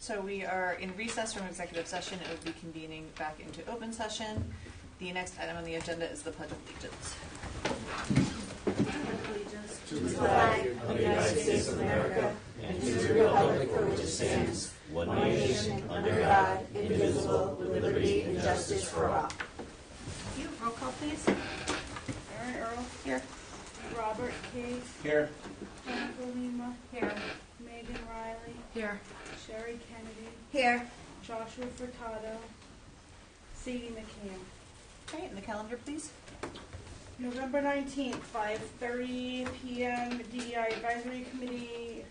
So we are in recess from executive session. It would be convening back into open session. The next item on the agenda is the Pledge of Allegiance. Allegiance to the flag of the United States of America and to the republic for which it stands, one nation, under God, indivisible, with liberty and justice for all. Thank you. Roll call, please. Aaron Earl. Here. Robert Case. Here. Jennifer Lima. Here. Megan Riley. Here. Sherry Kennedy. Here. Joshua Furtado. Sadie McCann. Okay, and the calendar, please. November 19th, 5:30 p.m. DEI Advisory Committee,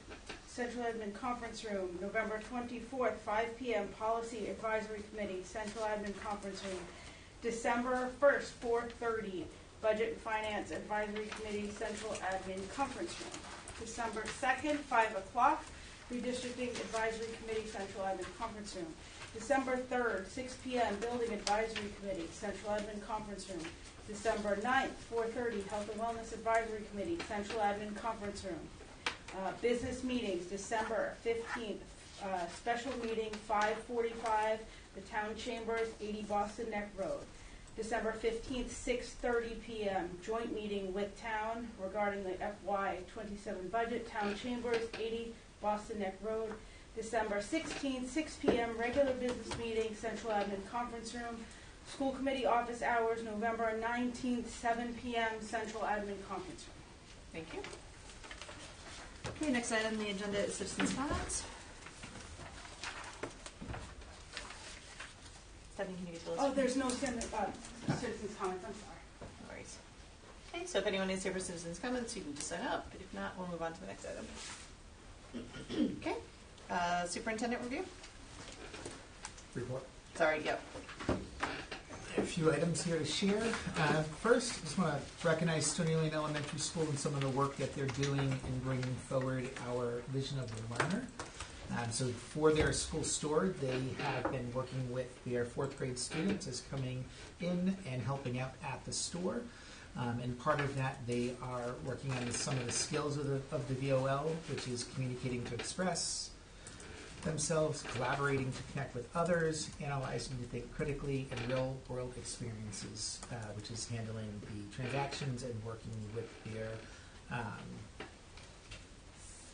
Central Admin Conference Room. November 24th, 5 p.m. Policy Advisory Committee, Central Admin Conference Room. December 1st, 4:30, Budget and Finance Advisory Committee, Central Admin Conference Room. December 2nd, 5 o'clock, Redistricting Advisory Committee, Central Admin Conference Room. December 3rd, 6 p.m., Building Advisory Committee, Central Admin Conference Room. December 9th, 4:30, Health and Wellness Advisory Committee, Central Admin Conference Room. Business meetings, December 15th, special meeting, 5:45, the Town Chambers, 80 Boston Neck Road. December 15th, 6:30 p.m., joint meeting with Town regarding the FY27 budget, Town Chambers, 80 Boston Neck Road. December 16th, 6 p.m., regular business meeting, Central Admin Conference Room. School committee office hours, November 19th, 7 p.m., Central Admin Conference Room. Thank you. Okay, next item on the agenda is citizens' comments. Stephanie, can you get to list? Oh, there's no citizens' comments, I'm sorry. No worries. Okay, so if anyone is here for citizens' comments, you can just sign up. If not, we'll move on to the next item. Okay. Superintendent review? Report. Sorry, yep. A few items here to share. First, just want to recognize Stony Lane Elementary School and some of the work that they're doing in bringing forward our vision of the learner. So for their school store, they have been working with their 4th grade students as coming in and helping out at the store. And part of that, they are working on some of the skills of the VOL, which is communicating to express themselves, collaborating to connect with others, analyzing to think critically, and real-world experiences, which is handling the transactions and working with their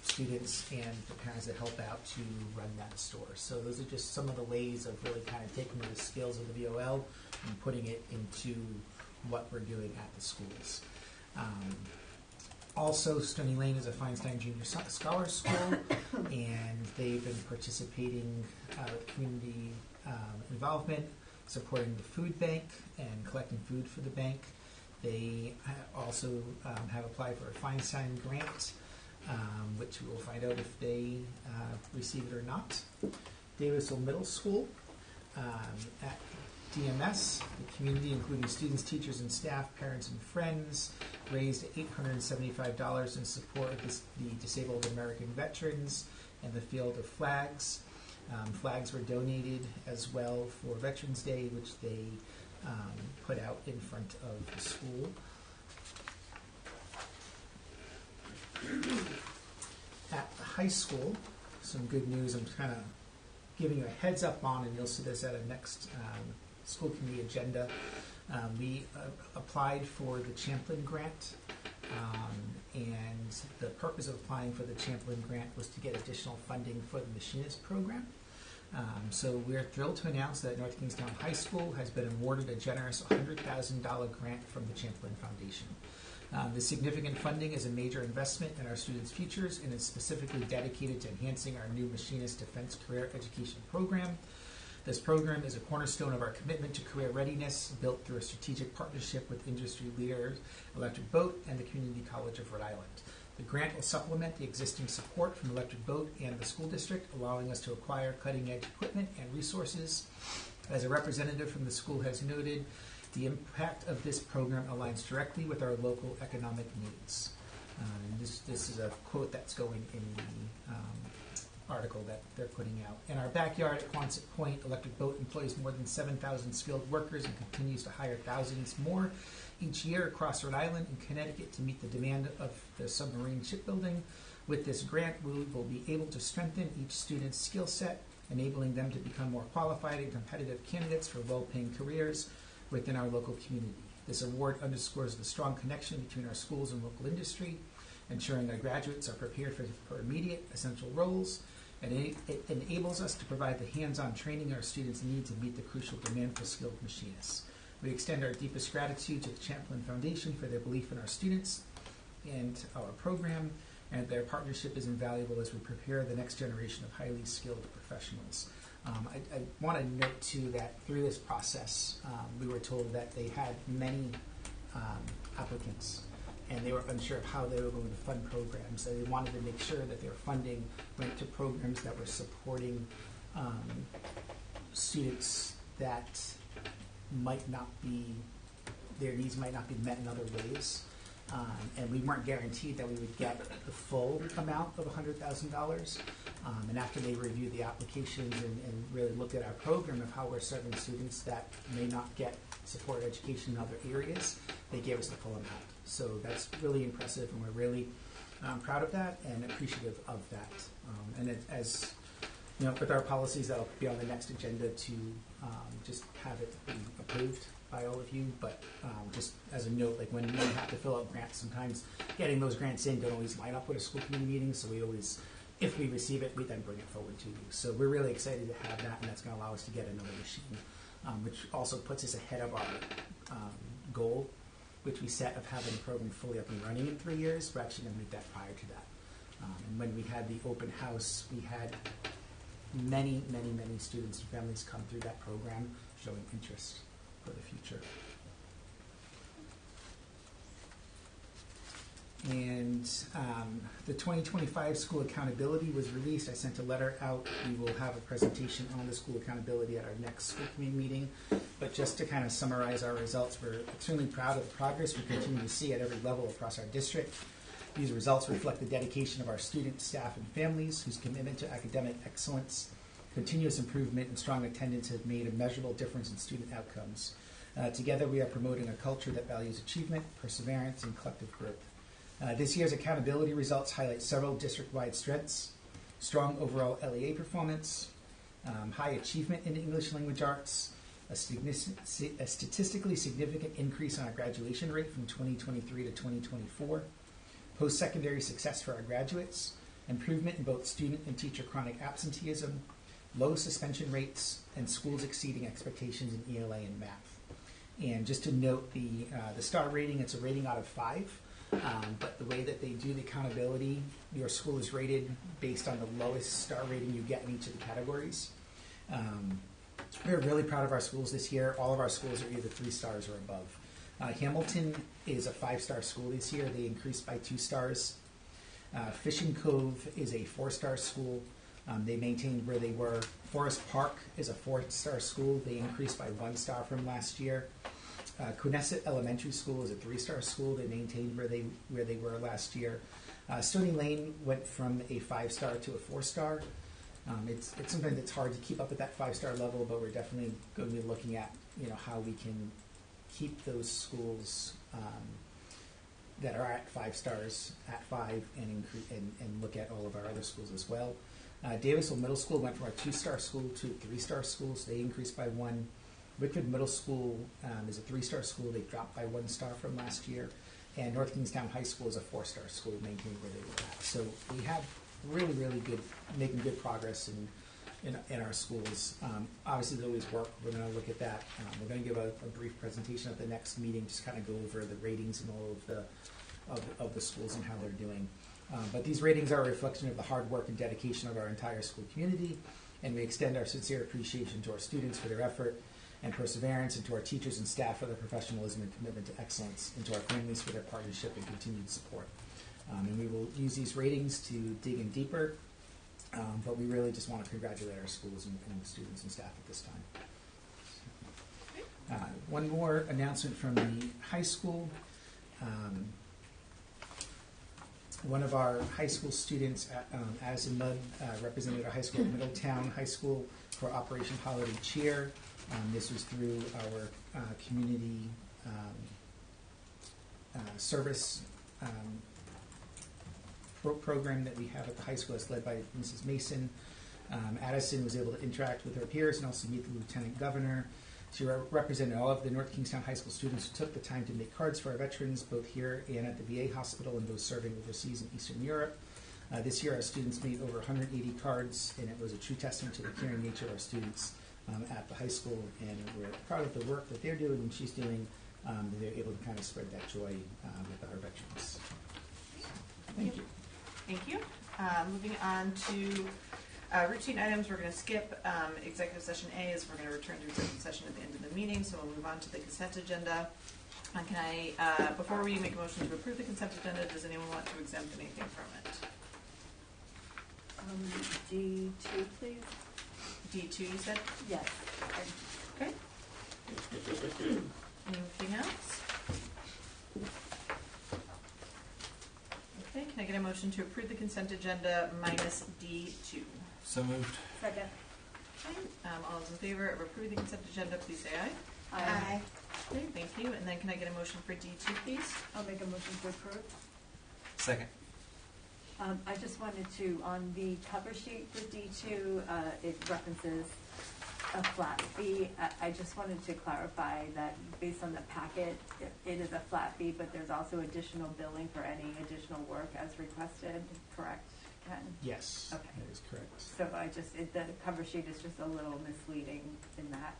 students and the parents that help out to run that store. So those are just some of the ways of really kind of taking the skills of the VOL and putting it into what we're doing at the schools. Also, Stony Lane is a Feinstein Junior Scholar School, and they've been participating with community involvement, supporting the food bank and collecting food for the bank. They also have applied for a Feinstein grant, which we will find out if they receive it or not. Davisville Middle School at DMS, the community, including students, teachers, and staff, parents, and friends, raised $875 in support of the disabled American veterans and the field of flags. Flags were donated as well for Veterans Day, which they put out in front of the school. At the high school, some good news I'm kind of giving you a heads up on, and you'll see this at a next school committee agenda. We applied for the Champlin grant, and the purpose of applying for the Champlin grant was to get additional funding for the machinist program. So we're thrilled to announce that North Kingstown High School has been awarded a generous $100,000 grant from the Champlin Foundation. This significant funding is a major investment in our students' futures and is specifically dedicated to enhancing our new Machinist Defense Career Education Program. This program is a cornerstone of our commitment to career readiness, built through a strategic partnership with industry leaders, Electric Boat, and the Community College of Rhode Island. The grant will supplement the existing support from Electric Boat and the school district, allowing us to acquire cutting-edge equipment and resources. As a representative from the school has noted, the impact of this program aligns directly with our local economic needs. This is a quote that's going in the article that they're putting out. In our backyard at Quonset Point, Electric Boat employs more than 7,000 skilled workers and continues to hire thousands more each year across Rhode Island and Connecticut to meet the demand of the submarine shipbuilding. With this grant, we will be able to strengthen each student's skill set, enabling them to become more qualified and competitive candidates for well-paying careers within our local community. This award underscores the strong connection between our schools and local industry, ensuring our graduates are prepared for immediate essential roles, and it enables us to provide the hands-on training our students need to meet the crucial demand for skilled machinists. We extend our deepest gratitude to the Champlain Foundation for their belief in our students and our program, and their partnership is invaluable as we prepare the next generation of highly skilled professionals. I want to note too that through this process, we were told that they had many applicants, and they were unsure of how they were going to fund programs. So they wanted to make sure that their funding went to programs that were supporting students that might not be, their needs might not be met in other ways. And we weren't guaranteed that we would get the full amount of $100,000. And after they reviewed the applications and really looked at our program of how we're serving students that may not get supported education in other areas, they gave us the full amount. So that's really impressive, and we're really proud of that and appreciative of that. And as you know, with our policies, that'll be on the next agenda to just have it be approved by all of you. But just as a note, like when we have to fill out grants, sometimes getting those grants in don't always line up with a school committee meeting. So we always, if we receive it, we then bring it forward to you. So we're really excited to have that, and that's going to allow us to get another machine, which also puts us ahead of our goal, which we set of having the program fully up and running in 3 years. We're actually going to meet that prior to that. And when we had the open house, we had many students and families come through that program showing interest for the future. And the 2025 school accountability was released. I sent a letter out. We will have a presentation on the school accountability at our next school committee meeting. But just to kind of summarize our results, we're extremely proud of the progress we continue to see at every level across our district. These results reflect the dedication of our students, staff, and families, whose commitment to academic excellence, continuous improvement, and strong attendance have made a measurable difference in student outcomes. Together, we are promoting a culture that values achievement, perseverance, and collective growth. This year's accountability results highlight several district-wide strengths: strong overall LEA performance, high achievement in English language arts, a statistically significant increase in our graduation rate from 2023 to 2024, post-secondary success for our graduates, improvement in both student and teacher chronic absenteeism, low suspension rates, and schools exceeding expectations in ELA and math. And just to note the star rating, it's a rating out of 5. But the way that they do the accountability, your school is rated based on the lowest star rating you get in each of the categories. We're really proud of our schools this year. All of our schools are either 3 stars or above. Hamilton is a 5-star school this year. They increased by 2 stars. Fishing Cove is a 4-star school. They maintained where they were. Forest Park is a 4-star school. They increased by 1 star from last year. Quinnesset Elementary School is a 3-star school. They maintained where they were last year. Stony Lane went from a 5-star to a 4-star. It's something that's hard to keep up at that 5-star level, but we're definitely going to be looking at how we can keep those schools that are at 5 stars at 5 and look at all of our other schools as well. Davisville Middle School went from a 2-star school to a 3-star school, so they increased by 1. Wickford Middle School is a 3-star school. They dropped by 1 star from last year. And North Kingstown High School is a 4-star school, maintained where they were at. So we have really good, making good progress in our schools. Obviously, there's always work. We're going to look at that. We're going to give a brief presentation at the next meeting, just kind of go over the ratings and all of the schools and how they're doing. But these ratings are a reflection of the hard work and dedication of our entire school community, and we extend our sincere appreciation to our students for their effort and perseverance, and to our teachers and staff for their professionalism and commitment to excellence, and to our families for their partnership and continued support. And we will use these ratings to dig in deeper, but we really just want to congratulate our schools and the students and staff at this time. One more announcement from the high school. One of our high school students, Addison Mudd, represented our high school at Middletown High School for Operation Holiday Cheer. This was through our community service program that we have at the high school. It's led by Mrs. Mason. Addison was able to interact with her peers and also meet the Lieutenant Governor. She represented all of the North Kingstown High School students who took the time to make cards for our veterans, both here and at the VA hospital and those serving overseas in Eastern Europe. This year, our students made over 180 cards, and it was a true testament to the caring nature of our students at the high school, and we're proud of the work that they're doing and she's doing. They're able to kind of spread that joy with our veterans. Thank you. Thank you. Moving on to routine items, we're going to skip executive session A as we're going to return to executive session at the end of the meeting, so we'll move on to the consent agenda. And can I, before we make a motion to approve the consent agenda, does anyone want to exempt anything from it? D2, please. D2, you said? Yes. Okay. Anything else? Okay, can I get a motion to approve the consent agenda minus D2? So moved. Second. Okay, all those in favor of approving the consent agenda, please say aye. Aye. Okay, thank you. And then can I get a motion for D2, please? I'll make a motion to approve. Second. I just wanted to, on the cover sheet for D2, it references a flat fee. I just wanted to clarify that based on the packet, it is a flat fee, but there's also additional billing for any additional work as requested, correct, Ken? Yes, Okay. that is correct. So the cover sheet is just a little misleading in that,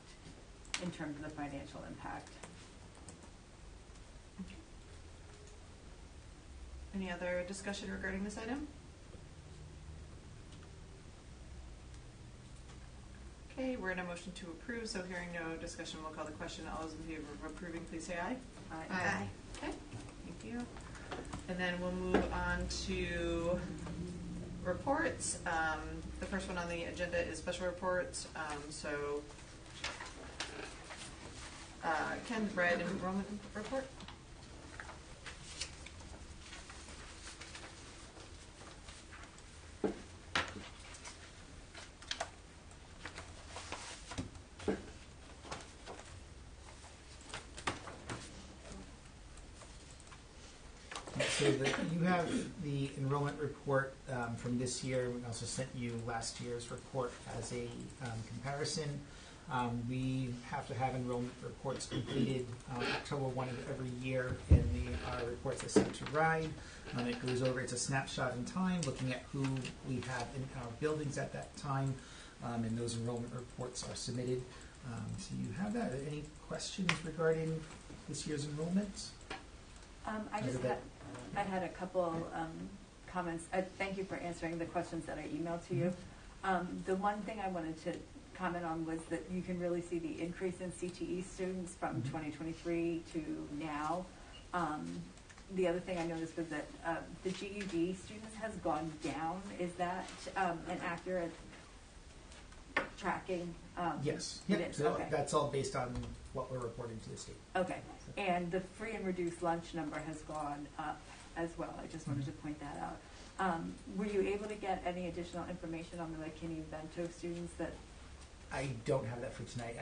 in terms of the financial impact. Any other discussion regarding this item? Okay, we're in a motion to approve, so hearing no discussion, we'll call the question. All those in favor of approving, please say aye. Aye. Okay, thank you. And then we'll move on to reports. The first one on the agenda is special reports. Ken, read enrollment report. So you have the enrollment report from this year. We also sent you last year's report as a comparison. We have to have enrollment reports completed October 1 of every year, and our reports are sent to RIDE. It goes over, it's a snapshot in time, looking at who we have in our buildings at that time, and those enrollment reports are submitted. So you have that. Are there any questions regarding this year's enrollment? I had a couple comments. Thank you for answering the questions that I emailed to you. The one thing I wanted to comment on was that you can really see the increase in CTE students from 2023 to now. The other thing I noticed was that the GUD students has gone down. Is that an accurate tracking? Yes. It Yep. is, So okay. that's all based on what we're reporting to the state. Okay, and the free and reduced lunch number has gone up as well. I just wanted to point that out. Were you able to get any additional information on the McKinney-Vento students that? I don't have that for tonight.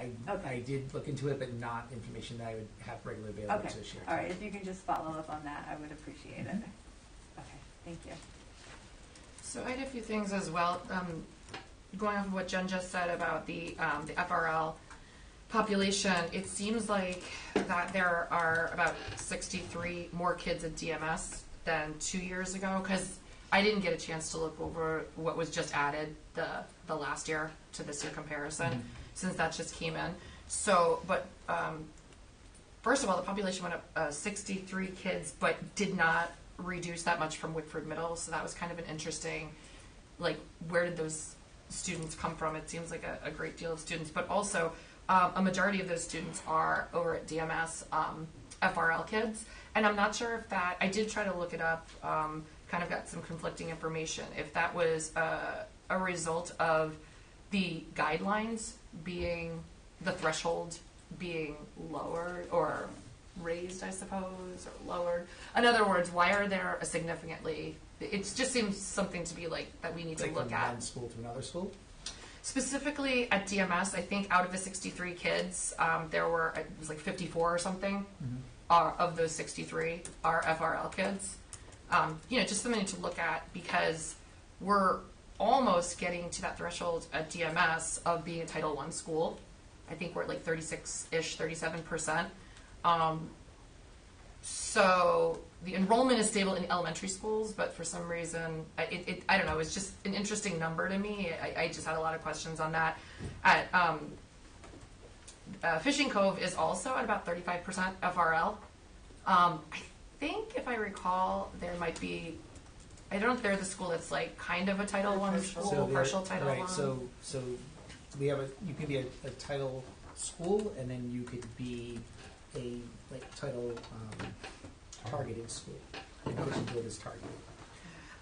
I did look into it, but not information that I would have regularly available to share. All right, if you can just follow up on that, I would appreciate it. Okay, thank you. So I had a few things as well. Going off of what Jen just said about the FRL population, it seems like that there are about 63 more kids at DMS than 2 years ago, because I didn't get a chance to look over what was just added the last year to this year comparison, since that just came in. So, but first of all, the population went up 63 kids, but did not reduce that much from Whitford Middle, so that was kind of an interesting, like, where did those students come from? It seems like a great deal of students, but also a majority of those students are over at DMS FRL kids, and I'm not sure if that, I did try to look it up, kind of got some conflicting information, if that was a result of the guidelines being, the threshold being lowered or raised, I suppose, or lowered. In other words, why are there a significantly, it just seems something to be like that we need to look from at. one school to another school? Specifically at DMS, I think out of the 63 kids, there were, it was like 54 or something of those 63 are FRL kids. Just something to look at, because we're almost getting to that threshold at DMS of being a Title I school. I think we're at like 36-ish, 37%. So the enrollment is stable in elementary schools, but for some reason, I don't know, it's just an interesting number to me. I just had a lot of questions on that. At Fishing Cove is also at about 35% FRL. I think, if I recall, there might be, I don't know if they're the school that's like kind of a Title I school, partial Title I. Right, so we have you could be a title school, and then you could be a title targeted school. And Fishing Cove is targeted.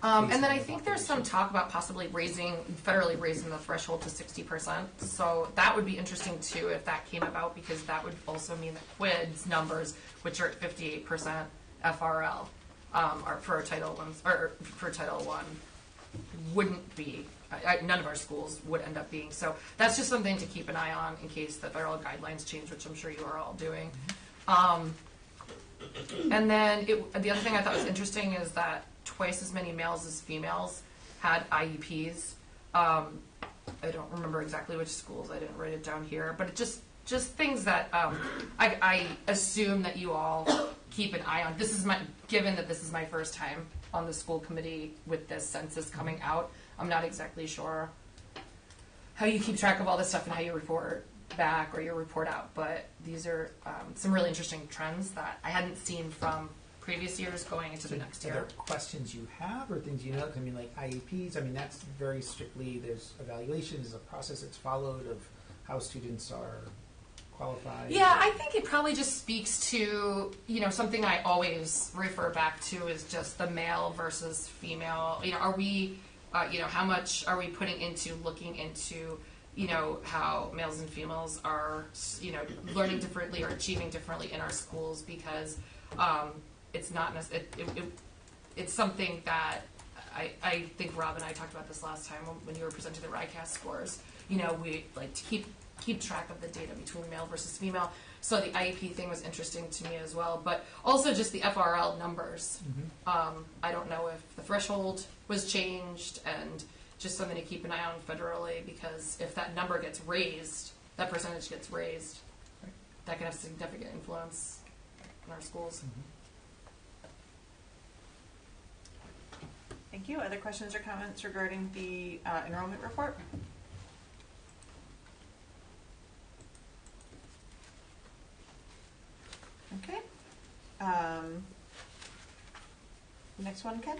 And then I think there's some talk about possibly federally raising the threshold to 60%. So that would be interesting too if that came about, because that would also mean that QUID's numbers, which are at 58% FRL, are for Title I, or for Title I, wouldn't be. None of our schools would end up being. So that's just something to keep an eye on in case the federal guidelines change, which I'm sure you are all doing. And then the other thing I thought was interesting is that twice as many males as females had IEPs. I don't remember exactly which schools. I didn't write it down here, but it just things that I assume that you all keep an eye on. Given that this is my first time on the school committee with this census coming out, I'm not exactly sure how you keep track of all this stuff and how you report back or you report out, but these are some really interesting trends that I hadn't seen from previous years going into the next year. Are there questions you have or things you know? I mean, like IEPs, I mean, that's very strictly, there's evaluations, there's a process that's followed of how students are qualified. Yeah, I think it probably just speaks to, something I always refer back to is just the male versus female. Are we, how much are we putting into looking into how males and females are, learning differently or achieving differently in our schools, because it's not it's something that I think Rob and I talked about this last time when you were presenting the RICAS scores. We like to keep track of the data between male versus female. So the IEP thing was interesting to me as well, but also just the FRL numbers. Mm-hmm. I don't know if the threshold was changed, and just something to keep an eye on federally, because if that number gets raised, that percentage gets raised, that can have significant influence in our schools. Mm-hmm. Thank you. Other questions or comments regarding the enrollment report? Okay. Next one, Ken?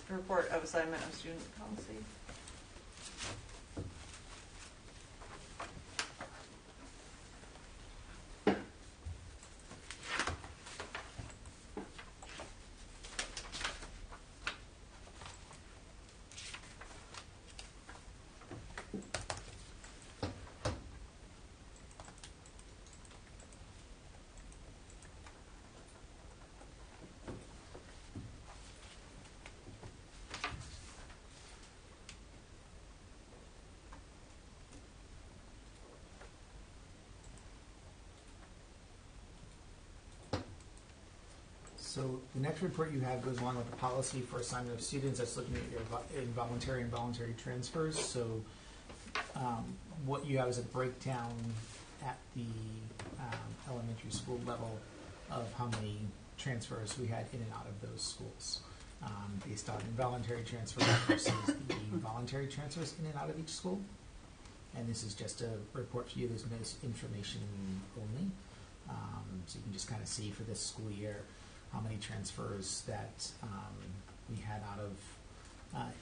Report of assignment of student policy. So the next report you have goes along with the policy for assignment of students. That's looking at your involuntary and voluntary transfers. So what you have is a breakdown at the elementary school level of how many transfers we had in and out of those schools, based on involuntary transfers versus the voluntary transfers in and out of each school. And this is just a report for you. There's no information only. So you can just kind of see for this school year how many transfers that we had out of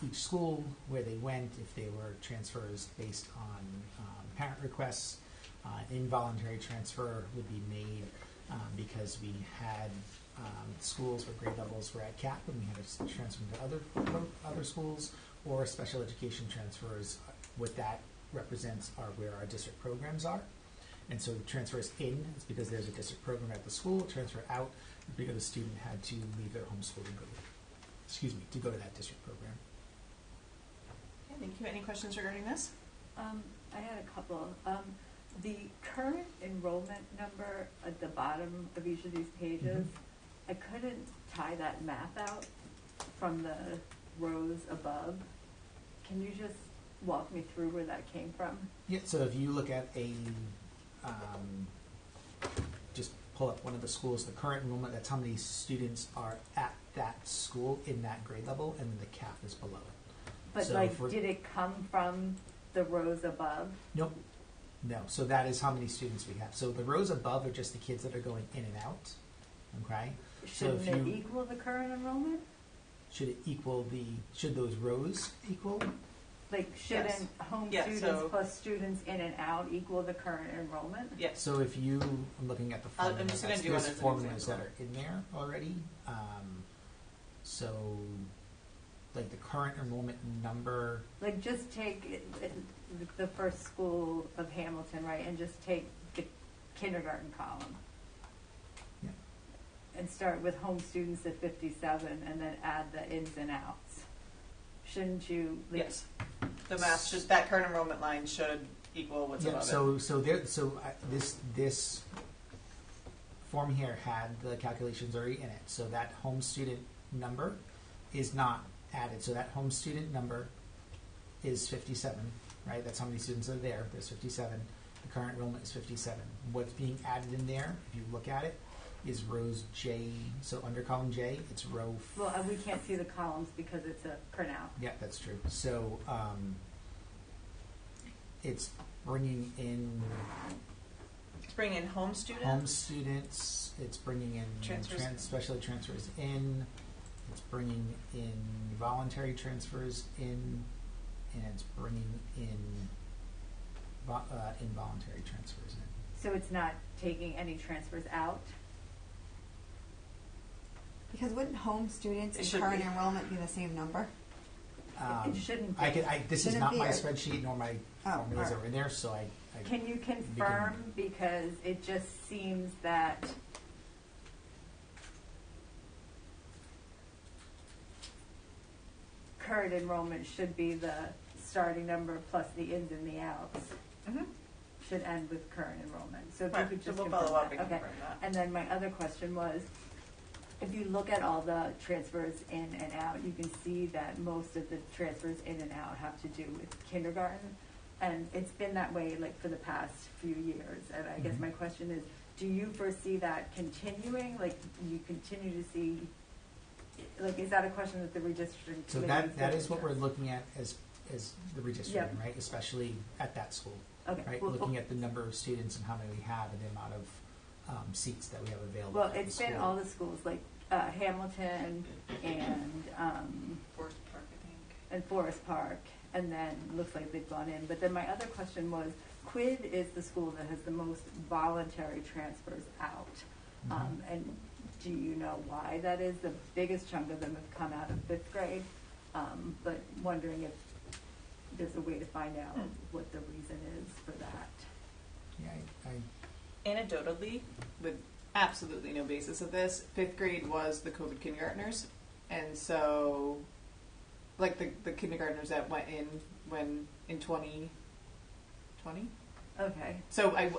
each school, where they went, if they were transfers based on parent requests. Involuntary transfer would be made because we had schools where grade levels were at cap and we had to transfer them to other schools, or special education transfers. What that represents are where our district programs are. And so transfers in is because there's a district program at the school. Transfer out because the student had to leave their home school and to go to that district program. Okay, thank you. Any questions regarding this? I had a couple. The current enrollment number at the bottom of each of these pages, I couldn't tie that math out. from the rows above. Can you just walk me through where that came from? Yeah, so if you look at just pull up one of the schools, the current enrollment, that's how many students are at that school in that grade level, and the cap is below it. But So like, if we're- did it come from the rows above? Nope. No, so that is how many students we have. So the rows above are just the kids that are going in and out, okay? So Shouldn't if it you, equal the current enrollment? should those rows equal? Like, shouldn't home Yeah, students so- plus students in and out equal the current enrollment? Yes. So if you, I'm looking at the I'm formulas, just gonna do there's one as an formulas that example. are in there already. So, like the current enrollment number, Like, just take the first school of Hamilton, right, and just take the kindergarten column. Yeah. And start with home students at 57 and then add the ins and outs. Shouldn't you? Like, Yes. The math should, that current enrollment line should equal what's yeah, above this form here had the calculations already in it. So that home student number is not added. So that home student number is 57, right? That's how many students are there. There's 57. The current enrollment is 57. What's being added in there, if you look at it, is rows J. So under column J, it's row. well, we can't see the columns because it's a printout. Yeah, that's true. So it's bringing in It's bringing in home students. home students. It's bringing in Transfers. special transfers in. It's bringing in voluntary transfers in, and it's bringing in involuntary transfers in. So it's not taking any transfers out? Because wouldn't home students It and should current be. enrollment be the same number? It shouldn't I be. could. This is Shouldn't not be, my or- spreadsheet nor my Oh, formulas alright. are in there, so I Can you confirm, because it just seems that current enrollment should be the starting number plus the ins and the outs, Mm-hmm. should end with current enrollment. So if you Right. could So just we'll confirm follow up that. and Okay. confirm that. And then my other question was, if you look at all the transfers in and out, you can see that most of the transfers in and out have to do with kindergarten. And it's been that way like for the past few years. And I guess Mhm. my question is, do you foresee that continuing? Like, you continue to see, like, is that a question that the redistricting So committee that is gonna what we're address? looking at as the redistricting, Yep. right? Especially at that school, Okay. right? Well, Looking at the number of students and how many we have and the amount of seats that we have available. well, at the it's been school. all the schools, like Hamilton and Forest Park, I think. and Forest Park, and then looks like they've gone in. But then my other question was, Quid is the school that has the most voluntary transfers out. Mhm. And do you know why that is? The biggest chunk of them have come out of fifth grade, but wondering if there's a way to find out what the reason is for that. Yeah, I Anecdotally, with absolutely no basis of this, fifth grade was the COVID kindergartners, and so, like the kindergartners that went in when in 2020. Okay, So there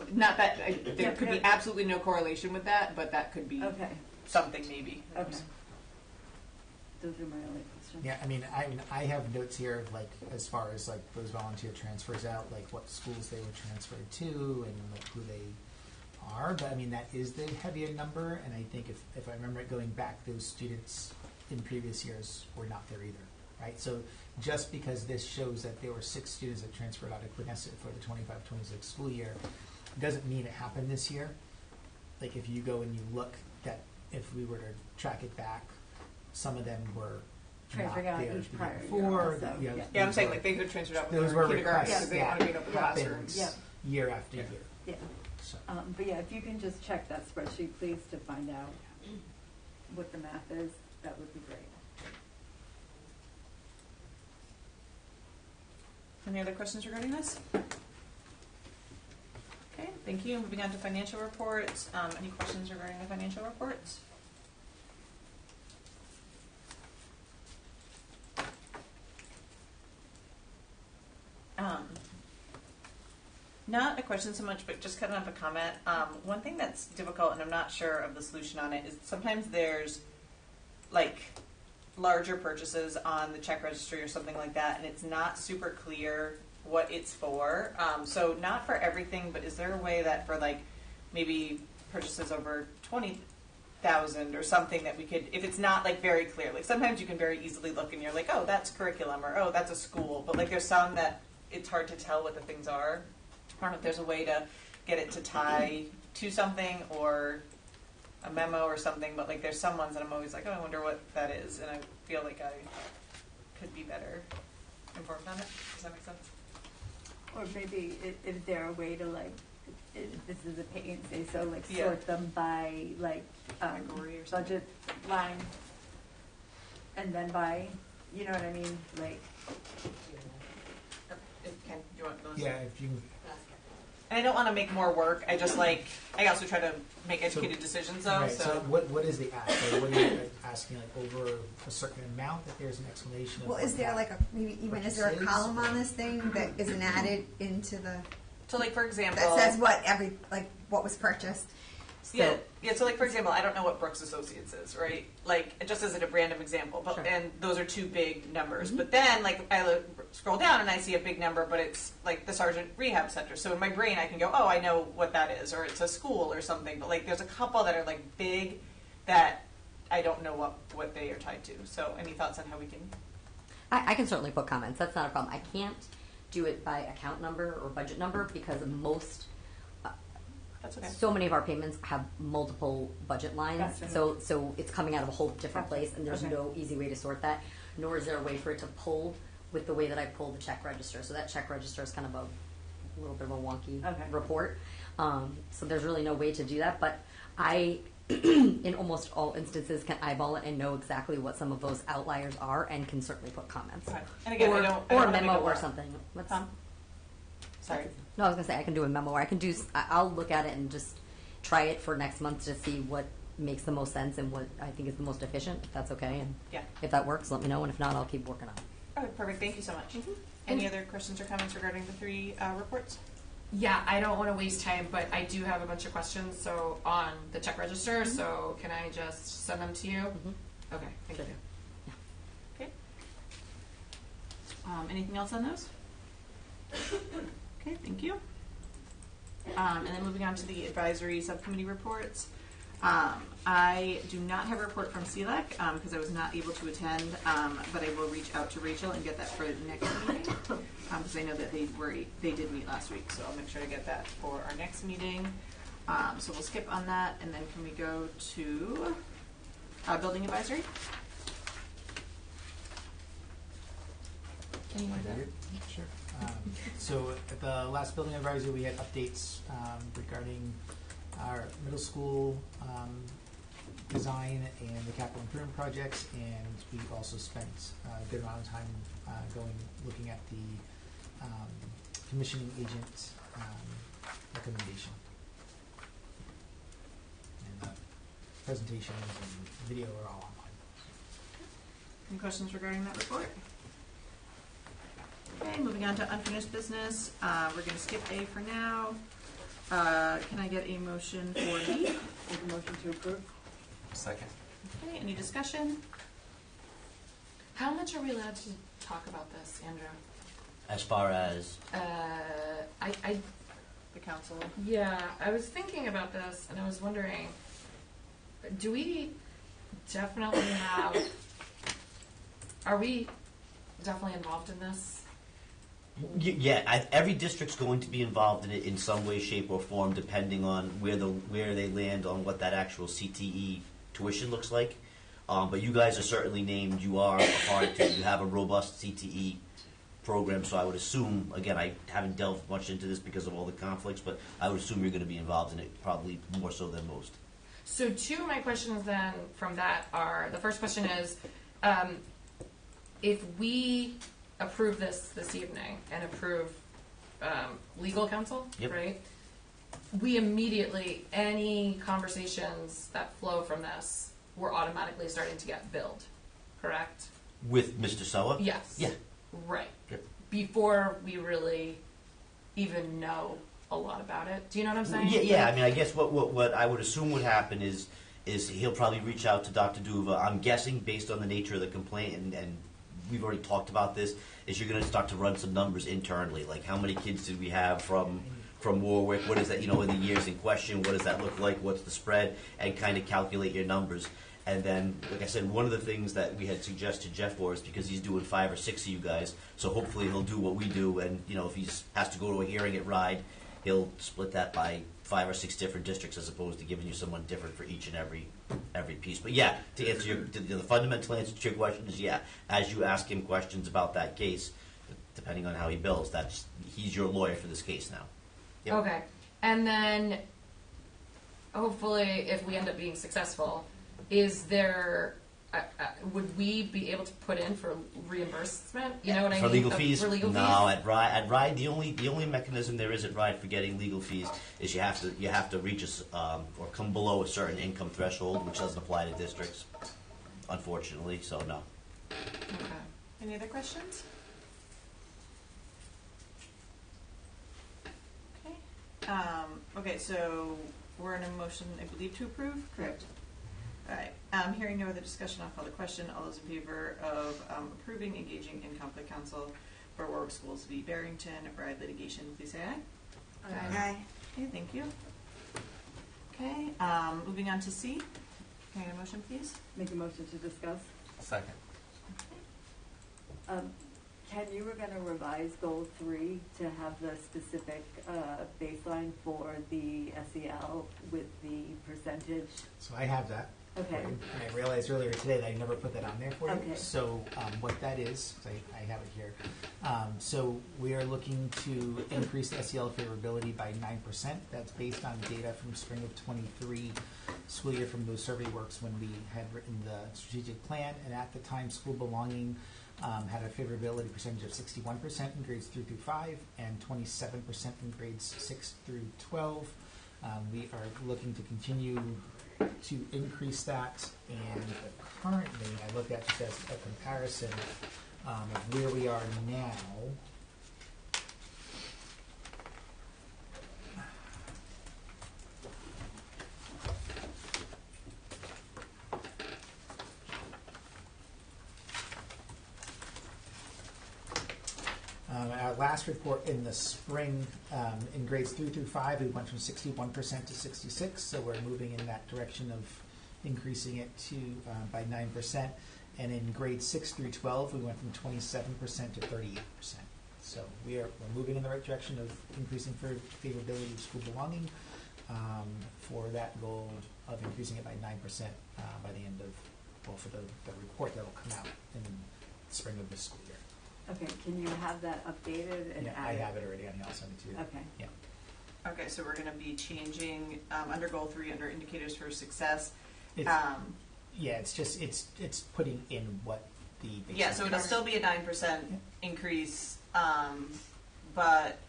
Yeah, could be yeah. absolutely no correlation with that, but that could be okay, something maybe. okay. Those are my only questions. Yeah, I have notes here of like as far as like those volunteer transfers out, like what schools they were transferred to and like who they are. But I mean that is the heavier number, and I think if I remember it going back, those students in previous years were not there either, right? So just because this shows that there were 6 students that transferred out of Quinnesset for the 25-26 school year, doesn't mean it happened this year. Like if you go and you look that if we were to track it back, some of them were Transferring not out there each the prior year year before. also, yeah. Yeah, I'm those saying were- like they could transfer out those with were kindergarten requests because they that want to be in open classrooms. happened Yeah. year after year. Yeah. So, But yeah, if you can just check that spreadsheet, please, to find out what the math is, that would be great. Any other questions regarding this? Okay, thank you. Moving on to financial reports. Any questions regarding the financial reports? Not a question so much, but just kind of a comment. One thing that's difficult, and I'm not sure of the solution on it, is sometimes there's like larger purchases on the check registry or something like that, and it's not super clear what it's for. So not for everything, but is there a way that for like maybe purchases over 20,000 or something that we could, if it's not like very clear, like sometimes you can very easily look and you're like, oh, that's curriculum, or oh, that's a school, but like there's some that it's hard to tell what the things are. I don't know if there's a way to get it to tie to something or a memo or something, but like there's some ones that I'm always like, oh, I wonder what that is, and I feel like I could be better informed on it. Does that make sense? Or maybe is there a way to like, this is a pay and say, so like Yeah. sort them by like Category or something. budget line, and then by, you know what I mean, like. Ken, do you want to Yeah, if you, And I don't want to make more work. I just like, I also try to make So- educated decisions though, right, so. so what is the ask? Like, what are you asking, like over a certain amount, that there's an explanation of? Well, is what there that like a, maybe even, is there a purchase is? column on this thing that isn't added into the, So like for example. that says what what was purchased? Yeah, so like for example, I don't know what Brooks Associates is, right? Like just as a random example, but Sure. and those are two big numbers. But then like I scroll down and I see a big number, but it's like the Sergeant Rehab Center. So in my brain I can go, oh, I know what that is, or it's a school or something. But like there's a couple that are like big that I don't know what they are tied to. So any thoughts on how we can? I can certainly put comments. That's not a problem. I can't do it by account number or budget number because most, That's okay. so many of our payments have multiple budget lines. Gotcha. So it's coming out of a whole different Gotcha. place, and there's Okay. no easy way to sort that. Nor is there a way for it to pull with the way that I pull the check register. So that check register is kind of a little bit of a wonky Okay. report. So there's really no way to do that. But I, in almost all instances, can eyeball it and know exactly what some of those outliers are, and can certainly put comments. Okay. And again, or I don't or a wanna make memo a or lot. something. What's, Tom? Sorry. no, I was gonna say I can do a memo. Or I can do. I'll look at it and just try it for next month to see what makes the most sense and what I think is the most efficient. If that's okay, and Yeah. if that works, let me know. And if not, I'll keep working on it. Okay, perfect. Thank you so much. Any other questions or comments regarding the three reports? Yeah, I don't want to waste time, but I do have a bunch of questions. So on the check register, so can I just send them to you? Okay, thank Sure. you. Okay. Anything else on those? Okay, thank you. And then moving on to the advisory subcommittee reports. I do not have a report from CELAC because I was not able to attend, but I will reach out to Rachel and get that for next meeting because I know that they did meet last week, so I'll make sure to get that for our next meeting. So we'll skip on that, and then can we go to building advisory? Anyone? Sure. So at the last building advisory, we had updates regarding our middle school design and the capital improvement projects, and we've also spent a good amount of time looking at the commissioning agent recommendation. And the presentations and video are all online. Any questions regarding that report? Okay, moving on to unfinished business. We're going to skip A for now. Can I get a motion for B? Make a motion to approve. Second. Okay, any discussion? How much are we allowed to talk about this, Andrew? As far as, I The council. yeah, I was thinking about this, and I was wondering, do we definitely have? Are we definitely involved in this? every district's going to be involved in it in some way, shape, or form, depending on where they land on what that actual CTE tuition looks like. But you guys are certainly named. You are a part to. You have a robust CTE program, so I would assume. Again, I haven't delved much into this because of all the conflicts, but I would assume you're going to be involved in it probably more so than most. So two of my questions then from that are, the first question is, if we approve this evening and approve legal counsel, Yep. right? We immediately, any conversations that flow from this, we're automatically starting to get billed, correct? With Mr. Soa? Yes. Yeah. Right. Yep. Before we really even know a lot about it. Do you know what I'm saying? Yeah. I mean, I guess what I would assume would happen is is he'll probably reach out to Dr. Duva. I'm guessing, based on the nature of the complaint, and we've already talked about this, is you're going to start to run some numbers internally, like how many kids did we have from Warwick, what is that, in the years in question, what does that look like, what's the spread, and kind of calculate your numbers. And then, like I said, one of the things that we had suggested Jeff for is because he's doing 5 or 6 of you guys, so hopefully he'll do what we do, and if he has to go to a hearing at RIDE, he'll split that by 5 or 6 different districts as opposed to giving you someone different for each and every piece. But yeah, to answer the fundamental answer to your question is as you ask him questions about that case, depending on how he bills, he's your lawyer for this case now. Yep. Okay. And then, hopefully, if we end up being successful, is there, would we be able to put in for reimbursement? You know what I mean? For legal fees? For legal No, fees? at RIDE, the only mechanism there is at RIDE for getting legal fees is you have to reach or come below a certain income threshold, which doesn't apply to districts, unfortunately, so no. Okay. Any other questions? Okay. Okay, so we're in a motion, I believe, to approve? Correct. All right. Hearing no other discussion, I'll call the question. All those in favor of approving engaging in conflict counsel for Warwick Schools v. Barrington, RIDE litigation, please say aye. Aye. Okay, thank you. Okay, moving on to C. Can I get a motion, please? Make a motion to discuss. Second. Ken, you were going to revise goal 3 to have the specific baseline for the SEL with the percentage. So I have that. Okay. And I realized earlier today that I never put that on there for you. Okay. So what that is, I have it here. So we are looking to increase the SEL favorability by 9%. That's based on data from spring of 23 school year from those survey works when we had written the strategic plan. And at the time, school belonging had a favorability percentage of 61% in grades 3 through 5 and 27% in grades 6 through 12. We are looking to continue to increase that, and currently I looked at just as a comparison of where we are now. Our last report in the spring, in grades 3 through 5, we went from 61% to 66%, so we're moving in that direction of increasing it to by 9%. And in grades 6 through 12, we went from 27% to 38%. So we're moving in the right direction of increasing favorability of school belonging for that goal of increasing it by 9% by the end of, for the report that will come out in the spring of this school year. Okay, can you have that updated and Yeah, I added? have it already. I'll send it to you. Okay. Yeah. Okay, so we're going to be changing under goal 3 under indicators for success. It's, yeah, it's just it's putting in what the basic Yeah, so it'll is. still be a 9% increase, but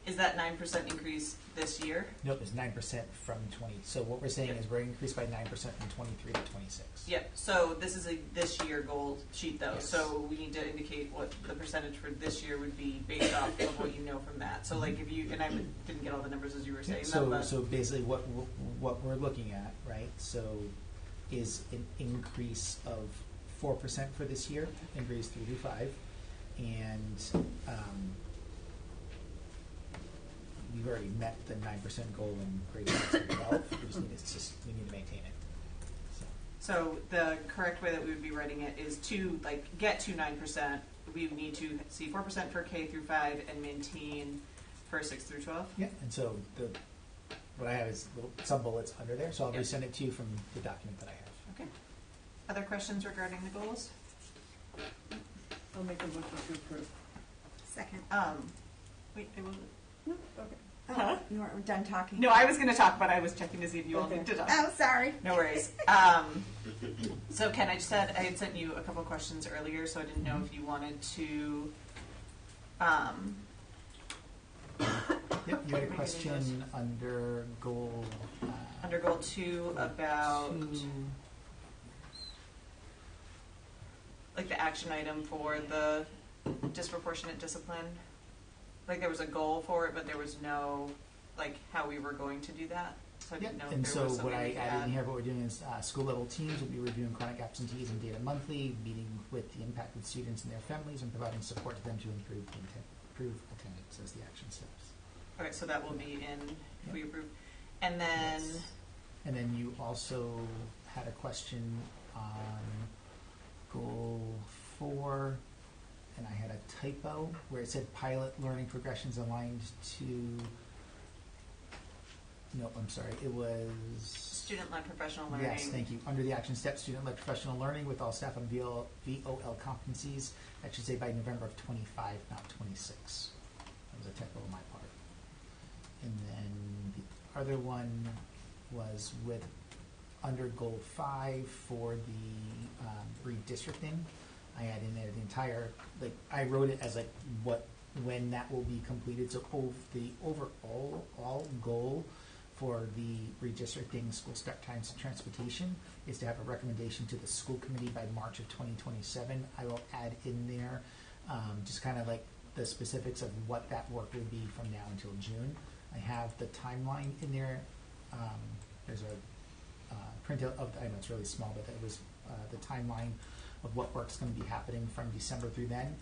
is that 9% increase this year? Nope, it's 9% from 20. So what we're saying is we're increased by 9% from 23 to 26. Yep. So this is a this year goal sheet though. Yes. So we need to indicate what the percentage for this year would be based off of what you know from that. So like if you and I didn't get all the numbers as you were saying them, but So basically what we're looking at, right? So is an increase of 4% for this year in grades 3 through 5, and we've already met the 9% goal in grades 6 through 12. We need to maintain it. so the correct way that we would be writing it is to get to 9%. We would need to see 4% for K through 5 and maintain for 6 through 12. Yeah, and so what I have is some bullets under there, so I'll Yep. resend it to you from the document that I have. Okay. Other questions regarding the goals? I'll make a motion to approve. Second. Wait, I will. No, okay. Huh? You weren't done talking. No, I was going to talk, but I was checking to see if you all Okay. need to talk. Oh, sorry. No worries. So Ken, I had sent you a couple of questions earlier, so I didn't know if you wanted to. Yep, you had a question under goal. Under goal 2 about 2. like the action item for the disproportionate discipline. Like there was a goal for it, but there was no like how we were going to do that. So I Yep, didn't know if and there so was what something I we could added in add. here, what we're doing is school level teams will be reviewing chronic absentees and data monthly, meeting with the impacted students and their families, and providing support to them to improve attendance as the action steps. Okay, so that will be in if we Yep. approve. And then, Yes. And then you also had a question on goal 4, and I had a typo where it said pilot learning progressions aligned to. No, I'm sorry. It was student-led professional learning. Yes, thank you. Under the action step, student-led professional learning with all staff on VOL competencies. That should say by November of 25, not 26. That was a typo on my part. And then the other one was with under goal 5 for the redistricting. I had in there the entire, like, I wrote it as like when that will be completed. So the overall goal for the redistricting school start times and transportation is to have a recommendation to the school committee by March of 2027. I will add in there just kind of like the specifics of what that work will be from now until June. I have the timeline in there. There's a printout of, I know it's really small, but it was the timeline of what work's going to be happening from December through then.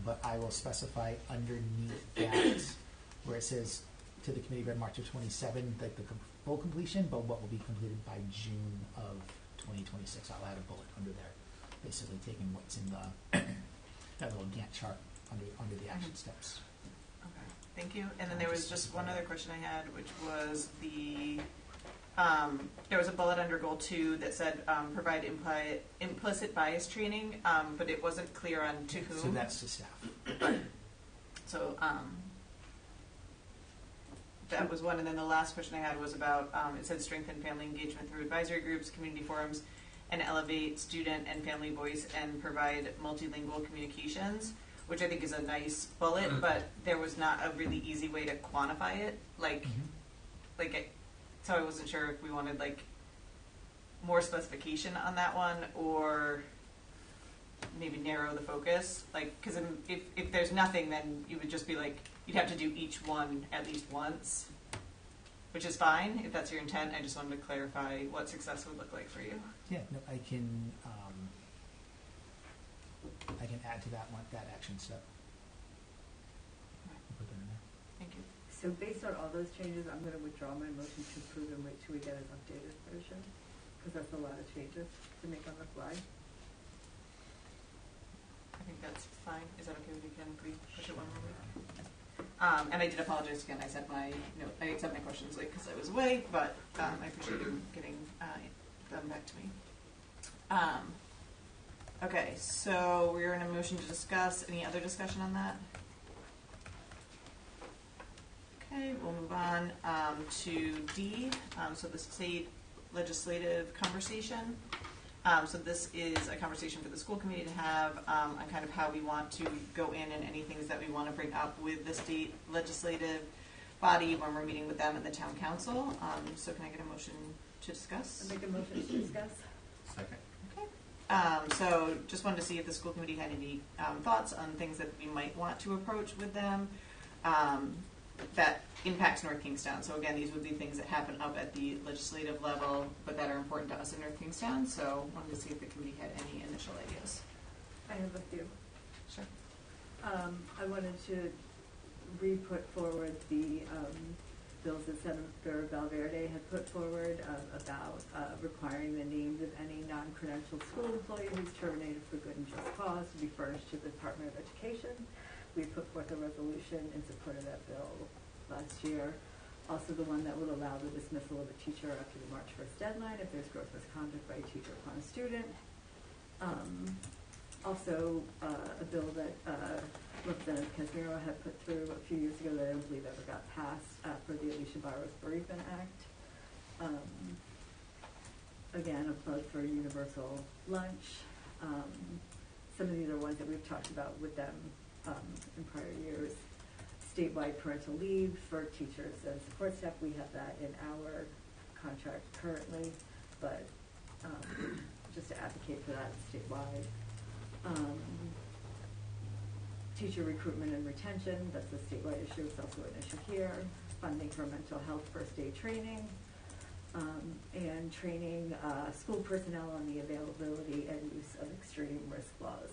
But I will specify underneath that where it says to the committee by March of 27, like the full completion, but what will be completed by June of 2026. I'll add a bullet under there, basically taking what's in the that little Gantt chart under the action steps. Okay, thank you. And then there was just one other question I had, which was the there was a bullet under goal 2 that said provide implicit bias training, but it wasn't clear on to whom. So that's to staff. So that was one. And then the last question I had was about it said strengthen family engagement through advisory groups, community forums, and elevate student and family voice and provide multilingual communications, which I think is a nice bullet, but there was not a really easy way to quantify it. So I wasn't sure if we wanted like more specification on that one, or maybe narrow the focus. Like, because if there's nothing, then you would just be like, you'd have to do each one at least once, which is fine if that's your intent. I just wanted to clarify what success would look like for you. Yeah, no, I can add to that one, that action step. Put that in there. Thank you. So based on all those changes, I'm going to withdraw my motion to approve and wait till we get an updated version, because that's a lot of changes to make on the fly. I think that's fine. Is that okay with you, Ken, if we push it one more week? And I did apologize again. I said I accept my questions late because I was away, but I appreciate you getting them back to me. Okay, so we're in a motion to discuss. Any other discussion on that? Okay, we'll move on to D, so the state legislative conversation. So this is a conversation for the school committee to have on kind of how we want to go in and any things that we want to bring up with the state legislative body when we're meeting with them and the town council. So can I get a motion to discuss? I make a motion to discuss. Second. Okay. So just wanted to see if the school committee had any thoughts on things that we might want to approach with them that impacts North Kingstown. So again, these would be things that happen up at the legislative level, but that are important to us in North Kingstown. So wanted to see if the committee had any initial ideas. I have a few. Sure. I wanted to re-put forward the bills that Senator Valverde had put forward about requiring the names of any non-credentialed school employee who's terminated for good and just cause to be furnished to the Department of Education. We put forth a resolution in support of that bill last year. Also the one that would allow the dismissal of a teacher after the March 1st deadline if there's gross misconduct by a teacher upon a student. Also a bill that Representative Casimiro had put through a few years ago that I don't believe ever got passed for the Alicia Barros Bereavement Act. Again, a plug for universal lunch. Some of these are ones that we've talked about with them in prior years. Statewide parental leave for teachers and support staff. We have that in our contract currently, but just to advocate for that statewide. Teacher recruitment and retention, that's a statewide issue. It's also an issue here. Funding for mental health first aid training. and training school personnel on the availability and use of extreme risk laws.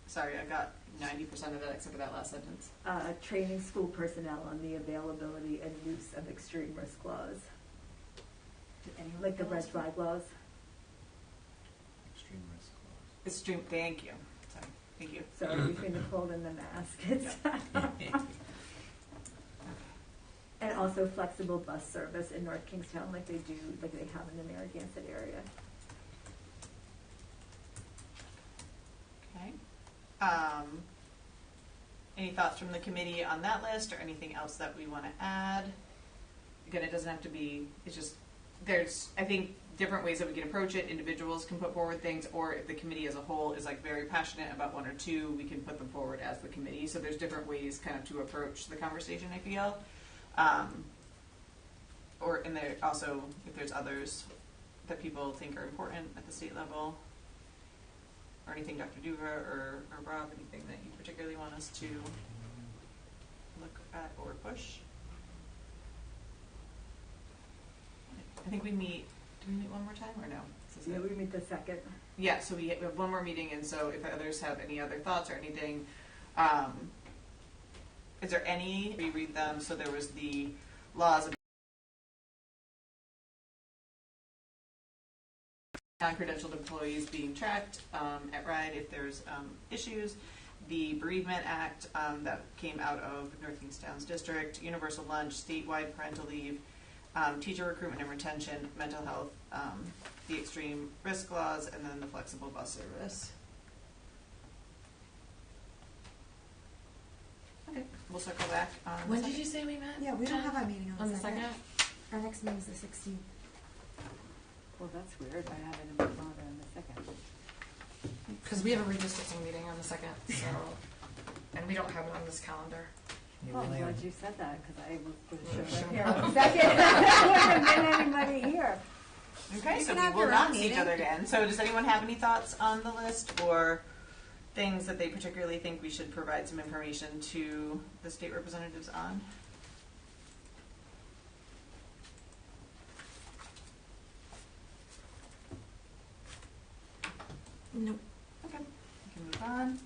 Sorry, I got 90% of that except for that last sentence. Training school personnel on the availability and use of extreme risk laws, like the red flag laws. Extreme risk clause. Extreme, thank you. Sorry, thank you. So between the cold and the mask, it's and also flexible bus service in North Kingstown, like they have in the Narragansett area. Okay. Any thoughts from the committee on that list or anything else that we want to add? Again, it doesn't have to be, it's just, there's, I think, different ways that we can approach it. Individuals can put forward things, or if the committee as a whole is like very passionate about one or two, we can put them forward as the committee. So there's different ways kind of to approach the conversation, I feel. And there also, if there's others that people think are important at the state level, or anything, Dr. Duva or Rob, anything that you particularly want us to look at or push? I think we meet, do we meet one more time or no? Yeah, we meet the second. Yeah, so we have one more meeting, and so if others have any other thoughts or anything, is there any, reread them, so there was the laws of non-credentialed employees being tracked at RIDE if there's issues, the Bereavement Act that came out of North Kingstown's district, universal lunch, statewide parental leave, teacher recruitment and retention, mental health, the extreme risk laws, and then the flexible bus service. Okay, we'll circle back on the When second. did you say we met? Yeah, we don't have our meeting On the second? Our next meeting is the 16th. Well, that's weird. I have it in my calendar on the second. Because we have a redistricting meeting on the second, so, and we don't have it on this calendar. Yeah, Oh, we I'm only glad have- you said that, because I would have Sure. shown up here on the second. There wouldn't have been anybody here. Okay, You so can we have will your not own see each meeting. other again. So does anyone have any thoughts on the list or things that they particularly think we should provide some information to the state representatives on? Nope. Okay, we can move on.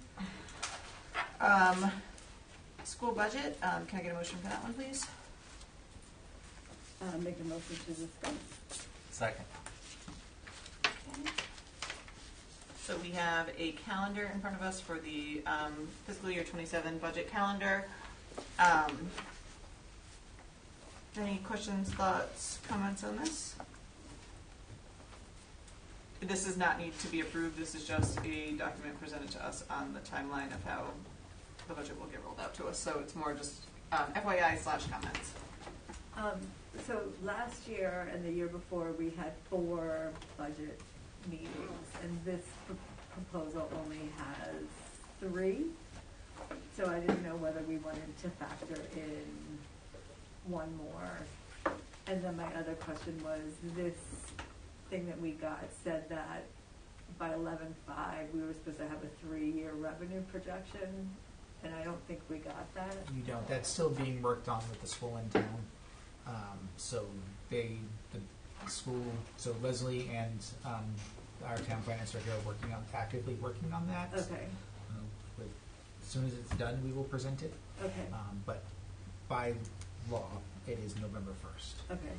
School budget, can I get a motion for that one, please? Make a motion to discuss. Second. Okay. So we have a calendar in front of us for the fiscal year 27 budget calendar. Any questions, thoughts, comments on this? This does not need to be approved. This is just a document presented to us on the timeline of how the budget will get rolled out to us. So it's more just FYI/comments. So last year and the year before, we had 4 budget meetings, and this proposal only has 3. So I didn't know whether we wanted to factor in one more. And then my other question was, this thing that we got said that by 11/5, we were supposed to have a 3-year revenue projection, and I don't think we got that. You don't. That's still being worked on with the school in town. So the school, so Leslie and our town finance director are actively working on that. Okay, As soon as it's done, we will present it. okay, But by law, it is November 1st. okay.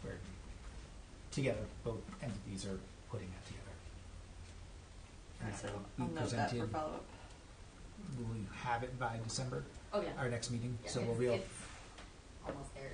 We're together, both entities are putting that together. And so we I'll note that for presented, follow-up. will we have it by December, Oh, yeah. our next meeting? Yeah, So we'll be able, it's almost there.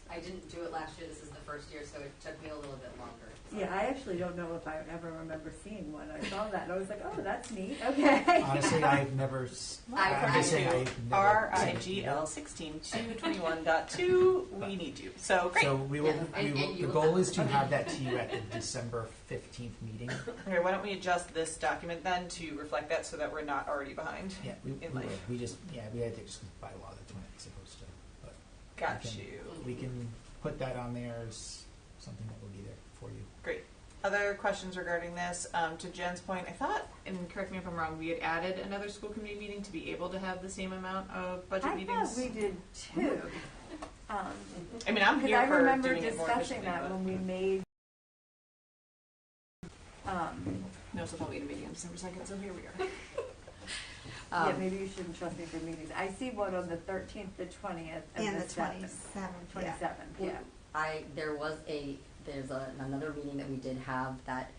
I didn't do it last year. This is the first year, so it took me a little bit longer. So. Yeah, I actually don't know if I ever remember seeing one. I saw that, and I was like, oh, that's neat, okay. honestly, I've never, I'm just saying, I've never. RIGL 16.221.2, we need to. So great. So we will, Yeah, and the you will goal have- is to have that to you at the December 15th meeting. Okay, why don't we adjust this document then to reflect that so that we're not already behind? Yeah, we In will. life. We just, we had to just by law, that's when it's supposed to, but. Got we can- you. We can put that on there as something that will be there for you. Great. Other questions regarding this? To Jen's point, I thought, and correct me if I'm wrong, we had added another school committee meeting to be able to have the same amount of budget I meetings. thought we did too. I mean, I'm Because here I for remember doing it more discussing efficiently, that but when we made, no, so we had a meeting on December 2nd, so here we are. yeah, maybe you shouldn't trust me for meetings. I see one on the 13th, the 20th, And the 7th. 27th, 27th, yeah. There's another meeting that we did have that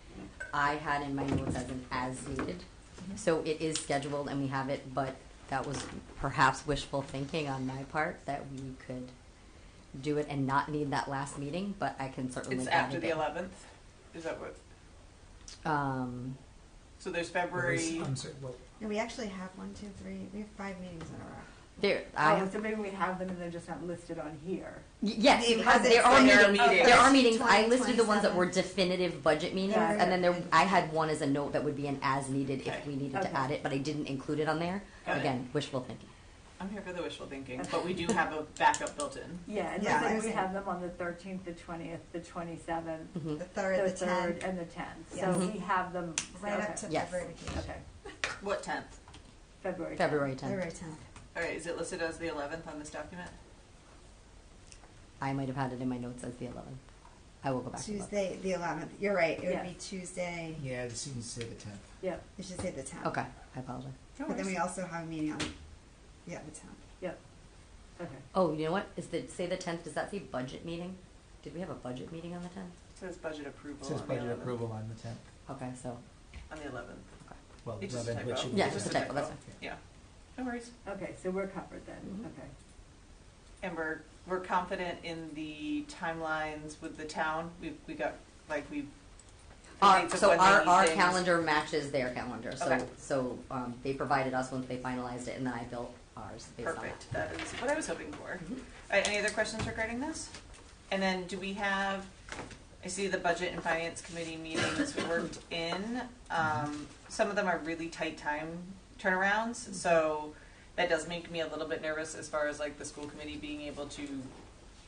I had in my notes as an as needed. So it is scheduled and we have it, but that was perhaps wishful thinking on my part that we could do it and not need that last meeting, but I can certainly It's add after it the in. 11th? Is that what? So there's Well, February, I'm sorry, well, And we actually have 1, 2, 3, we have 5 meetings in a row. Oh, so maybe we have them and they're just not listed on here. Yes, Because because there it's are like- meetings. Okay. There are meetings. I 20, listed the ones that were 27. definitive budget meetings, Got it. and then I had one as a note that would be an as needed Okay. if we needed Okay. to add it, but I didn't include it on there. Got it. Again, wishful thinking. I'm here for the wishful thinking, but we do have a backup built in. Yeah, and Yeah, looks like we understand. have them on the 13th, the 20th, the 27th, Mhm. The 3rd, the 10th, and the 10th. Yeah. So we have them. right okay. up to Yes. February vacation. Okay, What 10th? February 10th. February 10th. February 10th. All right, is it listed as the 11th on this document? I might have had it in my notes as the 11th. I will go back and look. Tuesday, the 11th. You're right. It would Yeah. be Tuesday. yeah, this seems to say the 10th. Yep, It should say the 10th. Okay, I apologize. No But then worries. we also have a meeting on, yeah, the 10th. yep. Okay. Oh, you know what? Say the 10th? Does that say budget meeting? Did we have a budget meeting on the 10th? It says budget approval It says on the budget 11th. approval on the 10th. Okay, so On the 11th. Well, It's just a 11th, which typo. should be yeah, It's just a just a typo. That's typo. fine. Yeah. No worries. Okay, so we're covered then. Mhm. Okay. And we're confident in the timelines with the town. We got, like, the dates of So when they need our things. calendar matches their calendar. So Okay. they provided us once they finalized it, and then I built ours based on that. Perfect. That is what I was hoping for. Mhm. All right, any other questions regarding this? And then do we have, I see the budget and finance committee meetings worked in. Some of them are really tight time turnarounds, so that does make me a little bit nervous as far as like the school committee being able to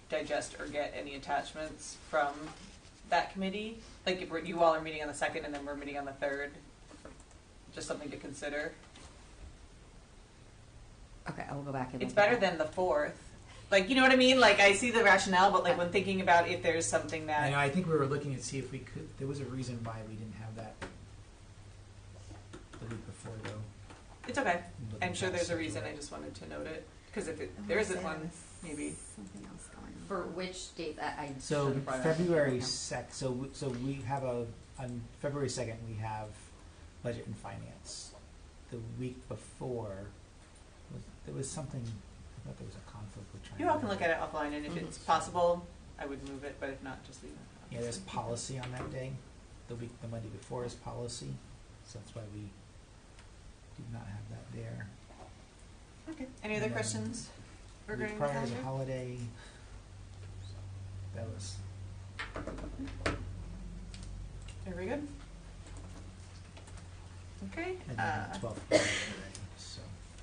digest or get any attachments from that committee. Like if you all are meeting on the 2nd and then we're meeting on the 3rd, just something to consider. Okay, I will go back and It's look at better that. than the 4th. Like, you know what I mean? Like, I see the rationale, but like when thinking about if there's something I that, know, I think we were looking to see if we could, there was a reason why we didn't have that the week before, though. it's okay. Looking I'm sure past there's a it, reason. I right. just wanted to note it because if I there wanna isn't say one, there was maybe. Something else going on. For which date? I So should've brought it up. February 2nd, so we have on February 2nd, we have budget and finance. The week before, there was something, I thought there was a conflict with trying. You all can look at it offline, and if Mhm. it's possible, I would move it. But if not, just leave it. Yeah, there's policy on that day. The Monday before is policy, so that's why we do not have that there. Okay. Any other And then questions The week regarding the prior is a calendar? holiday. That was, Very good. Okay. and then the 12th was already, so.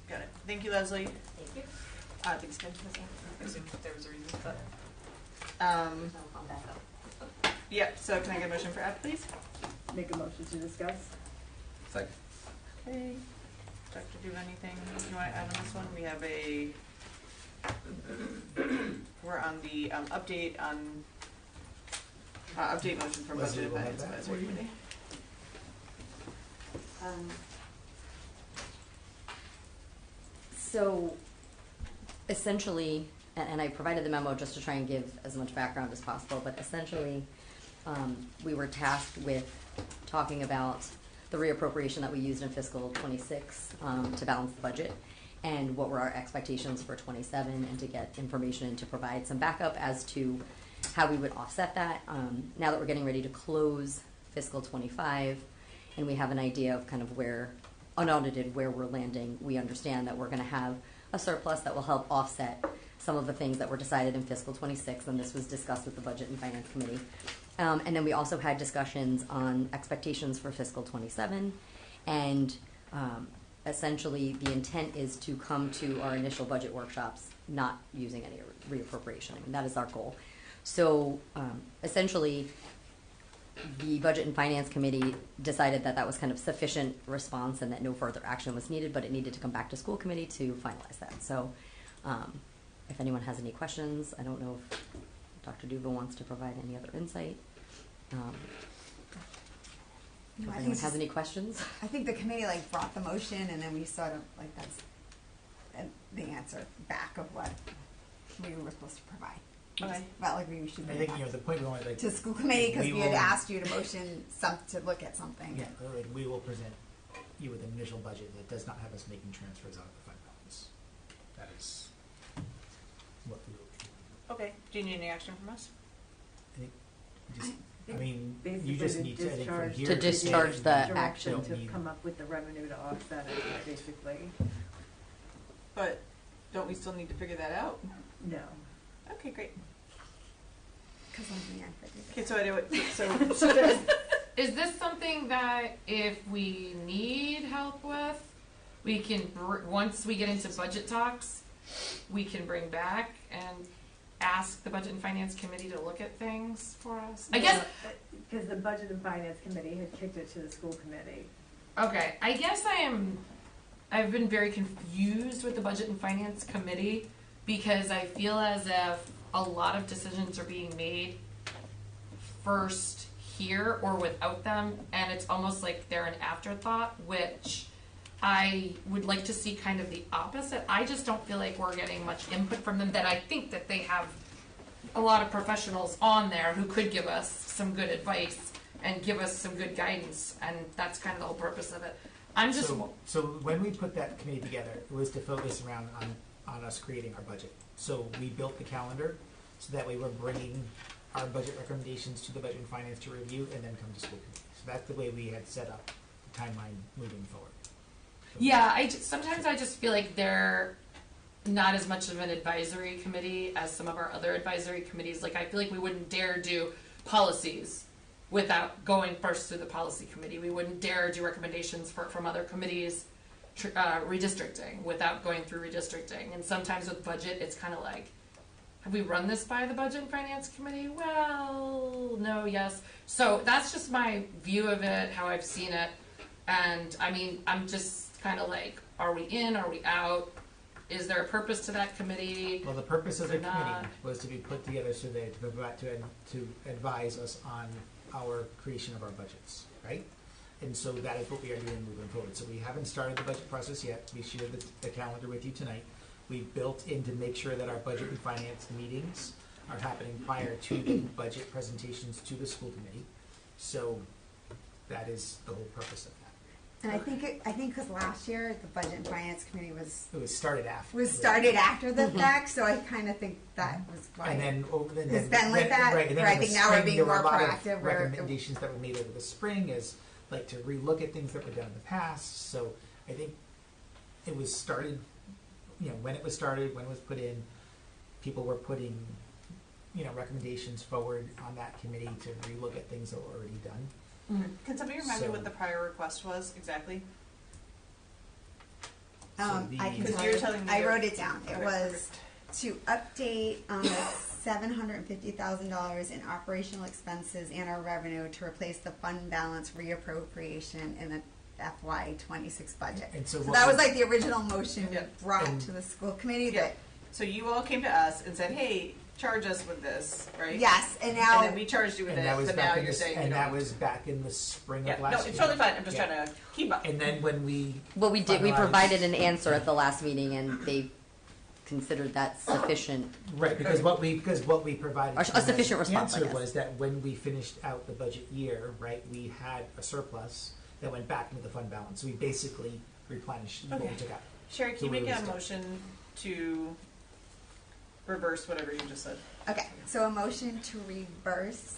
Got it. Thank you, Leslie. Thank you. Thanks, Ken. I assumed there was a reason, but I'll come back up. yeah. So can I get a motion for F, please? Make a motion to discuss. Second. Okay. Doctor, do anything you want to add on this one? We have we're on the update motion for Leslie budget and will have finance that advisory for you. committee. So, essentially, and I provided the memo just to try and give as much background as possible, but essentially, we were tasked with talking about the reappropriation that we used in fiscal '26 to balance the budget, and what were our expectations for '27, and to get information and to provide some backup as to how we would offset that. Now that we're getting ready to close fiscal '25, and we have an idea of kind of where, unaudited, where we're landing, we understand that we're going to have a surplus that will help offset some of the things that were decided in fiscal '26, and this was discussed with the Budget and Finance Committee. And then we also had discussions on expectations for fiscal '27, and essentially the intent is to come to our initial budget workshops not using any reappropriation. I mean, that is our goal. So essentially, the Budget and Finance Committee decided that that was kind of sufficient response and that no further action was needed, but it needed to come back to school committee to finalize that. So if anyone has any questions, I don't know if Dr. Duva wants to provide any other insight. No, If I think anyone it's has just- any questions? I think the committee like brought the motion and then we sort of like that's the answer back of what we were supposed to provide. We Okay. just felt like we should I bring think, it you know, back the point we wanted, like. to the school committee because we we had will- asked you to motion to look at something. Yeah, like, we will present you with an initial budget that does not have us making transfers out of the fund balance. That is what we will do. Okay, do you need any action from us? I think, just, I mean, you Basically just to need to, I think from discharge- here. To say discharge the that you Direction don't to need- come up with the revenue to offset it, basically. But don't we still need to figure that out? No. Okay, great. Because I'm the advocate. Okay, so anyway, so there's, Is this something that if we need help with, we can, once we get into budget talks, we can bring back and ask the Budget and Finance Committee to look at things for us? I guess, Because the Budget and Finance Committee had kicked it to the school committee. okay, I've been very confused with the Budget and Finance Committee because I feel as if a lot of decisions are being made first here or without them, and it's almost like they're an afterthought, which I would like to see kind of the opposite. I just don't feel like we're getting much input from them, that I think that they have a lot of professionals on there who could give us some good advice and give us some good guidance, and that's kind of the whole purpose of it. I'm just, So when we put that committee together, it was to focus around on us creating our budget. So we built the calendar, so that way we're bringing our budget recommendations to the Budget and Finance to review and then come to school committee. So that's the way we had set up the timeline moving forward. So- yeah, sometimes I just feel like they're not as much of an advisory committee as some of our other advisory committees. Like, I feel like we wouldn't dare do policies without going first through the policy committee. We wouldn't dare do recommendations from other committees, redistricting, without going through redistricting. And sometimes with budget, it's kind of like, have we run this by the Budget and Finance Committee? Well, no, yes. So that's just my view of it, how I've seen it. And I mean, I'm just kind of like, are we in, are we out? Is there a purpose to that committee? Well, the purpose of the Or not. committee was to be put together so that to advise us on our creation of our budgets, right? And so that is what we are doing moving forward. So we haven't started the budget process yet. We shared the calendar with you tonight. We built in to make sure that our budget and finance meetings are happening prior to the budget presentations to the school committee. So that is the whole purpose of that. And I think because last year the Budget and Finance Committee It was started after. was started after the fact, so I kind of think that was why. And then, It's been like that, right, and then where I in the think now we're spring, being there were more a lot of proactive, where- recommendations that were made over the spring is like to relook at things that were done in the past. So I think it was started, you know, when it was started, when it was put in, people were putting, you know, recommendations forward on that committee to relook at things that were already done. can somebody remind me So- what the prior request was exactly? So I the- can Because tell you're you, telling me I you're- wrote it down. It Okay, was to update the $750,000 in operational expenses and our revenue to replace the fund balance reappropriation in the FY '26 budget. And so So what that was we- like the original motion Yeah. brought And- to the school committee Yeah. that, So you all came to us and said, hey, charge us with this, right? yes, and And now, then we charged you with And it, that was but now back in you're the, saying you and don't that want was to. back in the spring Yeah, of no, last year. it's totally fine, I'm just Yeah. trying to keep up. And then when we Well, we did, we finalized- provided an answer at the last meeting and they considered that sufficient. Right, because what we provided Or a from the sufficient response, I answer guess. was that when we finished out the budget year, right, we had a surplus that went back into the fund balance. So we basically replenished what we Okay. took out. Sherry, can So you make we a was- motion to reverse whatever you just said? okay, so a motion to reverse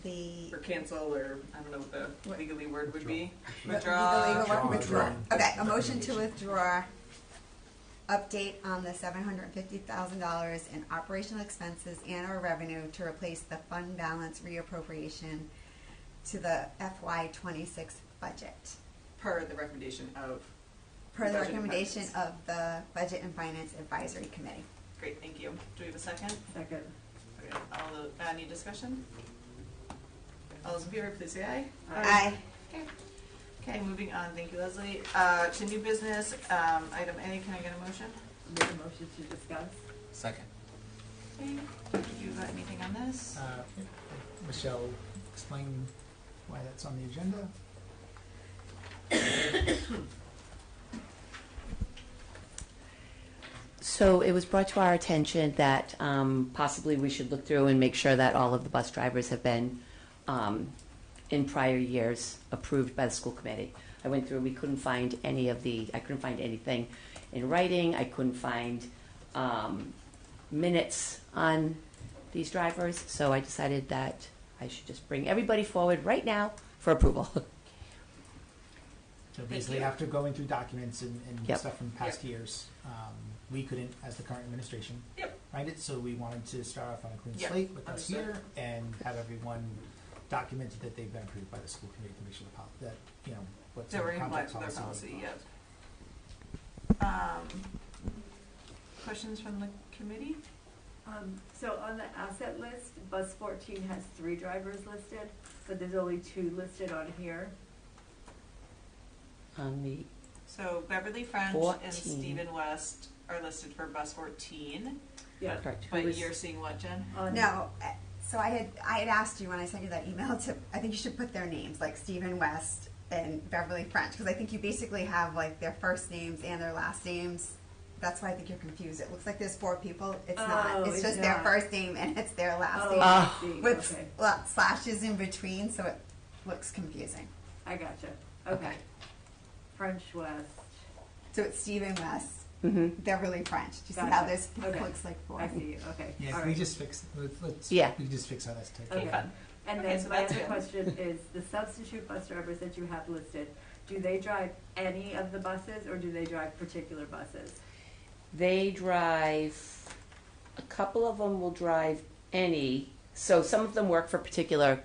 the Or cancel, or I don't know what the What? legally word would be. the Withdraw. legal word, Withdraw. withdraw. Okay, a motion to withdraw. Update on the $750,000 in operational expenses and our revenue to replace the fund balance reappropriation to the FY '26 budget. Per the recommendation of. Per the Budget and recommendation Finance. of the Budget and Finance Advisory Committee. Great, thank you. Do we have a second? Second. Okay, any discussion? All those in favor, please say aye. Aye. Okay, moving on, thank you, Leslie. To new business, item A, can I get a motion? Make a motion to discuss. Second. Okay, Dr. Duva anything on this? Michelle, explain why that's on the agenda. So it was brought to our attention that possibly we should look through and make sure that all of the bus drivers have been, in prior years, approved by the school committee. I went through, I couldn't find anything in writing, I couldn't find minutes on these drivers, so I decided that I should just bring everybody forward right now for approval. So basically, after going through documents and Yep. stuff from past years, we couldn't, as the current administration, Yep. find it. So we wanted to start off on a clean Yep. slate with us Understood. here and have everyone documented that they've been approved by the school committee to make sure that what's So in we're the in contract compliance with our policy. policy, yes. Questions from the committee? So on the asset list, bus 14 has 3 drivers listed, but there's only 2 listed on here. On the, So Beverly French 14. and Stephen West are listed for bus 14, Yeah. correct. Who but was- you're seeing what, Jen? On- No, so I had asked you when I sent you that email to, I think you should put their names, like Stephen West and Beverly French, because I think you basically have like their first names and their last names. That's why I think you're confused. It looks like there's 4 people. It's not. Oh, It's it's just their not. first name and it's their last Oh, name I see. with Okay. slashes in between, so it looks confusing. I gotcha. Okay. French West. So it's Stephen West, Mhm. Beverly French. Do you see how Gotcha. this Okay. looks like 4? I see. Okay. Yeah, All can we right. just fix? Let's. Yeah. We can just fix how that's taken. Okay. fun. And Okay, then so my that's other good. question is, the substitute bus drivers that you have listed, do they drive any of the buses or do they drive particular buses? They drive, a couple of them will drive any, so some of them work for particular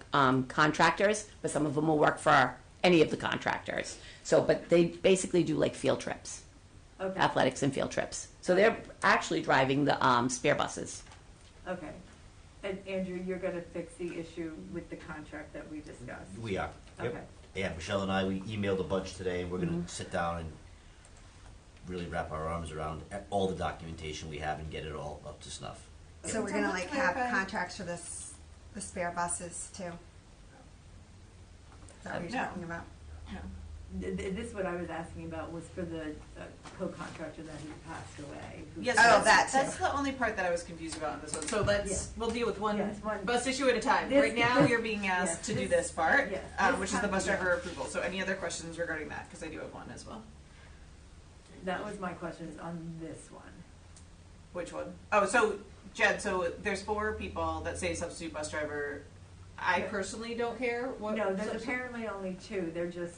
contractors, but some of them will work for any of the contractors. So, but they basically do like field trips, Okay. athletics and field trips. So they're actually driving the spare buses. Okay. And Andrew, you're gonna fix the issue with the contract that we discussed? We are. Yep. Okay. Yeah, Michelle and I, we emailed a bunch today, and we're going to Mhm. sit down and really wrap our arms around all the documentation we have and get it all up to snuff. So we're So gonna let's like have clarify- contracts for the spare buses too? Is that what you're No. talking about? No. This, what I was asking about was for the co-contractor that who passed away. who- Yes, Oh, that's, that too. that's the only part that I was confused about on this one. So let's, Yeah. we'll deal with one Yes, one- bus issue at a time. This- Right now, this- you're being asked yes, to do this- this part, yes, this which is the time, bus yeah. driver approval. So any other questions regarding that? Because I do have one as well. That was my questions on this one. Which one? Oh, so Jed, so there's 4 people that say substitute bus driver. I Yeah. personally don't care what. No, there's substitute- apparently only 2, they're just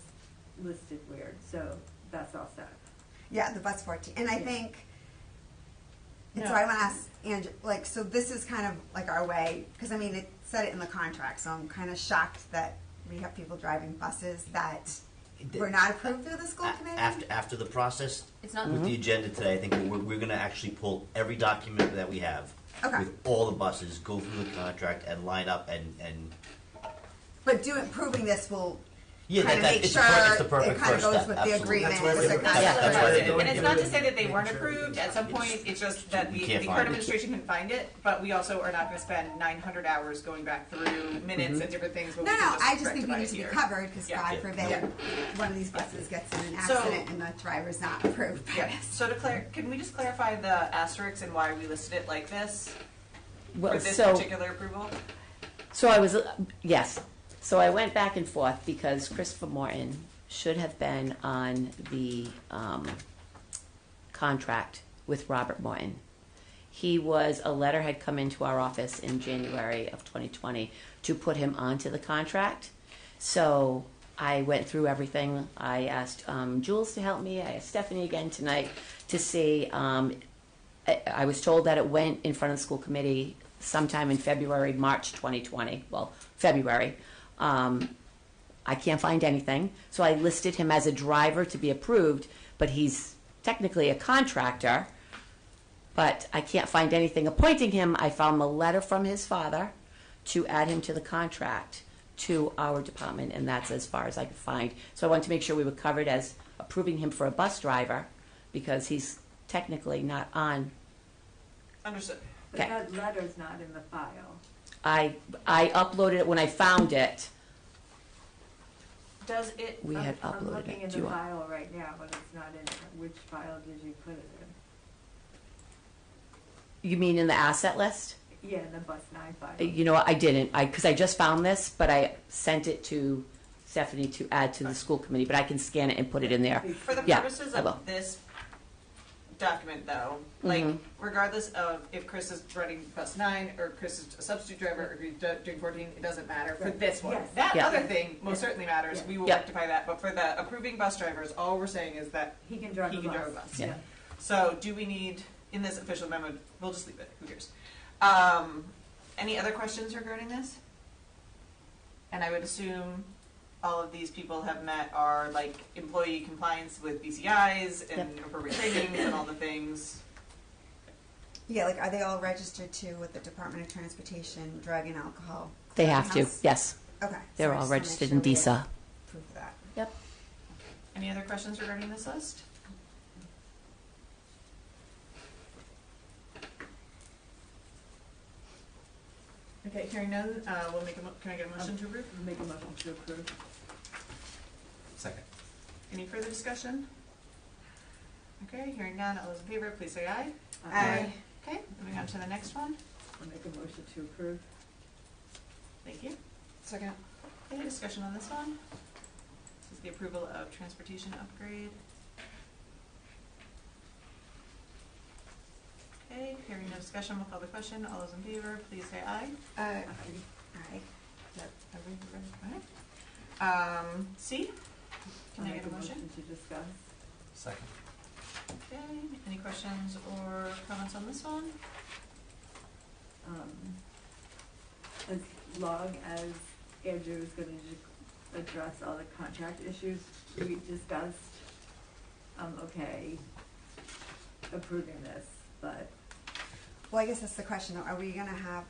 listed weird, so that's all set. Yeah, the bus 14, and I Yeah. think, and so No. I want to ask Andrew, like, so this is kind of like our way, because I mean, it said it in the contract, so I'm kind of shocked that we have people driving buses that were not approved through the school committee? After the process, It's not, with the agenda today, I think we're going to actually pull every document that we have Okay. with all the buses, go through the contract, and line up and But proving this will yeah, kind of make it's sure the perfect it kind of first goes step. with the Absolutely. agreement That's why with we're the doing it. contract. Yeah, that's why they're doing And it's not to say that they Making weren't sure approved at some point, it's just that We the can't current find it. administration can find it, but we also are not gonna spend 900 hours going back through minutes and different things, but we No, can no, I just think we rectify need it to be here. covered, because Yeah. God Yeah. forbid, Yeah. one of these buses gets in an So- accident and the driver's not approved by Yeah, us. so to can we just clarify the asterisks and why we listed it like this, for Well, this so, particular approval? so I was, yes. So I went back and forth because Christopher Morton should have been on the contract with Robert Morton. A letter had come into our office in January of 2020 to put him onto the contract. So I went through everything. I asked Jules to help me. I asked Stephanie again tonight to see. I was told that it went in front of the school committee sometime in February, March 2020. Well, February. I can't find anything. So I listed him as a driver to be approved, but he's technically a contractor. But I can't find anything appointing him. I found a letter from his father to add him to the contract to our department, and that's as far as I could find. So I wanted to make sure we were covered as approving him for a bus driver because he's technically not on. Understood. But Okay. that letter's not in the file. I uploaded it when I found it. Does it, We had I'm uploaded looking it. in Do you the want? file right now, but it's not in it. Which file did you put it You mean in the asset list? in? Yeah, in the bus 9 file. You know what, I didn't, because I just found this, but I sent it to Stephanie to add to the school committee, but I can scan it and put it in there. for the Yeah, purposes I will. of this document though, like Mhm. regardless of if Chris is running bus 9 or Chris is a substitute driver or he's doing 14, it doesn't matter for Right. this one. Yes. That Yeah. other thing most certainly matters. Yeah. We will Yeah. rectify that. But for the approving bus drivers, all we're saying is that He can drive he a can bus. drive a bus. Yeah. So do we need, in this official memo, we'll just leave it, who cares? Any other questions regarding this? And I would assume all of these people have met our like employee compliance with BCIs and appropriate trainings and all the things. Yeah, like, are they all registered too with the Department of Transportation, Drug and Alcohol? They have to, Clearinghouse? yes. Okay. They're so I all just wanna make registered sure in we have DISA. Proof of that. Yep. Any other questions regarding this list? Okay, hearing none, we'll make can I get a motion to approve? Make a motion to approve. Second. Any further discussion? Okay, hearing none, all those in favor, please say aye. Aye. Okay, moving on to the next one. I'll make a motion to approve. Thank you. Second. Any discussion on this one? This is the approval of transportation upgrade. Okay, hearing no discussion, we'll call the question. All those in favor, please say aye. Aye. Yep. Alright. C, can I I'll get make a motion? to discuss. Second. Okay, any questions or comments on this one? As long as Andrew is going to address all the contract issues we discussed, I'm okay approving this, but Well, I guess that's the question though. Are we gonna have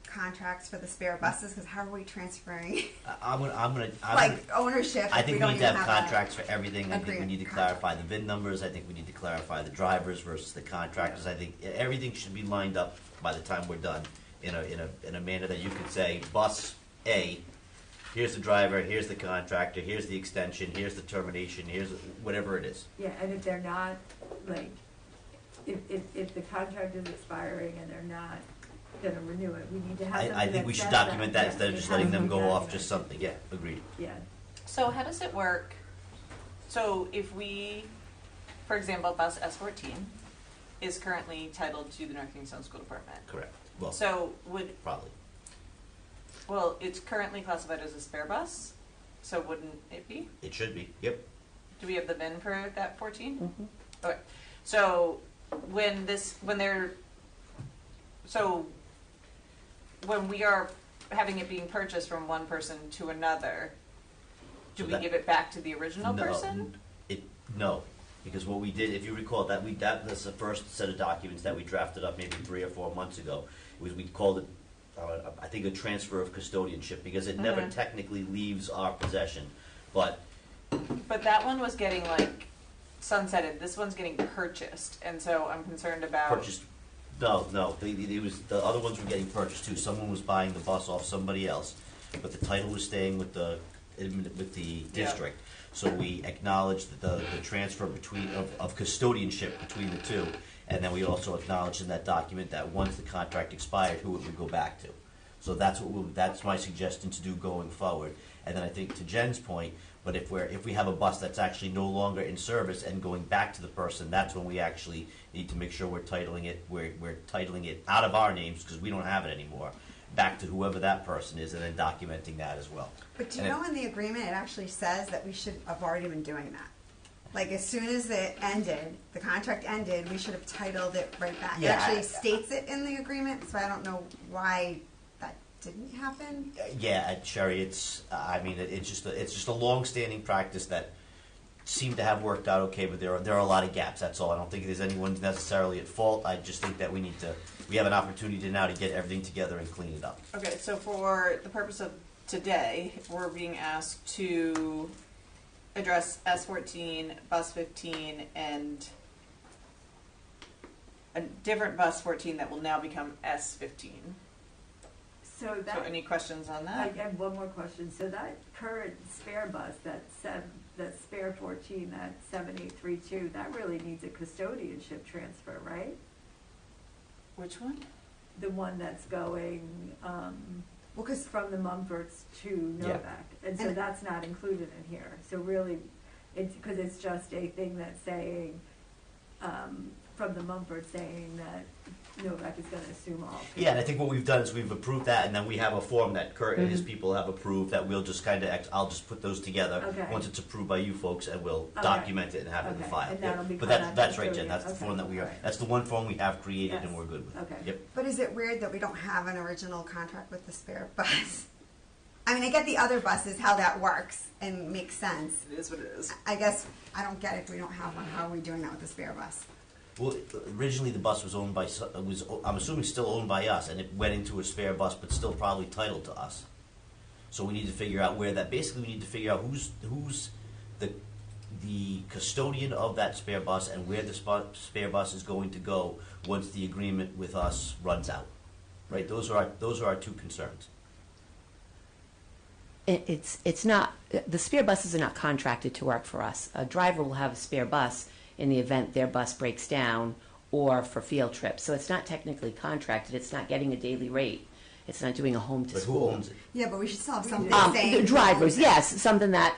contracts for the spare buses? Because how are we transferring I'm gonna like ownership? I if think we don't need to even have a contracts for everything. I think we agreement need to contract. clarify the VIN numbers. I think we need to clarify the drivers versus the contractors. I think everything should be lined up by the time we're done in a manner that you could say, bus A, here's the driver, here's the contractor, here's the extension, here's the termination, here's whatever it is. yeah, and if they're not, like, if the contract is expiring and they're not gonna renew it, we need to have something I think that we should says document that Yeah, instead of it just has letting to them be go off documented. just something. Yeah, agreed. Yeah, So how does it work? So if we, for example, bus S14 is currently titled to the North Kingstown School Department. Correct. Well, So would, probably. well, it's currently classified as a spare bus, so wouldn't it be? It should be. Yep. Do we have the VIN for that 14? Mhm. Okay, so when we are having it being purchased from one person to another, do So we that- give it back to the original person? No, because what we did, if you recall, that was the first set of documents that we drafted up maybe 3 or 4 months ago. We called it, I think, a transfer of custodianship, because it never Mhm. technically leaves our possession. But But that one was getting like sunsetted. This one's getting purchased, and so I'm concerned about. purchased, no, it was, the other ones were getting purchased too. Someone was buying the bus off somebody else, but the title was staying with the district. So we acknowledged the transfer of custodianship between the two, and then we also acknowledged in that document that once the contract expired, who it would go back to. So that's my suggestion to do going forward. And then I think to Jen's point, but if we have a bus that's actually no longer in service and going back to the person, that's when we actually need to make sure we're titling it out of our names, because we don't have it anymore, back to whoever that person is, and then documenting that as well. But do you And know in the agreement, it actually says that we should have already been doing that? Like, as soon as it ended, the contract ended, we should have titled it right back. It Yeah, actually states it in the agreement, so I don't know why that didn't happen. Yeah, Sherry, it's just a long-standing practice that seemed to have worked out okay, but there are a lot of gaps. That's all. I don't think there's anyone necessarily at fault. I just think that we have an opportunity now to get everything together and clean it up. Okay, so for the purpose of today, we're being asked to address S14, Bus 15, and a different bus 14 that will now become S15. So that, So any questions on I that? have one more question. So that current spare bus, that spare 14, that 7832, that really needs a custodianship transfer, right? Which one? The one that's going, Well, because from the Mumfords to Yeah. Novak. And so And- that's not included in here. So really, it's, because it's just a thing that's saying, from the Mumford saying that Novak is gonna assume all. Yeah, and I think what we've done is we've approved that, and then we have a form that Kurt and his people have approved that we'll just kind of, I'll just put those together Okay. once it's approved by you folks, and we'll Okay. document it and have it in the Okay, file. and Yep. that'll become But that that's right, Jen, custodian. that's the Okay. form that we are, Alright. that's the one form we have created and Yes. we're good with. Okay. Yep. But is it weird that we don't have an original contract with the spare bus? I mean, I get the other buses, how that works, and makes sense. It is what it is. I guess I don't get it if we don't have one. How are we doing that with the spare bus? Well, originally the bus was owned by, I'm assuming still owned by us, and it went into a spare bus, but still probably titled to us. So we need to figure out where that, basically we need to figure out who's the custodian of that spare bus and where the spare bus is going to go once the agreement with us runs out. Right, those are our two concerns. It's not, the spare buses are not contracted to work for us. A driver will have a spare bus in the event their bus breaks down or for field trips. So it's not technically contracted. It's not getting a daily rate. It's not doing a home to But school. who owns it? Yeah, but we should still have something saying. The drivers, yes, something that,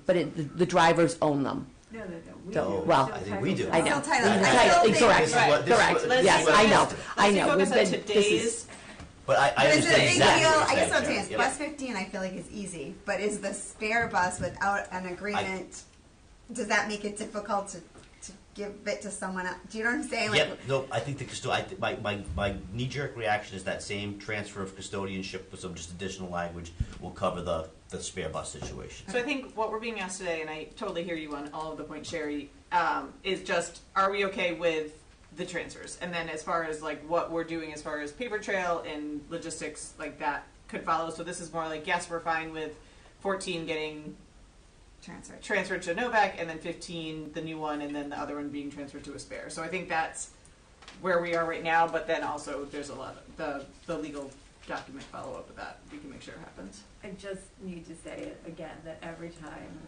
the drivers own them. No, we So, do. well, Still I think we do. titled I to know. Still titled. us. I Right, still think- correct, This is what- this is correct. what- Let's Yes, focus- I know, let's I know. focus on We've been- this is- today's. But I But is it a understand big exactly deal? what I you're guess what I'm saying. saying is Yep. bus 15 I feel like is easy, but is the spare bus without an agreement, does that make it difficult to give it to someone else? Do you know what I'm saying? Yep, no, I think my knee-jerk reaction is that same transfer of custodianship with some just additional language will cover the spare bus situation. So I think what we're being asked today, and I totally hear you on all of the points, Sherry, is just, are we okay with the transfers? And then as far as like what we're doing as far as paper trail and logistics, like that could follow. So this is more like, yes, we're fine with 14 getting transferred to Novak, and then 15, the new one, and then the other one being transferred to a spare. So I think that's where we are right now, but then also there's a lot of the legal document follow-up with that. We can make sure it happens. I just need to say it again, that every time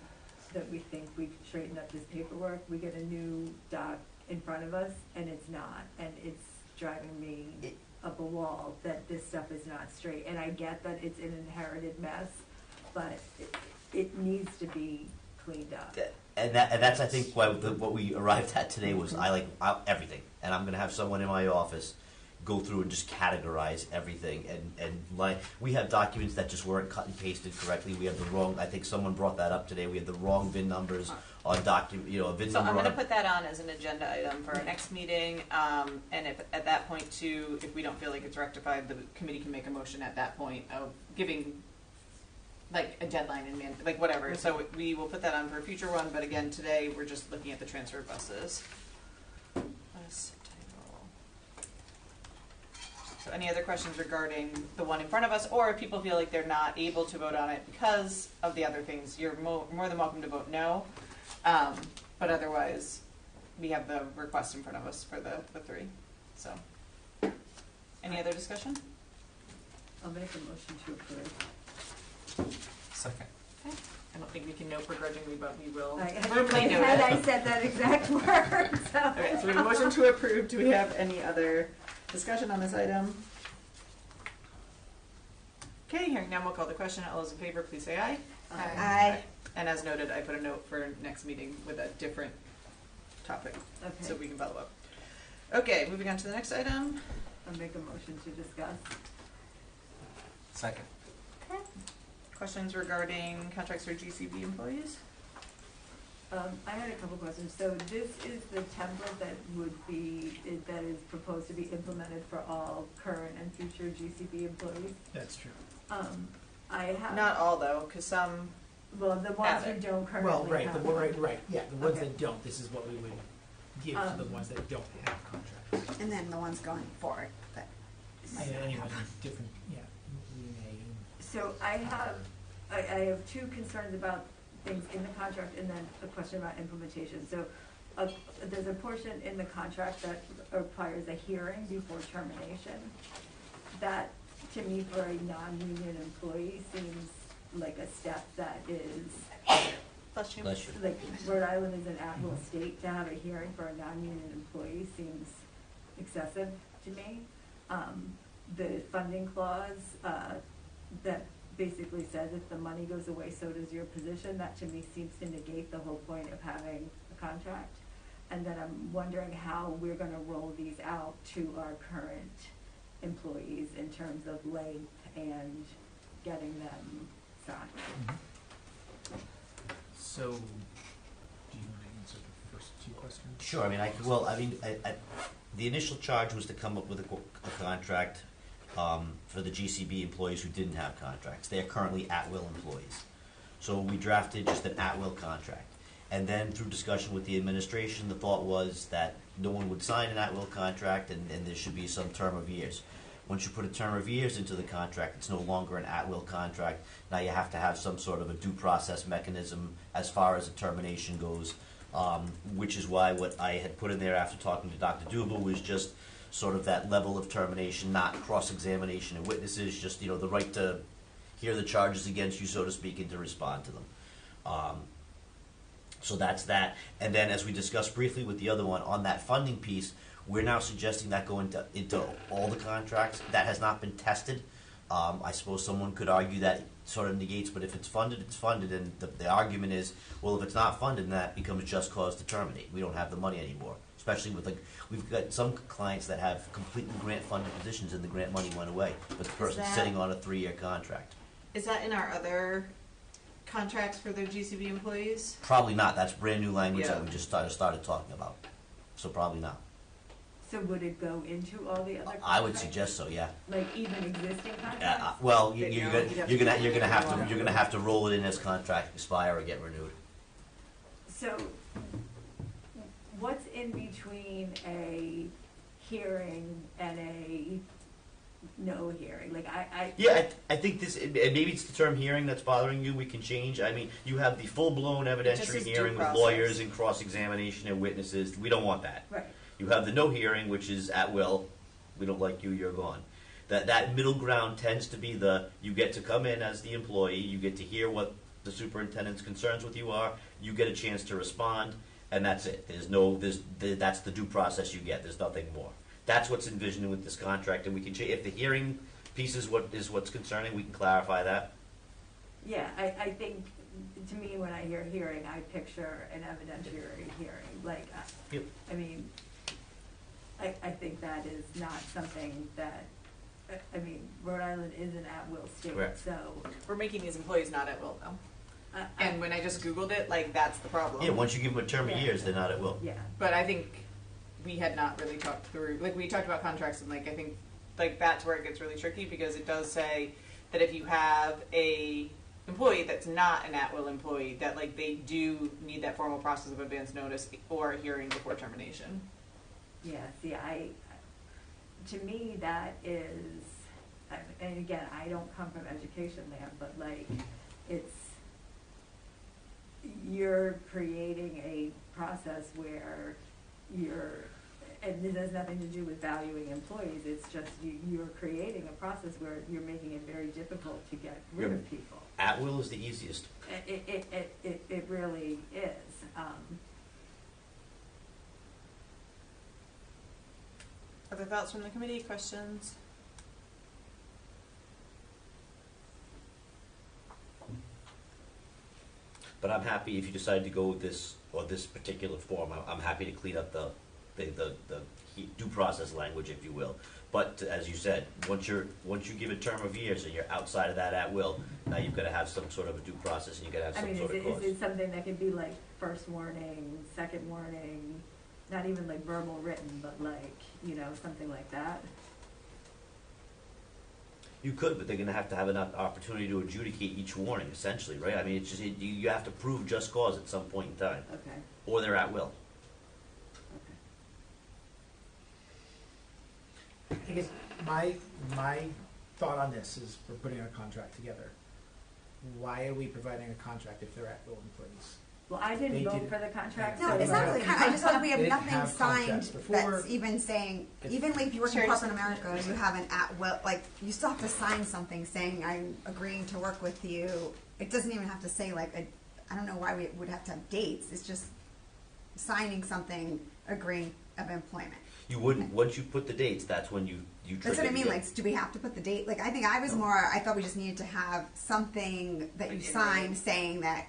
that we think we've straightened up this paperwork, we get a new doc in front of us, and it's not, and it's driving me up a wall that this stuff is not straight. And I get that it's an inherited mess, but it needs to be cleaned up. And that's I think why what we arrived at today was I everything, and I'm gonna have someone in my office go through and just categorize everything, and like we have documents that just weren't cut and pasted correctly. We have the wrong. I think someone brought that up today. We have the wrong VIN numbers on document. A VIN So number I'm going to on. put that on as an agenda item for our next meeting, and if at that point too, if we don't feel like it's rectified, the committee can make a motion at that point of giving like a deadline and like whatever. So we will put that on for a future one, but again, today we're just looking at the transfer of buses. Bus title. So any other questions regarding the one in front of us, or if people feel like they're not able to vote on it because of the other things, you're more than welcome to vote no. But otherwise, we have the request in front of us for the three. So, any other discussion? I'll make a motion to approve. Second. Okay. I don't think we can note begrudgingly, but we will I verbally note had it. I said that exact word, so. Okay, so we have a motion to approve. Do we have any other discussion on this item? Okay, hearing none, we'll call the question. All those in favor, please say aye. Aye. And as noted, I put a note for next meeting with a different topic, so Okay, we can follow up. Okay, moving on to the next item. I'll make a motion to discuss. Second. Questions regarding contracts for GCB employees? I had a couple questions. So this is the template that that is proposed to be implemented for all current and future GCB employees. That's true. I have. Not all though, because some, Well, the ones have who it. don't currently Well, right, have. right, yeah, the ones Okay. that don't, this is what we would give to the ones that don't have contracts. And then the ones going forward. But And anyone different, yeah, rename. So I have two concerns about things in the contract and then a question about implementation. So there's a portion in the contract that requires a hearing before termination. That, to me, for a non-union employee, seems like a step that is, Bless you. Bless you. like, Rhode Island is an at-will state, to have a hearing for a non-union employee seems excessive to me. The funding clause, that basically says if the money goes away, so does your position, that to me seems to negate the whole point of having a contract. And then I'm wondering how we're gonna roll these out to our current employees in terms of length and getting them signed. So, do you want to answer the first two questions? Sure. I mean, the initial charge was to come up with a contract for the GCB employees who didn't have contracts. They are currently at-will employees. So we drafted just an at-will contract. And then through discussion with the administration, the thought was that no one would sign an at-will contract and there should be some term of years. Once you put a term of years into the contract, it's no longer an at-will contract. Now you have to have some sort of a due process mechanism as far as a termination goes, which is why what I had put in there after talking to Dr. Dubel was just sort of that level of termination, not cross-examination of witnesses, just, the right to hear the charges against you, so to speak, and to respond to them. So that's that. And then as we discussed briefly with the other one, on that funding piece, we're now suggesting that go into all the contracts. That has not been tested. I suppose someone could argue that sort of negates, but if it's funded, it's funded. And the argument is, well, if it's not funded, then that becomes just cause to terminate. We don't have the money anymore. Especially with, we've got some clients that have completely grant-funded positions and the grant money went away, but the person's sitting on a 3-year contract. Is that in our other contracts for their GCB employees? Probably not. That's brand new language Yeah. that we just started talking about. So probably not. So would it go into all the other contracts? I would suggest so. Yeah. Like even existing contracts? Well, They you're don't. gonna have to roll it in as contract expire or get renewed. So what's in between a hearing and a no hearing? Like Yeah, I think this, and maybe it's the term hearing that's bothering you, we can change. I mean, you have the full-blown Just evidentiary as due hearing with process. lawyers and cross-examination and witnesses. We don't want that. Right. You have the no hearing, which is at will. We don't like you, you're gone. That middle ground tends to be you get to come in as the employee, you get to hear what the superintendent's concerns with you are, you get a chance to respond, and that's it. That's the due process you get. There's nothing more. That's what's envisioned with this contract, and we can change. If the hearing piece is what's concerning, we can clarify that. Yeah, I think, to me, when I hear hearing, I picture an evidentiary hearing. Like, Yep. I mean, I think that is not something that, I mean, Rhode Island is an at-will state, Correct. so. We're making these employees not at will, though. I- And when I just Googled it, that's the problem. Yeah, once you give them a term of Yeah. years, they're not at will. Yeah, But I think we had not really talked through, we talked about contracts and I think, that's where it gets really tricky because it does say that if you have a employee that's not an at-will employee, that they do need that formal process of advance notice or a hearing before termination. yeah, see, to me, that is, and again, I don't come from education land, but you're creating a process where and this has nothing to do with valuing employees, it's just you're creating a process where you're making it very difficult to get rid of people. At will is the easiest. It really is. Other thoughts from the committee, questions? But I'm happy if you decide to go with this particular form. I'm happy to clean up the due process language, if you will. But as you said, once you give a term of years and you're outside of that at will, now you've got to have some sort of a due process and you've got to have some sort of clause. Is it something that could be like first warning, second warning, not even like verbal written, but something like that? You could, but they're going to have an opportunity to adjudicate each warning, essentially, right? I mean, it's just you have to prove just cause at some point in time, Okay, or they're at will. okay. I guess my thought on this is we're putting a contract together. Why are we providing a contract if they're at-will employees? Well, I didn't They vote did- for the contract. No, so it's not really kind. I just feel like we have They didn't nothing have signed contracts before. that's even saying, It's- even like if you work in Sure, corporate just- America, you have an like, you still have to sign something saying I'm agreeing to work with you. It doesn't even have to say like, I don't know why we would have to have dates. It's just signing something agreeing of employment. You wouldn't, once you put the dates, that's when you trigger. That's what I mean, the- like, do we have to put the date? Like, I think I was No. more, I thought we just needed to have something that you Like in sign writing. saying that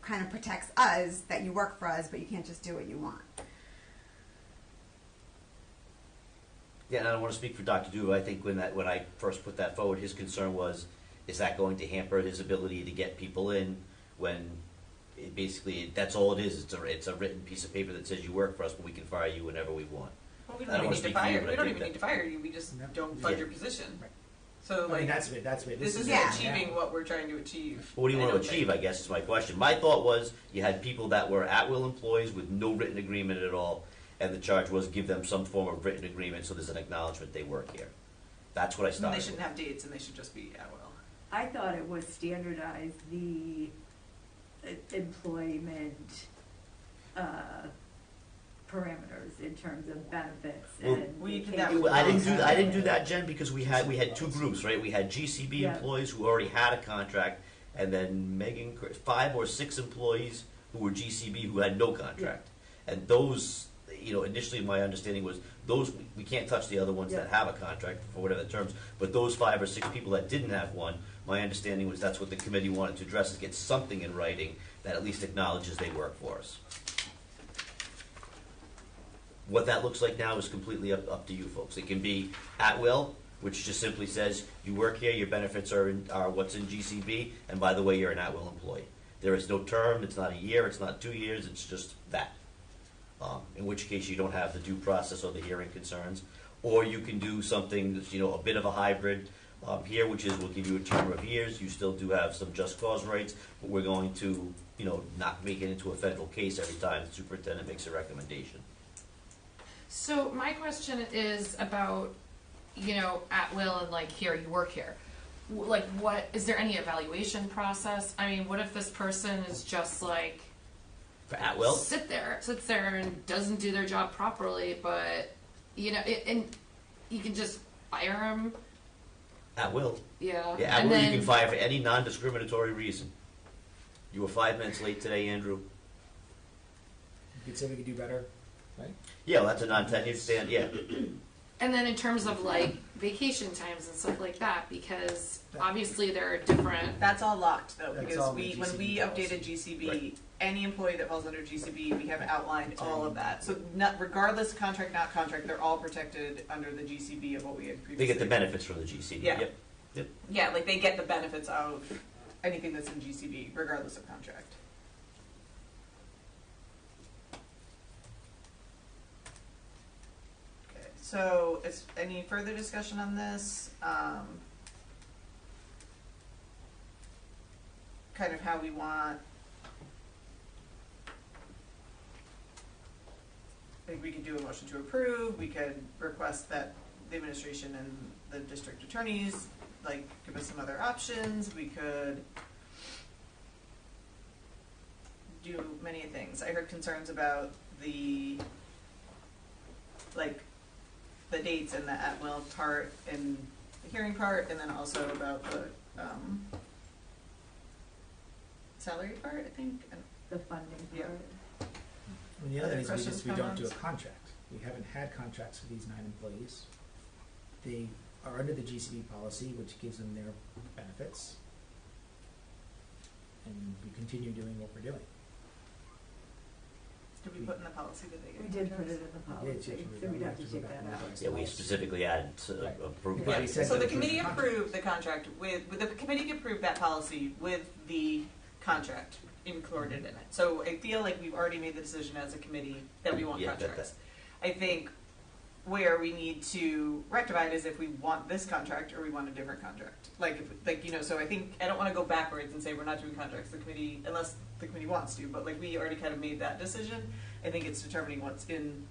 kind of protects us, that you work for us, but you can't just do what you want. Yeah, and I don't want to speak for Dr. Duva. I think when I first put that forward, his concern was, is that going to hamper his ability to get people in when it basically, that's all it is. It's a written piece of paper that says you work for us, but we can fire you whenever we want. Well, we I don't don't wanna even need to speak for you, fire, but we I don't think even need to fire you, we just No. don't fund Yeah. your position. Right. So I mean, like, that's it. this isn't Yeah. achieving what we're trying to achieve. But what do you I want to don't achieve, think. I guess, is my question. My thought was you had people that were at-will employees with no written agreement at all, and the charge was give them some form of written agreement so there's an acknowledgement they work here. That's what I And started they with. shouldn't have dates, and they should just be at will. I thought it was standardize the employment parameters in terms of benefits Well, and we did vacation. that I didn't do that, Jen, because we had two groups, right? We had GCB Yeah. employees who already had a contract, and then 5 or 6 employees who were GCB who had no contract. And those, initially my understanding was those, we can't touch the other ones that Yeah. have a contract for whatever the terms, but those 5 or 6 people that didn't have one, my understanding was that's what the committee wanted to address, is get something in writing that at least acknowledges they work for us. What that looks like now is completely up to you folks. It can be at will, which just simply says you work here, your benefits are what's in GCB, and by the way, you're an at will employee. There is no term. It's not a year. It's not 2 years. It's just that. In which case you don't have the due process or the hearing concerns, or you can do something that's a bit of a hybrid here, which is we'll give you a term of years. You still do have some just cause rights, but we're going to not make it into a federal case every time the superintendent makes a recommendation. So my question is about, at will and like here, you work here. Like what, is there any evaluation process? I mean, what if this person is just like, For at will, sits there and doesn't do their job properly, but, and you can just fire them? at will. Yeah. Yeah, at And will then, you can fire for any non-discriminatory reason. You were 5 minutes late today, Andrew. You could say we could do better, right? Yeah, well, that's a non-tenured stand. Yeah, And then in terms of like vacation times and stuff like that, because obviously there are different. That's all locked though, That's because all in the when we GCB policy. updated GCB, Right. any employee that falls under GCB, we have outlined It's all already- of that. So regardless, contract, not contract, they're all protected under the GCB of what we had they previously. get the benefits from the GCB. Yeah. Yep. Yeah, like they get the benefits of anything that's in GCB, regardless of contract. Okay, so is any further discussion on this? Kind of how we want. I think we could do a motion to approve, we could request that the administration and the district attorneys, give us some other options, we could do many things. I heard concerns about the dates and the at-will part and the hearing part, and then also about the, salary part, I think, and The funding Yeah. part. And the other Other is questions, we don't do a comments? contract. We haven't had contracts for these 9 employees. They are under the GCB policy, which gives them their benefits. And we continue doing what we're doing. did we put in the policy that they get? We did put it in the Yeah, policy, it's just- so we'd have to go take back that and out. revise the Yeah, we policy. specifically added Right. approved. Yeah, Yeah, he said so that the it was committee a contract. approved the contract with the committee approved that policy with the contract included in it. So I feel like we've already made the decision as a committee that we want Yeah, that- contracts. I think where we need to rectify it is if we want this contract or we want a different contract. So I think, I don't want to go backwards and say we're not doing contracts, the committee, unless the committee wants to, but we already kind of made that decision. I think it's determining what's in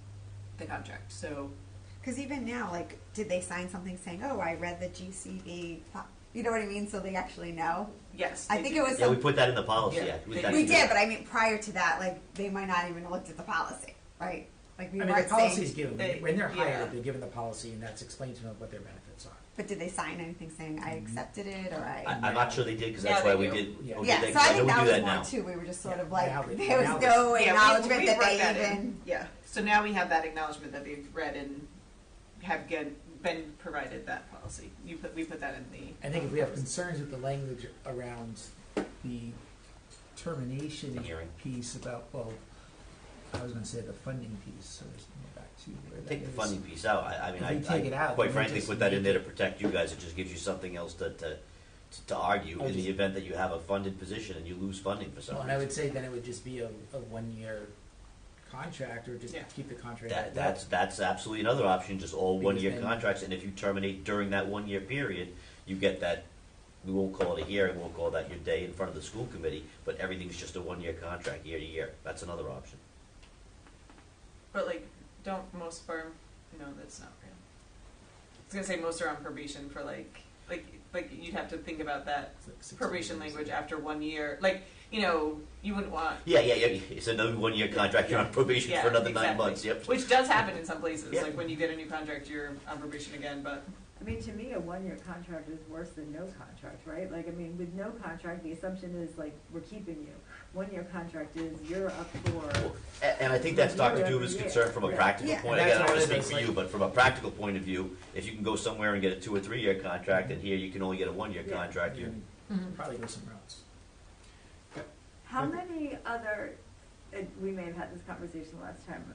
the contract, so. Because even now, did they sign something saying, "Oh, I read the GCB You know what I mean? So they actually know. Yes. I they think do. it was Yeah, we some, put that in the policy. Yeah. Yeah, we did, but I mean prior to that, like they might not even have looked at the policy, right? Like we I mean, weren't the policy saying. is given, They- when they're yeah. hired, they're given the policy and that's explained to them what their benefits are. But did they sign anything saying I accepted it or I? I'm not sure they did because Now that's why they we do. did. Yeah. we Yeah, did so I know think we that do was that more now. too. We were just sort Yeah, of like now they- there was now no Yeah, acknowledgement we that wrote they that even. in. Yeah. So now we have that acknowledgement that they've read and have been provided that policy. We put that in the. I think if we have concerns with the language around the termination The hearing. piece about, well, I was gonna say the funding piece, so there's go back to where that Take the is. funding piece out. I mean, If we take it out, quite then frankly, just put that in make there to protect you guys. It just gives you something else to argue Oh, in the just- event that you have a funded position and you lose funding for some Well, and reason. I would say then it would just be a 1 year contract, or just Yeah. keep the contract. That's absolutely another option. Just all Because 1 year then- contracts, and if you terminate during that 1 year period, you get that. We won't call it a hearing. We'll call that your day in front of the school committee. But everything's just a 1 year contract, year to year. That's another option. But like, don't most firm? No, that's not real. I was gonna say most are on probation for like you'd have to think about that It's like 6 probation years. language after 1 year. Like, you know, you wouldn't want. Yeah. It's another 1 year contract. You're on probation Yeah, for another 9 exactly. months. Yep. Which does happen in some places. Yeah. Like when you get a new contract, you're on probation again. But I mean, to me, a 1 year contract is worse than no contract, right? Like, I mean, with no contract, the assumption is like, we're keeping you. 1 year contract is you're up for, And I think that's Dr. Review Duba's every concern year. from a Yeah. practical Yeah. point. And Again, I that's don't want to what it speak is, for like- you, but from a practical point of view, if you can go somewhere and get a 2 or 3 year contract, and here you can only get a 1 year Yeah. contract, you're Mhm. Probably go somewhere else. how many other, and we may have had this conversation last time,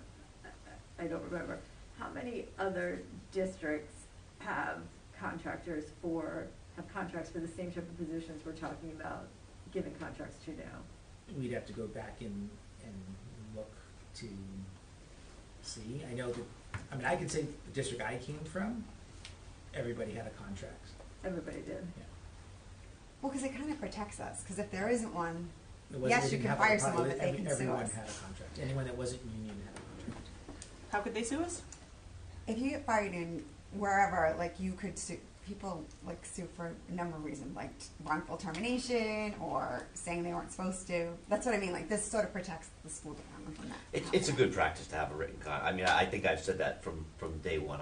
I don't remember. How many other districts have contracts for the same type of positions we're talking about giving contracts to now? We'd have to go back and look to see. I know that, I mean, I could say the district I came from, everybody had a contract. Everybody did. Yeah. Well, because it kind of protects us. Because if there isn't one, It wasn't- Yes, they you didn't can have fire a contract. someone, but they can sue Everyone us. had a contract. Anyone that wasn't union had a contract. how could they sue us? if you get fired in wherever, like you could sue people, like sue for a number of reasons, like wrongful termination or saying they weren't supposed to. That's what I mean. Like this sort of protects the school department from that. It's a good practice to have a written I mean, I think I've said that from day one.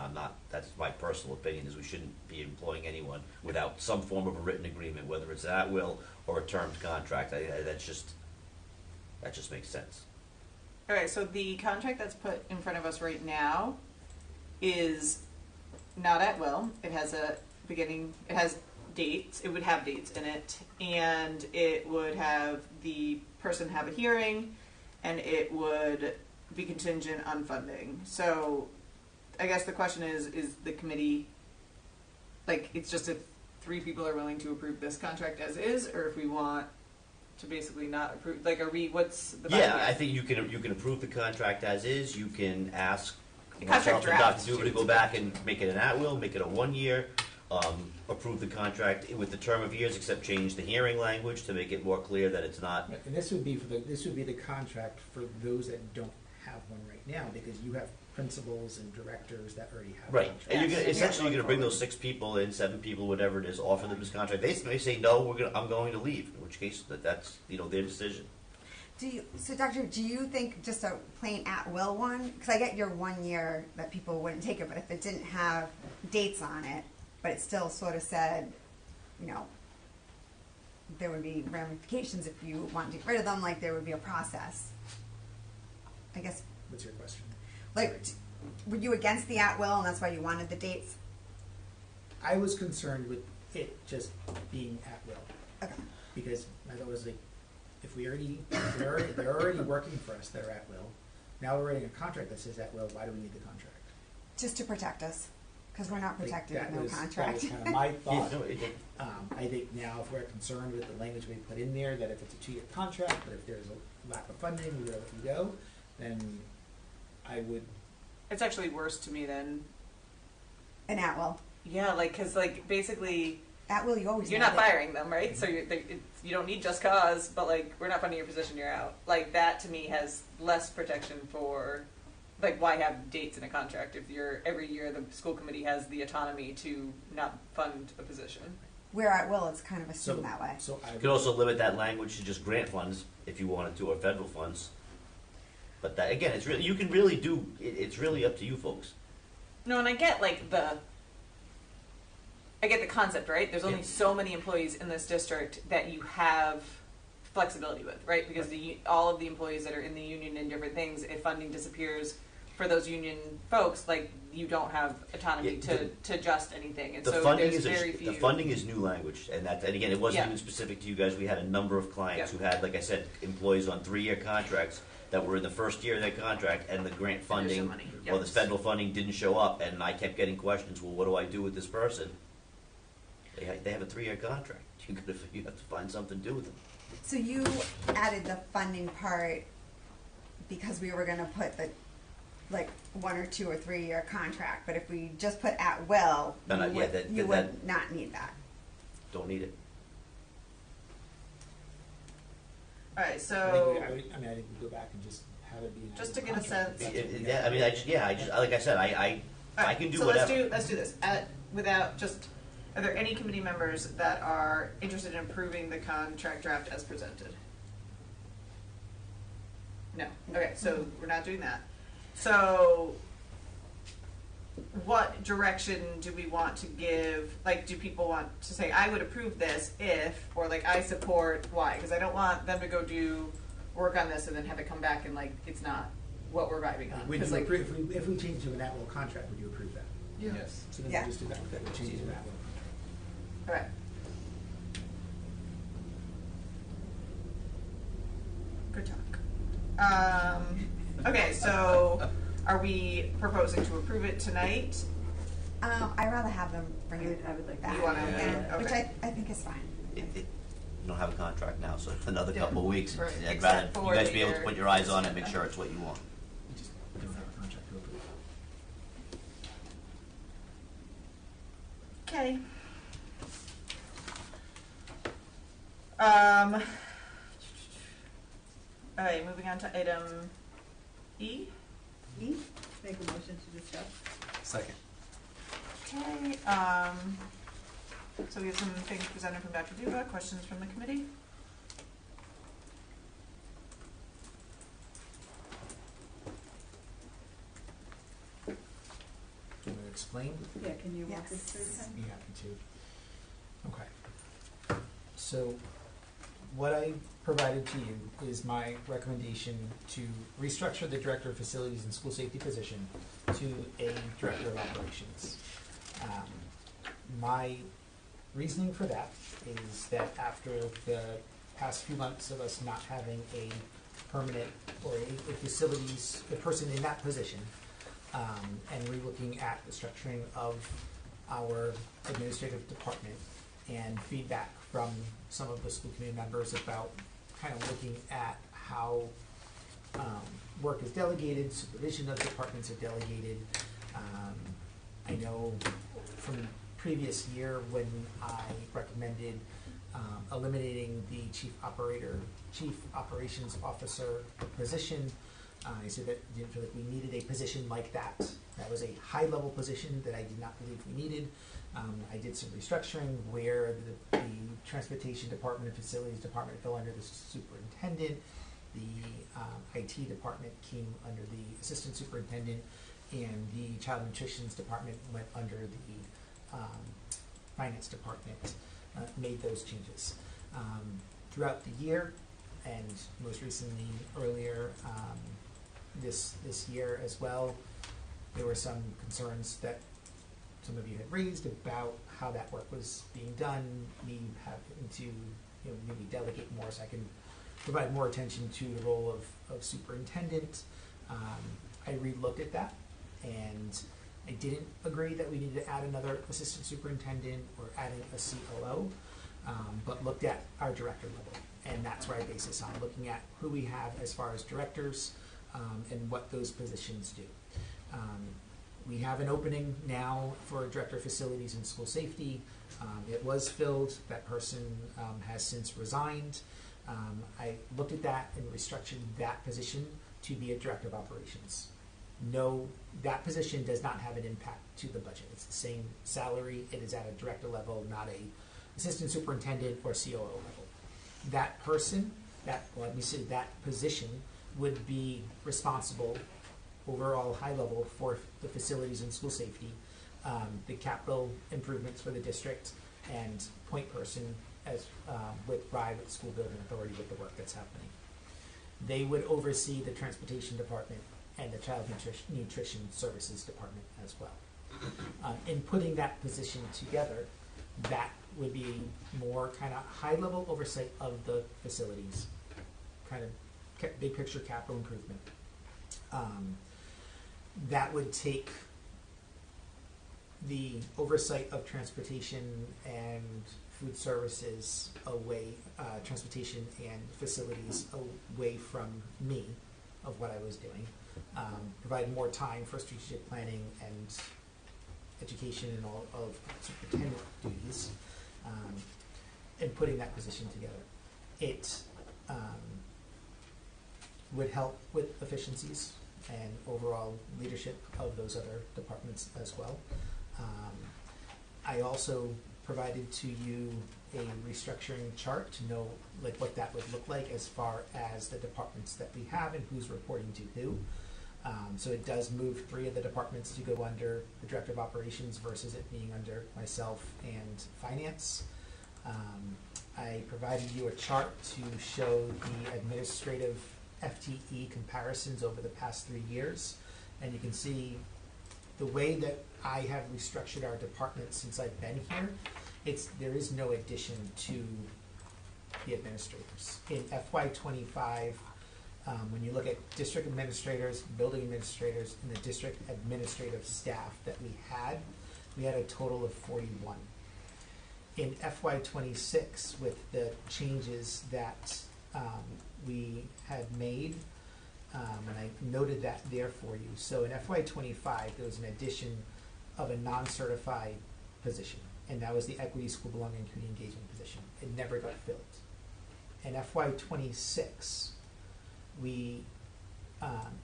That's my personal opinion, is we shouldn't be employing anyone without some form of a written agreement, whether it's at will or a termed contract. That just makes sense. Okay, so the contract that's put in front of us right now is not at will. It has a beginning, it has dates, it would have dates in it, and it would have the person have a hearing, and it would be contingent on funding. So I guess the question is the committee, like, it's just if 3 people are willing to approve this contract as is, or if we want to basically not approve, like, what's the Yeah, bylaw? I think you can approve the contract as is. You can ask The contract myself and draft, Dr. Duba to go back and make it an at-will, make it a 1 year, approve the contract with the term of years, except change the hearing language to make it more clear that it's not. And this would be the contract for those that don't have one right now, because you have principals and directors that already have Right, contracts. and you're gonna, Yes. essentially, Yeah. you're gonna bring those 6 people in, 7 people, whatever it is, offer them this contract. They may say, no, I'm going to leave, in which case, that's, their decision. Doctor, do you think just a plain at-will one? Because I get your 1 year that people wouldn't take it, but if it didn't have dates on it, but it still sort of said, there would be ramifications if you want to get rid of them, like there would be a process. I guess, What's your question? like, were you against the at-will and that's why you wanted the dates? I was concerned with it just being at will, Okay. because I thought it was like, if they're already working for us, they're at will. Now we're writing a contract that says at will. Why do we need the contract? Just to protect us, because we're not Like, protected with that no was contract. kind of my Yeah, thought. no, it- I think now if we're concerned with the language we put in there, that if it's a 2 year contract, but if there's a lack of funding, we let you go, then I would. It's actually worse to me than, An at-will. yeah, like, because, like, basically, At-will, you always you're know not that- firing them, right? So you don't need just cause, but, like, we're not funding your position, you're out. Like, that to me has less protection for, like, why have dates in a contract if every year the school committee has the autonomy to not fund a position? where at will, it's kind of So, assumed that way. so I You could also limit that language to just grant funds if you wanted to, or federal funds. But that, again, it's really, you can really do, it's really up to you folks. No, and I get I get the concept, right? There's only Yeah. so many employees in this district that you have flexibility with, right? Because all of the employees that are in the union and different things, if funding disappears for those union folks, like, you don't have autonomy Yeah, to adjust anything. And The so funding there's is very few. the funding is new language, and again, it wasn't Yeah. even specific to you guys. We had a number of clients Yeah. who had, like I said, employees on 3-year contracts that were in the first year of their contract, and the grant funding Additional money, or the yes. federal funding didn't show up, and I kept getting questions. Well, what do I do with this person? They have a 3-year contract. You have to find something to do with them. So you added the funding part because we were gonna put the, like, 1 or 2 or 3 year contract, but if we just put at will, No, no, you yeah, would, that- you that- would not need that. Don't need it. All right, I so think I think we go back and just have it be. an Just to annual get a contract. sense- That's what- Yeah, I mean, I just like I said, I Alright, can do so whatever. let's do this. Without just, are there any committee members that are interested in approving the contract draft as presented? No. Okay, so we're not doing that. So, what direction do we want to give? Like, do people want to say, I would approve this if, or like, I support Y? Because I don't want them to go do work on this and then have it come back and like, it's not what we're vibing on. Would 'Cause, you like, approve, if we change to an at-will contract, would you approve that? Yes. So then Yeah. we'll just do that, we'll change it to at-will. all right. Good talk. Okay, so are we proposing to approve it tonight? I'd rather have them bring it I would like back, You wanna- and- which okay. I think is fine. You don't have a contract now, so another Yeah. couple of weeks. Right. I'd Except rather you for guys be able to your- put your eyes on it, make sure it's what you want. We just don't have a contract to approve. Okay. All right, moving on to item E. E, make a motion to discuss. Second. Okay, so we have some things presented from Dr. Duba, questions from the committee? Do you want to explain? Yeah, can you walk us Yes. through Be happy to. Okay. So, what I provided to you is my recommendation to restructure the Director of Facilities and School Safety position to a Director of Operations. My reasoning for that is that after the past few months of us not having a permanent or a person in that position, and relooking at the structuring of our administrative department and feedback from some of the school committee members about kind of looking at how work is delegated, supervision of departments are delegated. I know from previous year when I recommended eliminating the chief operations officer position, I said that I didn't feel like we needed a position like that. That was a high-level position that I did not believe we needed. I did some restructuring where the transportation department and facilities department fell under the superintendent. The IT department came under the assistant superintendent, and the child nutrition department went under the finance department. Made those changes throughout the year, and most recently earlier this year as well. There were some concerns that some of you had raised about how that work was being done. Me having to maybe delegate more so I can provide more attention to the role of superintendent. I re-looked at that, and I didn't agree that we needed to add another assistant superintendent or adding a COO, but looked at our director level, and that's where I base this on, looking at who we have as far as directors and what those positions do. We have an opening now for Director of Facilities and School Safety. It was filled. That person has since resigned. I looked at that and restructured that position to be a Director of Operations. No, that position does not have an impact to the budget. It's the same salary. It is at a director level, not assistant superintendent or COO level. That person, that position would be responsible overall high level for the facilities and school safety, the capital improvements for the district, and point person as with RIDE, with School Building Authority, with the work that's happening. They would oversee the transportation department and the child nutrition services department as well. In putting that position together, that would be more kind of high level oversight of the facilities, kind of big picture capital improvement. That would take the oversight of transportation and food services away, transportation and facilities away from me of what I was doing. Provide more time for strategic planning and education and all of superintendent duties, and putting that position together. It would help with efficiencies and overall leadership of those other departments as well. I also provided to you a restructuring chart to know like what that would look like as far as the departments that we have and who's reporting to who. So it does move 3 of the departments to go under the Director of Operations versus it being under myself and Finance. I provided you a chart to show the administrative FTE comparisons over the past 3 years. And you can see the way that I have restructured our department since I've been here, there is no addition to the administrators. In FY25, when you look at district administrators, building administrators, and the district administrative staff that we had a total of 41. In FY26, with the changes that we had made, and I noted that there for you. So in FY25, there was an addition of a non-certified position, and that was the Equity, School Belonging, and Community Engagement position. It never got filled. In FY26, we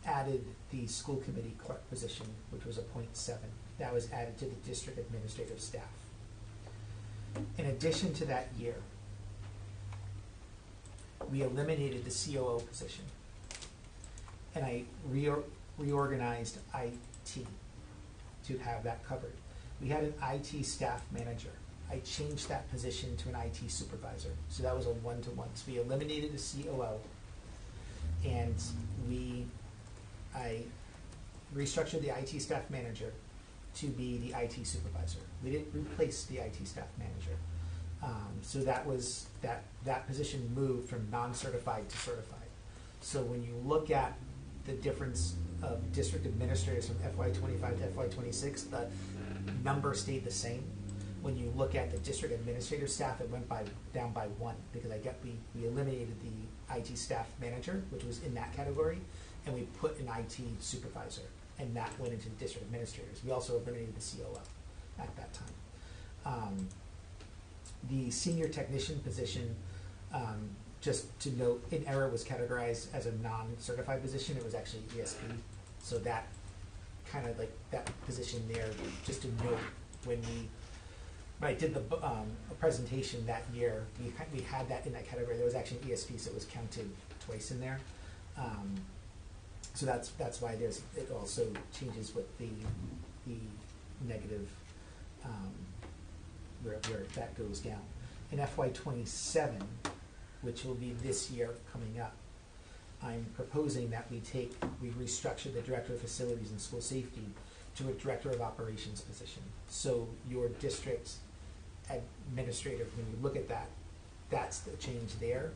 added the school committee clerk position, which was a .7. That was added to the district administrative staff. In addition to that year, we eliminated the COO position, and I reorganized IT to have that covered. We had an IT staff manager. I changed that position to an IT supervisor, so that was a 1-to-1. So we eliminated the COO, and I restructured the IT staff manager to be the IT supervisor. We didn't replace the IT staff manager. So that was that position moved from non-certified to certified. So when you look at the difference of district administrators from FY25 to FY26, the number stayed the same. When you look at the district administrative staff, it went down by 1 because we eliminated the IT staff manager, which was in that category, and we put an IT supervisor, and that went into the district administrators. We also eliminated the COO at that time. The senior technician position, just to note, in error was categorized as a non-certified position. It was actually ESP. So that kind of like that position there, just to note, when I did the presentation that year, we had that in that category. There was actually an ESP, so it was counted twice in there. So that's why it also changes with the negative where that goes down. In FY27, which will be this year coming up, I'm proposing that we restructure the Director of Facilities and School Safety to a Director of Operations position. So your district administrator, when you look at that, that's the change there.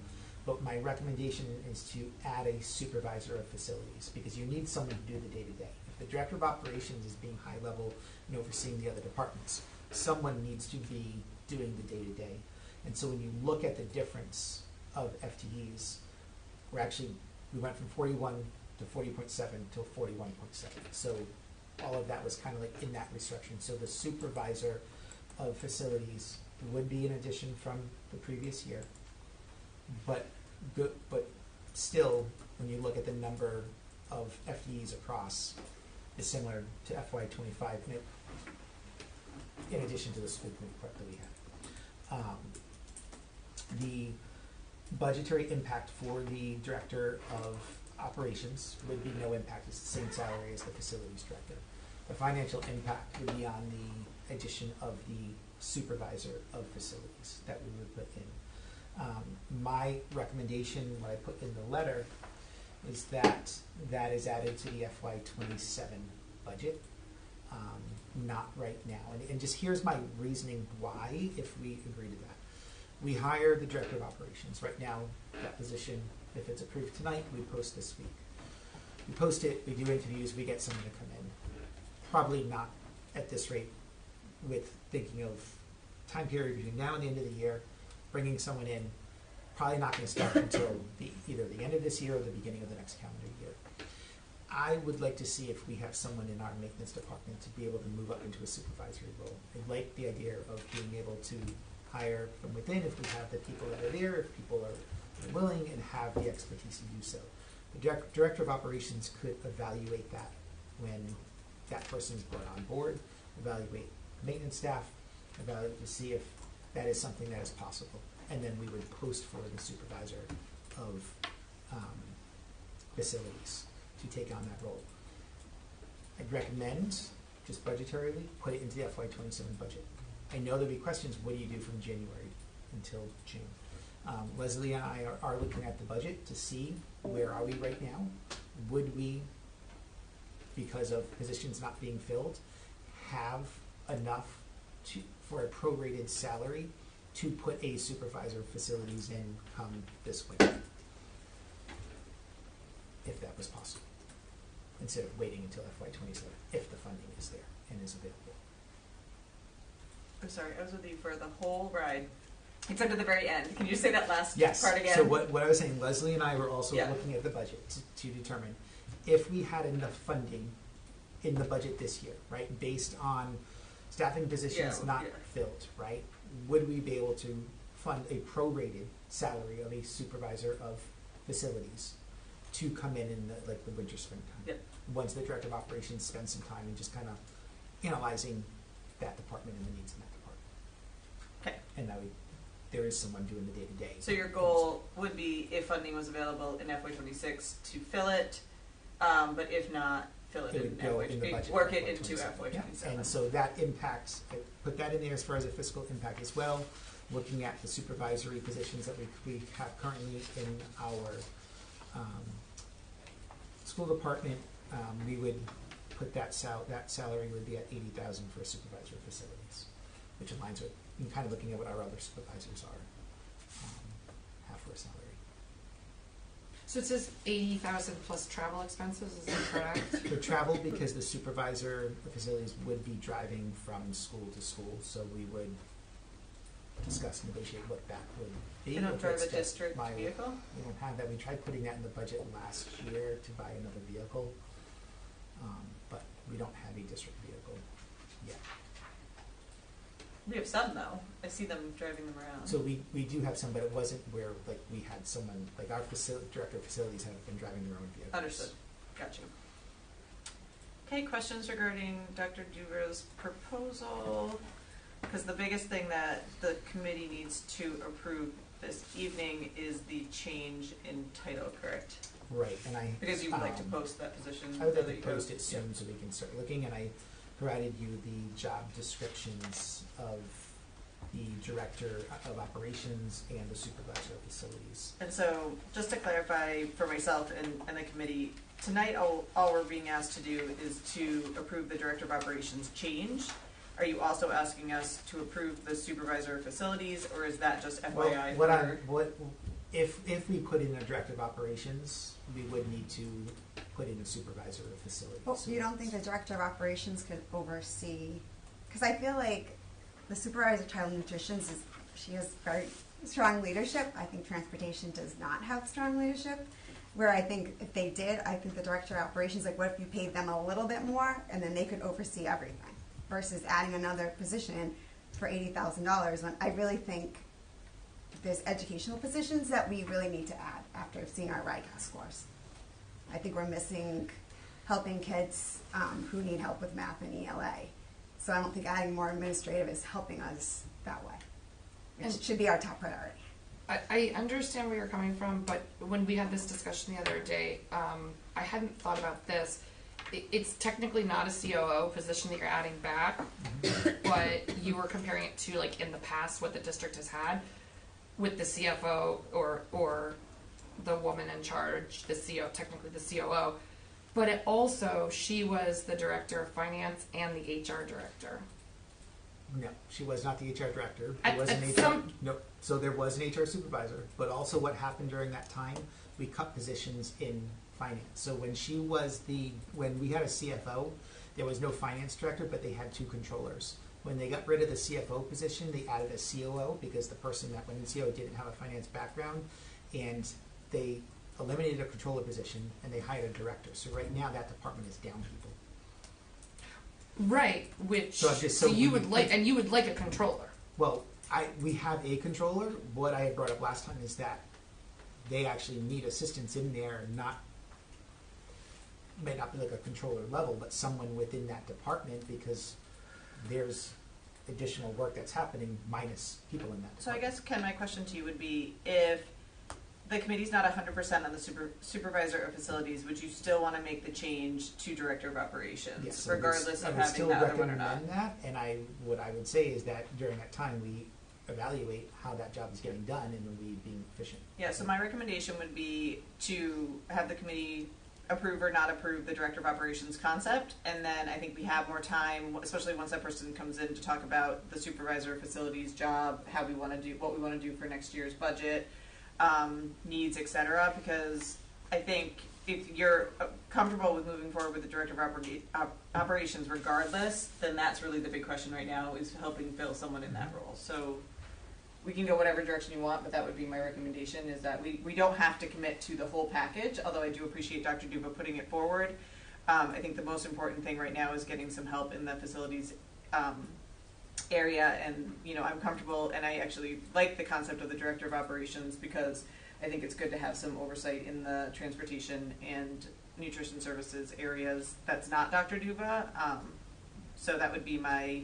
But my recommendation is to add a supervisor of facilities, because you need someone to do the day-to-day. If the Director of Operations is being high level and overseeing the other departments, someone needs to be doing the day-to-day. And so when you look at the difference of FTEs, we went from 41 to 40.7 to 41.7. So all of that was kind of like in that restructuring. So the supervisor of facilities would be an addition from the previous year, but still, when you look at the number of FTEs across, is similar to FY25, in addition to the school committee clerk that we had. The budgetary impact for the director of operations would be no impact. It's the same salary as the facilities director. The financial impact would be on the addition of the supervisor of facilities that we would put in. My recommendation, what I put in the letter, is that that is added to the FY27 budget, not right now. And just here's my reasoning why, if we agree to that. We hire the director of operations. Right now, that position, if it's approved tonight, we post this week. We post it, we do interviews, we get someone to come in. Probably not at this rate, with thinking of time period between now and the end of the year, bringing someone in, probably not going to start until either the end of this year or the beginning of the next calendar year. I would like to see if we have someone in our maintenance department to be able to move up into a supervisory role. I like the idea of being able to hire from within if we have the people that are there, if people are willing and have the expertise to do so. The director of operations could evaluate that when that person is brought on board, evaluate maintenance staff, evaluate to see if that is something that is possible. And then we would post for the supervisor of facilities to take on that role. I'd recommend, just budgetarily, put it into the FY27 budget. I know there'll be questions, what do you do from January until June? Leslie and I are looking at the budget to see where are we right now. Would we, because of positions not being filled, have enough for a prorated salary to put a supervisor of facilities in come this winter, if that was possible, instead of waiting until FY27, if the funding is there and is available. I'm sorry, I was with you for the whole ride, except at the very end. Can you say that last Yes. part again? So what I was saying, Leslie and I were also Yeah. looking at the budget to determine if we had enough funding in the budget this year, right, based on staffing positions not filled, right? Would we be able to fund a prorated salary of a supervisor of facilities to come in the winter, springtime? Yep. Once the director of operations spends some time and just kind of analyzing that department and the needs in that department. Okay. And that there is someone doing the day-to-day. So your goal would be, if funding was available in FY26, to fill it, but if not, fill it, It would go in the budget work for it into FY27. FY27. Yeah. And so that impacts, I put that in there as far as a fiscal impact as well. Looking at the supervisory positions that we have currently in our school department, we would put that salary would be at $80,000 for a supervisor of facilities, which aligns with kind of looking at what our other supervisors have for a salary. So it says 80,000 plus travel expenses, is that correct? For travel, because the supervisor of facilities would be driving from school to school, so we would discuss, negotiate what that would be. You don't If drive it's a just district my- vehicle? We don't have that. We tried putting that in the budget last year to buy another vehicle, but we don't have a district vehicle yet. We have some though. I see them driving them around. So we do have some, but it wasn't where we had someone, our director of facilities have been driving their own vehicles. Understood. Got you. Okay, questions regarding Dr. Duver's proposal? Because the biggest thing that the committee needs to approve this evening is the change in title, correct? Right, and Because you would like to post that position. I would like so to that you post go- it soon so we can start looking, and I provided you the job descriptions of the director of operations and the supervisor of facilities. And so, just to clarify for myself and the committee, tonight all we're being asked to do is to approve the director of operations change. Are you also asking us to approve the supervisor of facilities, or is that just FYI? If we put in a director of operations, we would need to put in a supervisor of facilities. Well, you don't think the director of operations could oversee, because I feel like the supervisor of child nutrition she has very strong leadership. I think transportation does not have strong leadership. Where I think if they did, I think the director of operations, what if you paid them a little bit more and then they could oversee everything versus adding another position for $80,000 when I really think there's educational positions that we really need to add after seeing our RICAS scores. I think we're missing helping kids who need help with math and ELA. So I don't think adding more administrative is helping us that way. It should be our top priority. I understand where you're coming from, but when we had this discussion the other day, I hadn't thought about this. It's technically not a COO position that you're adding back, but you were comparing it to, like, in the past what the district has had with the CFO or the woman in charge, the CO, technically the COO. But it also, she was the director of finance and the HR director. No, she was not the HR director. At- There was at an some- No, so there was an HR supervisor, but also what happened during that time, we cut positions in finance. So when we had a CFO, there was no finance director, but they had 2 controllers. When they got rid of the CFO position, they added a COO because the person that went in COO didn't have a finance background, and they eliminated a controller position and they hired a director. So right now that department is down people. Right, which So I'm just- so so you we- would like, and you would like a controller. Well, we have a controller. What I had brought up last time is that they actually need assistance in there, may not be like a controller level, but someone within that department, because there's additional work that's happening minus people in that So I department. guess, Ken, my question to you would be, if the committee's not 100% on the supervisor of facilities, would you still want to make the change to director of operations, Yes, I would- regardless I of would having still the other one or recommend not? that, and what I would say is that during that time, we evaluate how that job is getting done and are we being efficient. Yeah, so my recommendation would be to have the committee approve or not approve the director of operations concept, and then I think we have more time, especially once that person comes in, to talk about the supervisor of facilities job, how we want to do, what we want to do for next year's budget, needs, etc. Because I think if you're comfortable with moving forward with the director of operations regardless, then that's really the big question right now, is helping fill someone in that role. So we can go whatever direction you want, but that would be my recommendation, is that we don't have to commit to the whole package, although I do appreciate Dr. Duba putting it forward. I think the most important thing right now is getting some help in the facilities area, and I'm comfortable, and I actually like the concept of the director of operations, because I think it's good to have some oversight in the transportation and nutrition services areas that's not Dr. Duba. So that would be my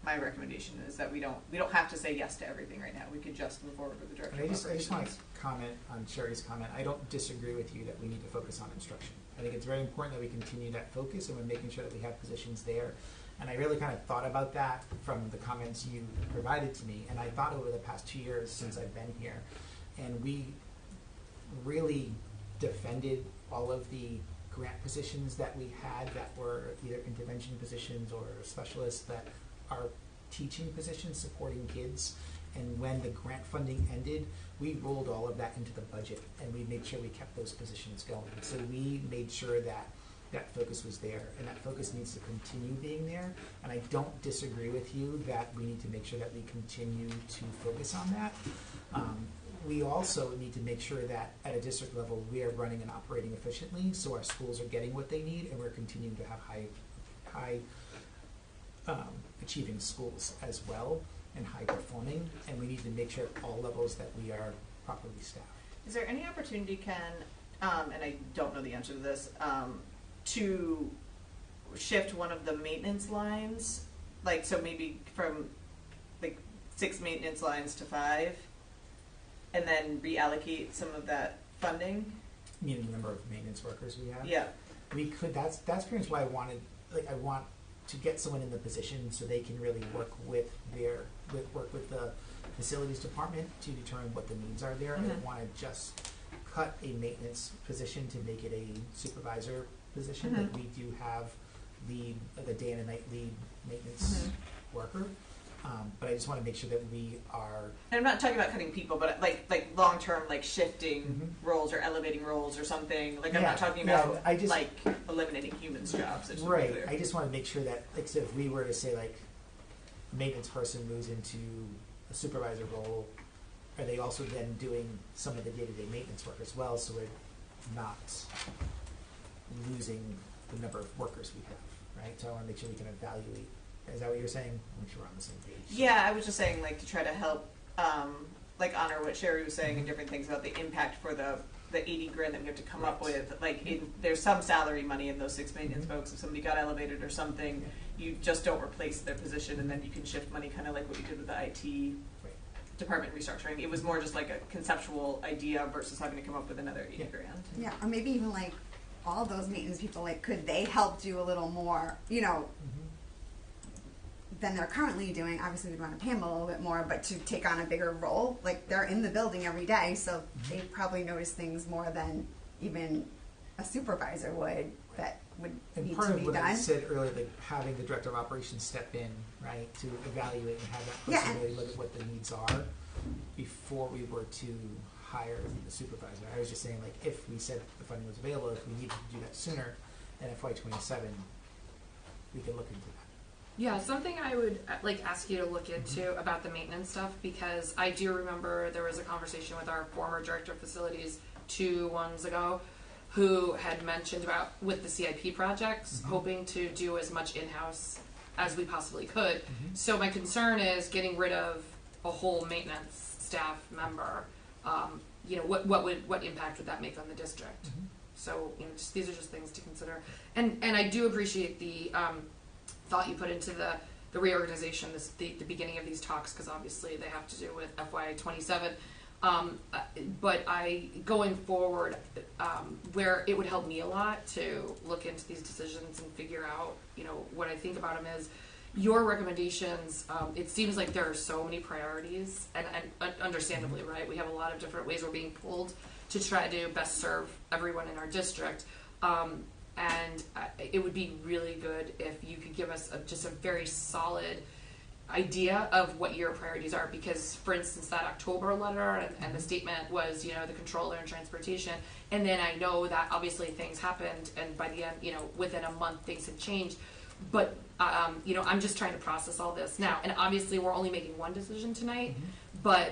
recommendation, is that we don't have to say yes to everything right now. We could just move forward with the director And of I just operations. want to comment on Sherry's comment. I don't disagree with you that we need to focus on instruction. I think it's very important that we continue that focus, and we're making sure that we have positions there. And I really kind of thought about that from the comments you provided to me, and I thought over the past 2 years since I've been here, and we really defended all of the grant positions that we had that were either intervention positions or specialists that are teaching positions supporting kids. And when the grant funding ended, we rolled all of that into the budget, and we made sure we kept those positions going. So we made sure that that focus was there, and that focus needs to continue being there. And I don't disagree with you that we need to make sure that we continue to focus on that. We also need to make sure that at a district level, we are running and operating efficiently, so our schools are getting what they need, and we're continuing to have high achieving schools as well, and high performing, and we need to make sure at all levels that we are properly staffed. Is there any opportunity, Ken, and I don't know the answer to this, to shift one of the maintenance lines, like, so maybe from like 6 maintenance lines to 5, and then reallocate some of that funding? Meaning the number of maintenance workers we have? Yeah. We could, that's pretty much why I want to get someone in the position so they can really work with the facilities department to determine what the needs are there. I don't want to just cut a maintenance position to make it a supervisor position. Like, we do have the day and night lead maintenance worker. But I just want to make sure that we are. And I'm not talking about cutting people, but like long term, like shifting roles or elevating roles or something. Like, I'm not talking about like eliminating humans' jobs. I just wanna be Right. clear. I just want to make sure that, like, so if we were to say, like, maintenance person moves into a supervisor role, are they also then doing some of the day-to-day maintenance work as well, so we're not losing the number of workers we have, right? So I want to make sure we can evaluate. Is that what you're saying? Make sure we're on the same page. Yeah, I was just saying, like, to try to help, like, honor what Sherry was saying and different things about the impact for the 80 grand that we have to come up with. Like, there's some salary money in those 6 maintenance folks. If somebody got elevated or something, you just don't replace their position, and then you can shift money, kind of like what you did with the IT department restructuring. It was more just like a conceptual idea versus having to come up with another 80 Yeah. grand. Yeah, or maybe even like all those maintenance people, like, could they help do a little more, you know, than they're currently doing? Obviously, we'd want to pay them a little bit more, but to take on a bigger role, like, they're in the building every day, so they probably notice things more than even a supervisor would, that would And need part to of be what I done. said earlier, like having the director of operations step in, right, to evaluate and have that Yeah, person and- really look at what the needs are before we were to hire the supervisor. I was just saying, like, if we said the funding was available, if we needed to do that sooner than FY27, we could look into that. Yeah, something I would like ask you to look into about the maintenance stuff, because I do remember there was a conversation with our former director of facilities 2 ones ago, who had mentioned about with the CIP projects, hoping to do as much in-house as we possibly could. So my concern is getting rid of a whole maintenance staff member. You know, what impact would that make on the district? So, you know, just, these are just things to consider. And I do appreciate the thought you put into the reorganization, the beginning of these talks, because obviously they have to do with FY27. But going forward, where it would help me a lot to look into these decisions and figure out, you know, what I think about them is your recommendations. It seems like there are so many priorities, and understandably, right? We have a lot of different ways we're being pulled to try to best serve everyone in our district. And it would be really good if you could give us just a very solid idea of what your priorities are, because for instance that October letter and the statement was, you know, the controller and transportation, and then I know that obviously things happened, and by the end, you know, within a month things had changed, but you know, I'm just trying to process all this now, and obviously we're only making one decision tonight, but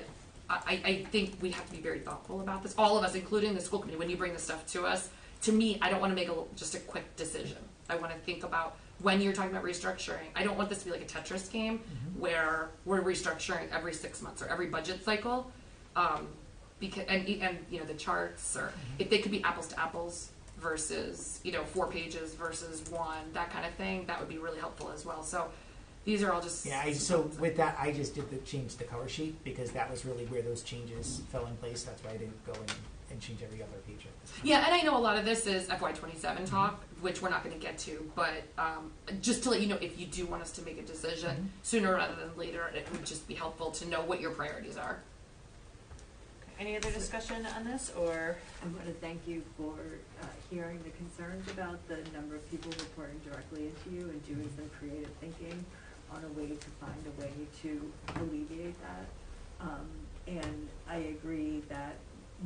I think we have to be very thoughtful about this, all of us, including the school committee. When you bring this stuff to us, to me, I don't want to make just a quick decision. I want to think about when you're talking about restructuring. I don't want this to be like a Tetris game where we're restructuring every 6 months or every budget cycle. Because and you know, the charts, or if they could be apples to apples versus, you know, 4 pages versus 1, that kind of thing, that would be really helpful as well. So these are all just So with that, I just did change the cover sheet because that was really where those changes fell in place. That's why I didn't go and change every other page at this time. Yeah, and I know a lot of this is FY27 talk, which we're not going to get to, but just to let you know, if you do want us to make a decision sooner rather than later, it would just be helpful to know what your priorities are. Any other discussion on this, or? I want to thank you for hearing the concerns about the number of people reporting directly into you and doing some creative thinking on a way to find a way to alleviate that. And I agree that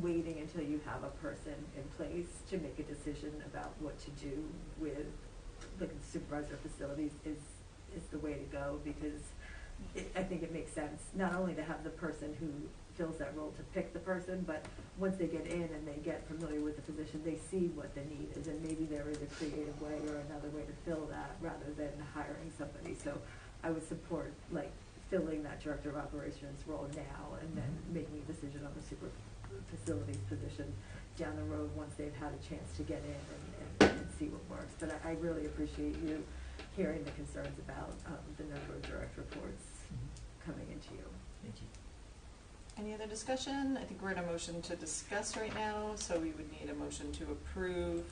waiting until you have a person in place to make a decision about what to do with the supervisor facilities is the way to go, because I think it makes sense not only to have the person who fills that role to pick the person, but once they get in and they get familiar with the position, they see what the need is, and maybe there is a creative way or another way to fill that rather than hiring somebody. So I would support like filling that director of operations role now and then making a decision on the super facilities position down the road once they've had a chance to get in and see what works. But I really appreciate you hearing the concerns about the number of direct reports coming into you. Thank you. Any other discussion? I think we're in a motion to discuss right now, so we would need a motion to approve,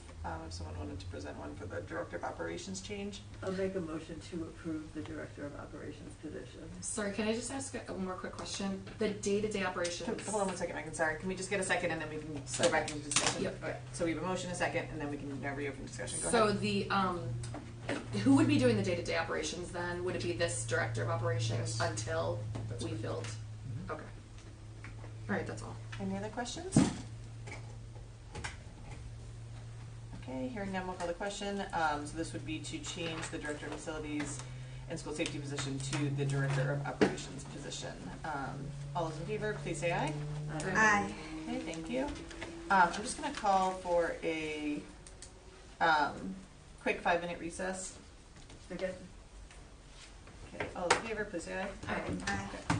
if someone wanted to present one for the Director of Operations change. I'll make a motion to approve the director of operations position. Sorry, can I just ask one more quick question? The day-to-day operations. Hold on one second, Megan, sorry. Can we just get a second and then we can go back into discussion? Yep. Okay, so we have a motion, a second, and then we can now reopen discussion. Go So ahead. the who would be doing the day-to-day operations then? Would it be this director of operations Yes. until That's we right. filled? Okay. All right, that's all. Any other questions? Okay, hearing none, we'll call the question. So this would be to change the Director of Facilities and School Safety position to the Director of Operations position. All those in favor, please say aye. Aye. Okay, thank you. I'm just gonna call for a quick 5-minute recess. Second. Okay, all those in favor, please say aye. Aye. Okay.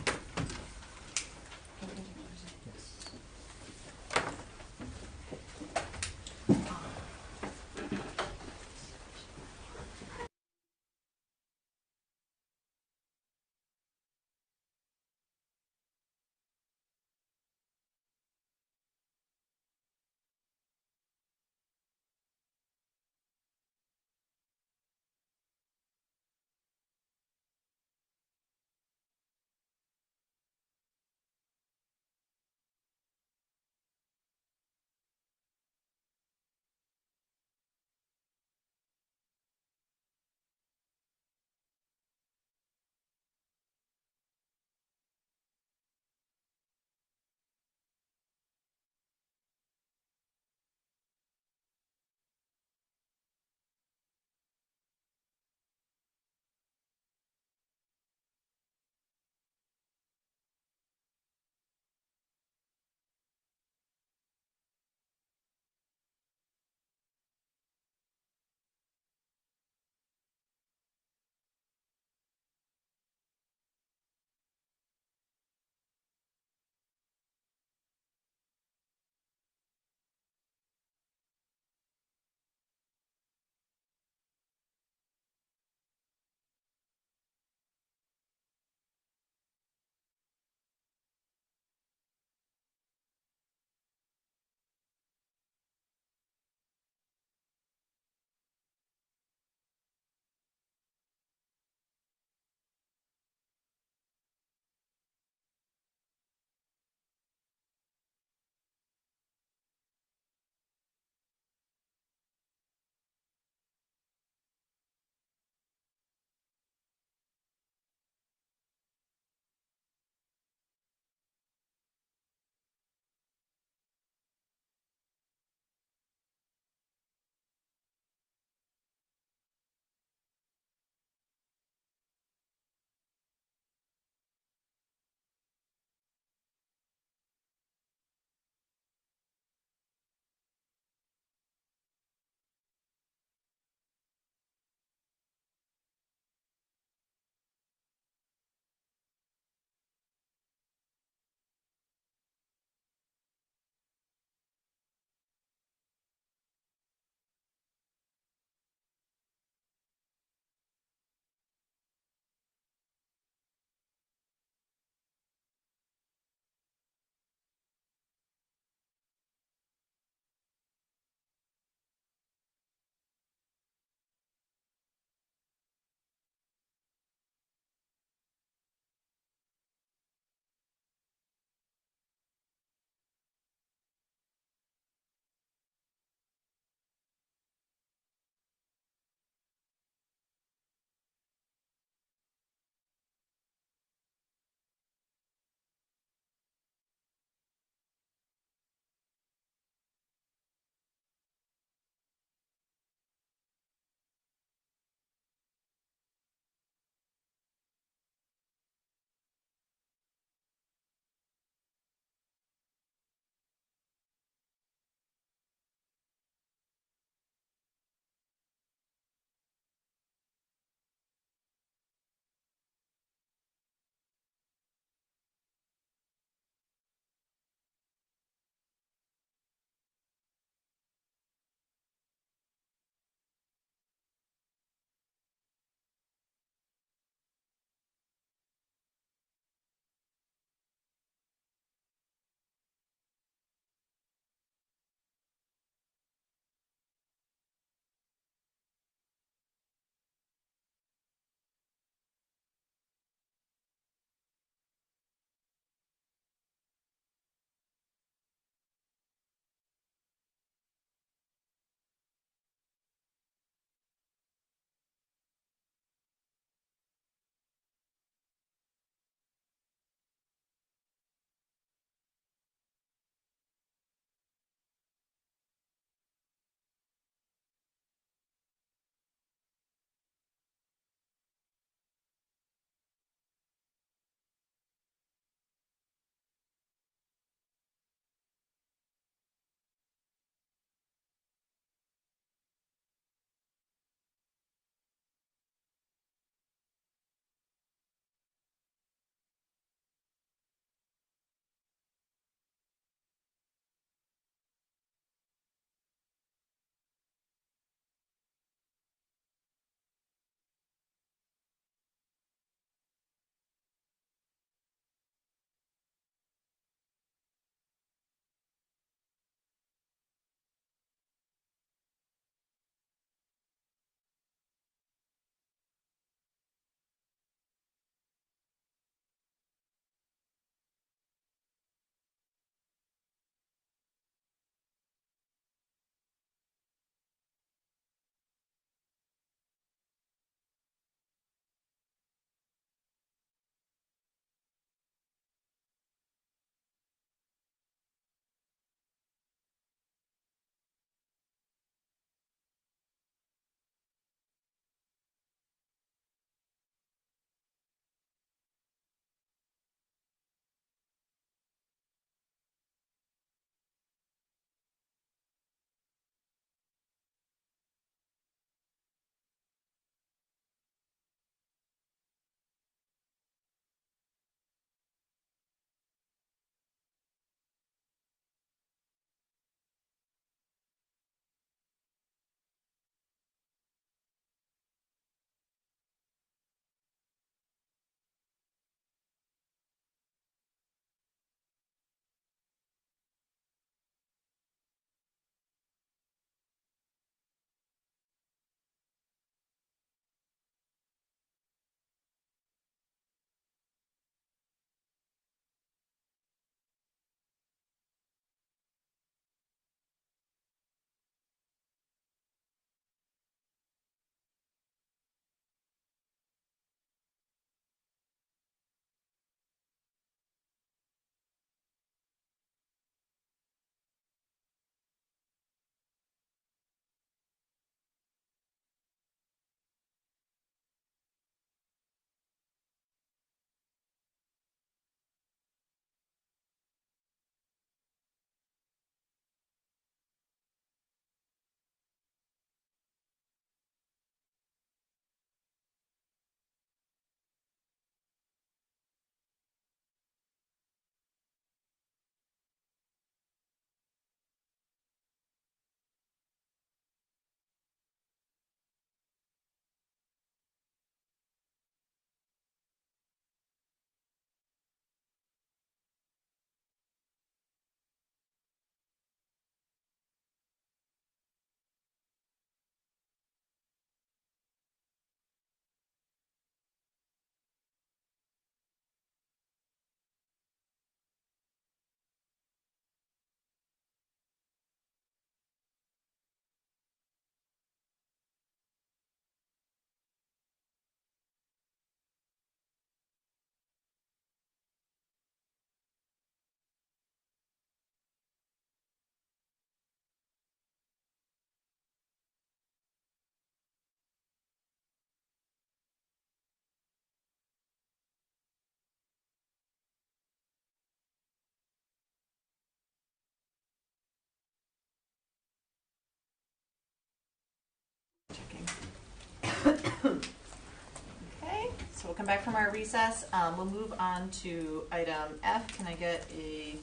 come back from our recess. We'll move on to item F. Can I get a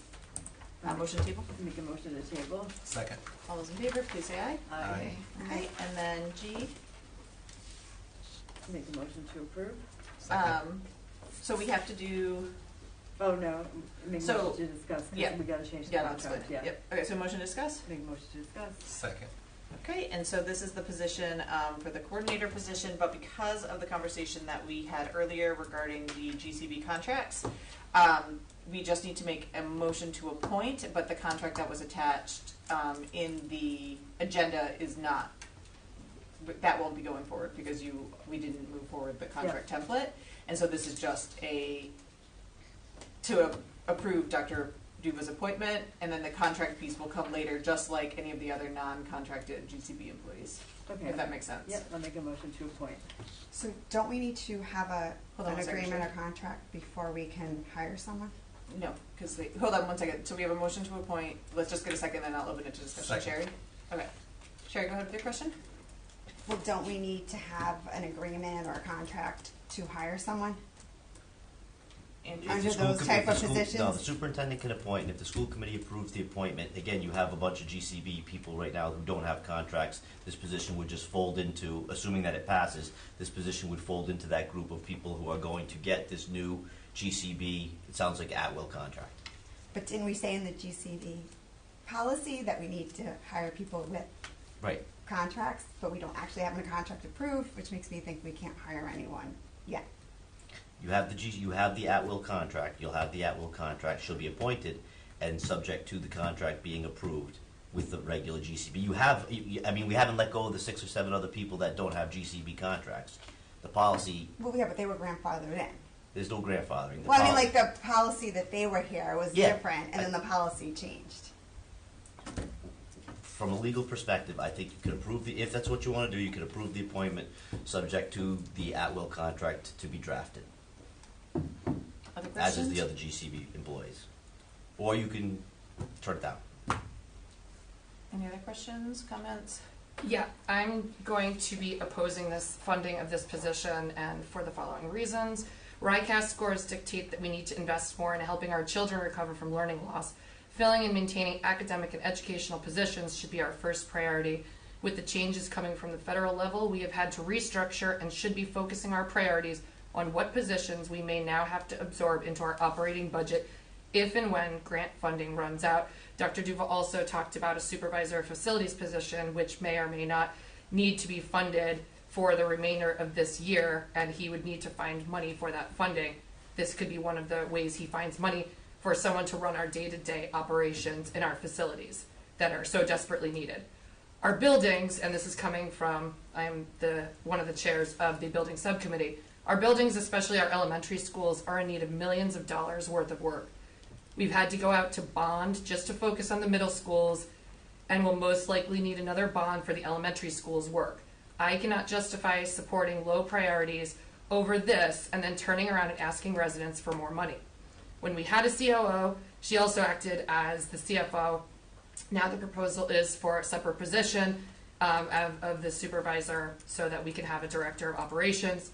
motion to table? Make a motion to table. Second. All those in favor, please say aye. Aye. Okay, and then G. Make a motion to approve. Second. So we have to do, Oh, no, make a So, motion to discuss, yeah. because we gotta change the yeah, that's good. contract, yeah. Yep. Okay, so motion to discuss? Make a motion to discuss. Second. Okay, and so this is the position for the coordinator position, but because of the conversation that we had earlier regarding the GCB contracts, we just need to make a motion to appoint, but the contract that was attached in the agenda is not, that won't be going forward because we didn't move forward the contract template, and so this is just to approve Dr. Duva's appointment, and then the contract piece will come later, just like any of the other non-contracted GCB employees, Okay. if that makes sense. Yep, I'll make a motion to appoint. So don't we need to have Hold on an one second, agreement or Sherry. contract before we can hire someone? No, because hold on one second. So we have a motion to appoint. Let's just get a second, then I'll open it to discussion. Second. Sherry? Okay. Sherry, go ahead with your question. Well, don't we need to have an agreement or a contract to hire someone? Andrew? Under If the school those com- type if the of school- positions? No, the superintendent can appoint, and if the school committee approves the appointment, again, you have a bunch of GCB people right now who don't have contracts. This position would just fold into, assuming that it passes, this position would fold into that group of people who are going to get this new GCB, it sounds like at-will contract. But didn't we say in the GCD policy that we need to hire people with Right. contracts, but we don't actually have a contract approved, which makes me think we can't hire anyone yet. You have the at-will contract, you'll have the at-will contract, she'll be appointed, and subject to the contract being approved with the regular GCB. We haven't let go of the 6 or 7 other people that don't have GCB contracts. The policy, Well, yeah, but they were grandfathered in. there's no grandfathering. Well, I mean, like the policy that they were here was Yeah. different, and then the policy changed. From a legal perspective, I think you could approve if that's what you want to do, you could approve the appointment, subject to the at-will contract to be drafted, Other as questions? is the other GCB employees. Or you can turn it down. Any other questions, comments? Yeah, I'm going to be opposing this funding of this position, and for the following reasons. RICAS scores dictate that we need to invest more in helping our children recover from learning loss. Filling and maintaining academic and educational positions should be our first priority. With the changes coming from the federal level, we have had to restructure and should be focusing our priorities on what positions we may now have to absorb into our operating budget if and when grant funding runs out. Dr. Duva also talked about a supervisor of facilities position, which may or may not need to be funded for the remainder of this year, and he would need to find money for that funding. This could be one of the ways he finds money for someone to run our day-to-day operations in our facilities that are so desperately needed. Our buildings, and this is coming from, I'm one of the chairs of the building subcommittee, our buildings, especially our elementary schools, are in need of millions of dollars worth of work. We've had to go out to bond just to focus on the middle schools, and will most likely need another bond for the elementary schools' work. I cannot justify supporting low priorities over this and then turning around and asking residents for more money. When we had a COO, she also acted as the CFO. Now the proposal is for a separate position of the supervisor so that we can have a director of operations.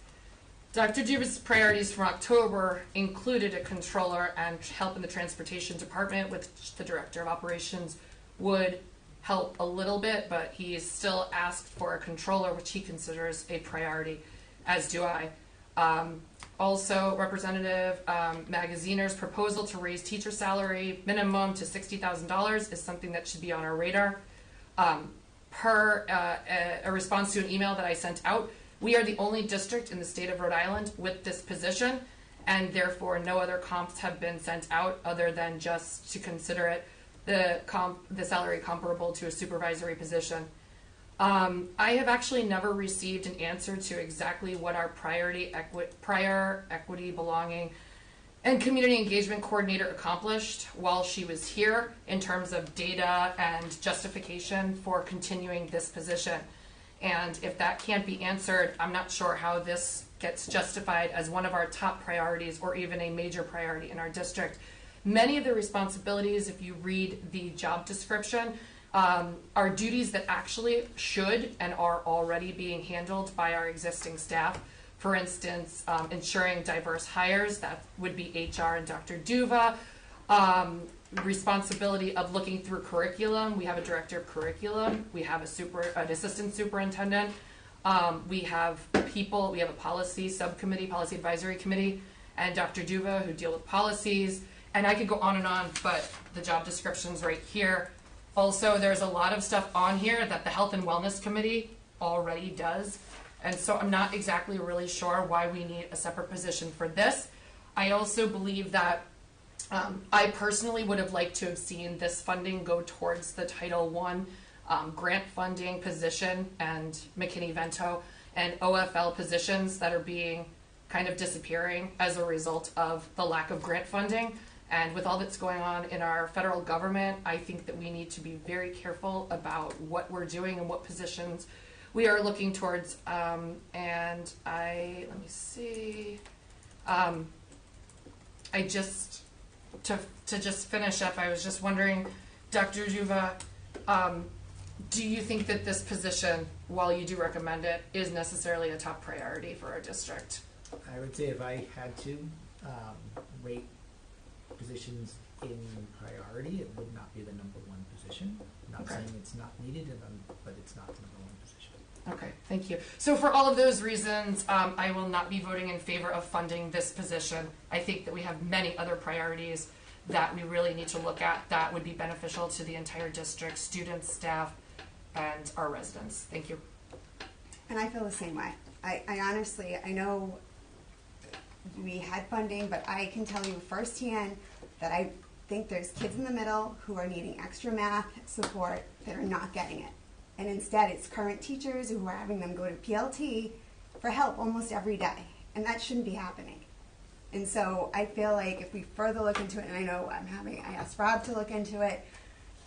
Dr. Duva's priorities from October included a controller and help in the transportation department, which the director of operations would help a little bit, but he is still asked for a controller, which he considers a priority, as do I. Also, Representative Magaziner's proposal to raise teacher salary minimum to $60,000 is something that should be on our radar. Per a response to an email that I sent out, we are the only district in the state of Rhode Island with this position, and therefore no other comps have been sent out other than just to consider it the salary comparable to a supervisory position. I have actually never received an answer to exactly what our prior equity, belonging, and community engagement coordinator accomplished while she was here in terms of data and justification for continuing this position. And if that can't be answered, I'm not sure how this gets justified as one of our top priorities or even a major priority in our district. Many of the responsibilities, if you read the job description, are duties that actually should and are already being handled by our existing staff. For instance, ensuring diverse hires, that would be HR and Dr. Duva. Responsibility of looking through curriculum. We have a director of curriculum. We have an assistant superintendent. We have people, we have a policy subcommittee, policy advisory committee, and Dr. Duva who deal with policies. And I could go on and on, but the job description's right here. Also, there's a lot of stuff on here that the Health and Wellness Committee already does. And so I'm not exactly really sure why we need a separate position for this. I also believe that I personally would have liked to have seen this funding go towards the Title I grant funding position and McKinney-Vento and OFL positions that are being kind of disappearing as a result of the lack of grant funding. And with all that's going on in our federal government, I think that we need to be very careful about what we're doing and what positions we are looking towards. And let me see. To just finish up, I was just wondering, Dr. Duva, do you think that this position, while you do recommend it, is necessarily a top priority for our district? I would say if I had to rate positions in priority, it would not be the number one position. Not Okay. saying it's not needed, but it's not the number one position. Okay, thank you. So for all of those reasons, I will not be voting in favor of funding this position. I think that we have many other priorities that we really need to look at that would be beneficial to the entire district, students, staff, and our residents. Thank you. And I feel the same way. I honestly, I know we had funding, but I can tell you firsthand that I think there's kids in the middle who are needing extra math support that are not getting it. And instead, it's current teachers who are having them go to PLT for help almost every day. And that shouldn't be happening. And so I feel like if we further look into it, and I know I asked Rob to look into it,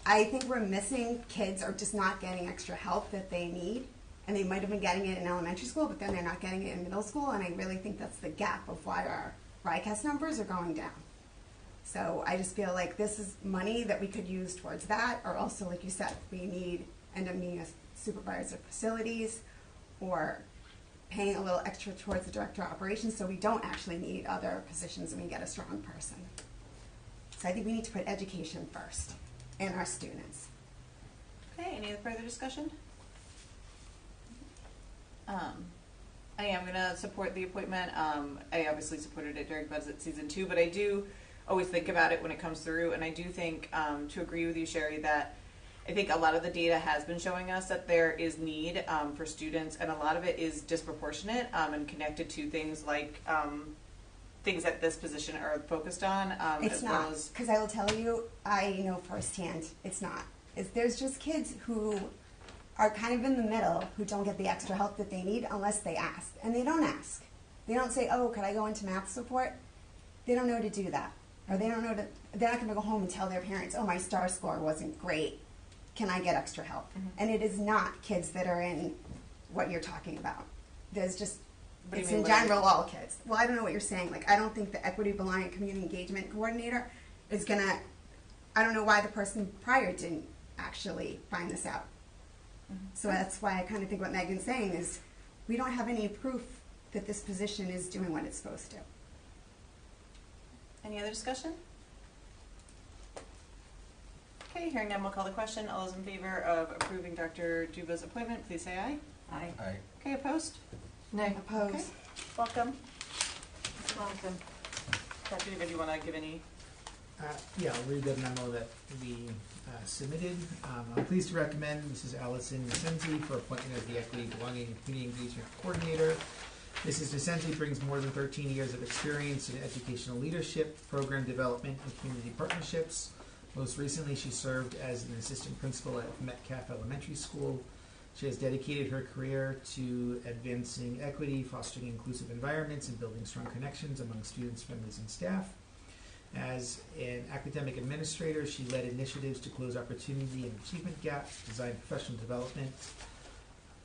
I think we're missing kids are just not getting extra help that they need. And they might have been getting it in elementary school, but then they're not getting it in middle school. And I really think that's the gap of why our RICAS numbers are going down. So I just feel like this is money that we could use towards that, or also, like you said, we end up needing a supervisor of facilities, or paying a little extra towards the director of operations so we don't actually need other positions and we get a strong person. So I think we need to put education first and our students. Okay, any further discussion? I am going to support the appointment. I obviously supported it during budget season 2, but I do always think about it when it comes through, and I do think, to agree with you, Sherry, that I think a lot of the data has been showing us that there is need for students, and a lot of it is disproportionate and connected to things like things that this position are focused on. It's as not, well as because I will tell you, I know firsthand, it's not. There's just kids who are kind of in the middle who don't get the extra help that they need unless they ask. And they don't ask. They don't say, oh, could I go into math support? They don't know to do that. Or they're not going to go home and tell their parents, oh, my STAR score wasn't great. Can I get extra help? Mm-hmm. And it is not kids that are in what you're talking about. There's just, it's in general all kids. Well, I don't know what you're saying. Like, I don't think the Equity, Belonging, Community Engagement Coordinator is going to, I don't know why the person prior didn't actually find this out. Mm-hmm. So that's why I kind of think what Megan's saying is we don't have any proof that this position is doing what it's supposed to. Any other discussion? Okay, hearing none, we'll call the question. All those in favor of approving Dr. Duva's appointment, please say aye. Aye. Aye. Okay, opposed? Nay. Opposed. Okay. Welcome. Welcome. Dr. Duva, do you want to give any? Yeah, I'll read the memo that we submitted. I'm pleased to recommend Mrs. Allison Nesenzi for appointment as the Equity, Belonging, and Community Engagement Coordinator. Mrs. Nesenzi brings more than 13 years of experience in educational leadership, program development, and community partnerships. Most recently, she served as an assistant principal at Metcalf Elementary School. She has dedicated her career to advancing equity, fostering inclusive environments, and building strong connections among students, families, and staff. As an academic administrator, she led initiatives to close opportunity and achievement gaps, designed professional development,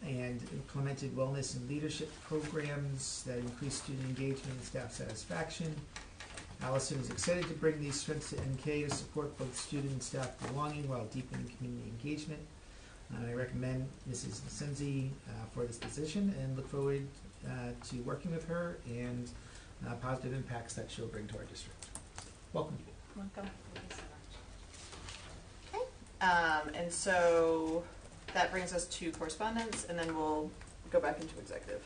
and implemented wellness and leadership programs that increase student engagement and staff satisfaction. Allison is excited to bring these strengths to NK to support both student and staff belonging while deepening community engagement. I recommend Mrs. Nesenzi for this position and look forward to working with her and positive impacts that she'll bring to our district. Welcome. Welcome. Okay. And so that brings us to correspondence, and then we'll go back into executive.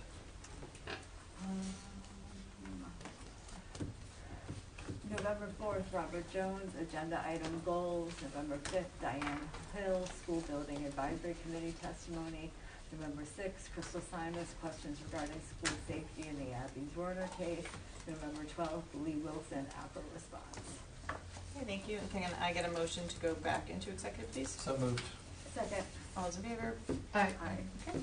November 4th, Robert Jones, agenda item goals. November 5th, Diane Hill, school building advisory committee testimony. November 6th, Crystal Simas, questions regarding school safety in the Abby's Werner case. November 12th, Lee Wilson, APRA response. Okay, thank you. And can I get a motion to go back into executive, please? So moved. Second. All those in favor? Aye. Aye. Okay.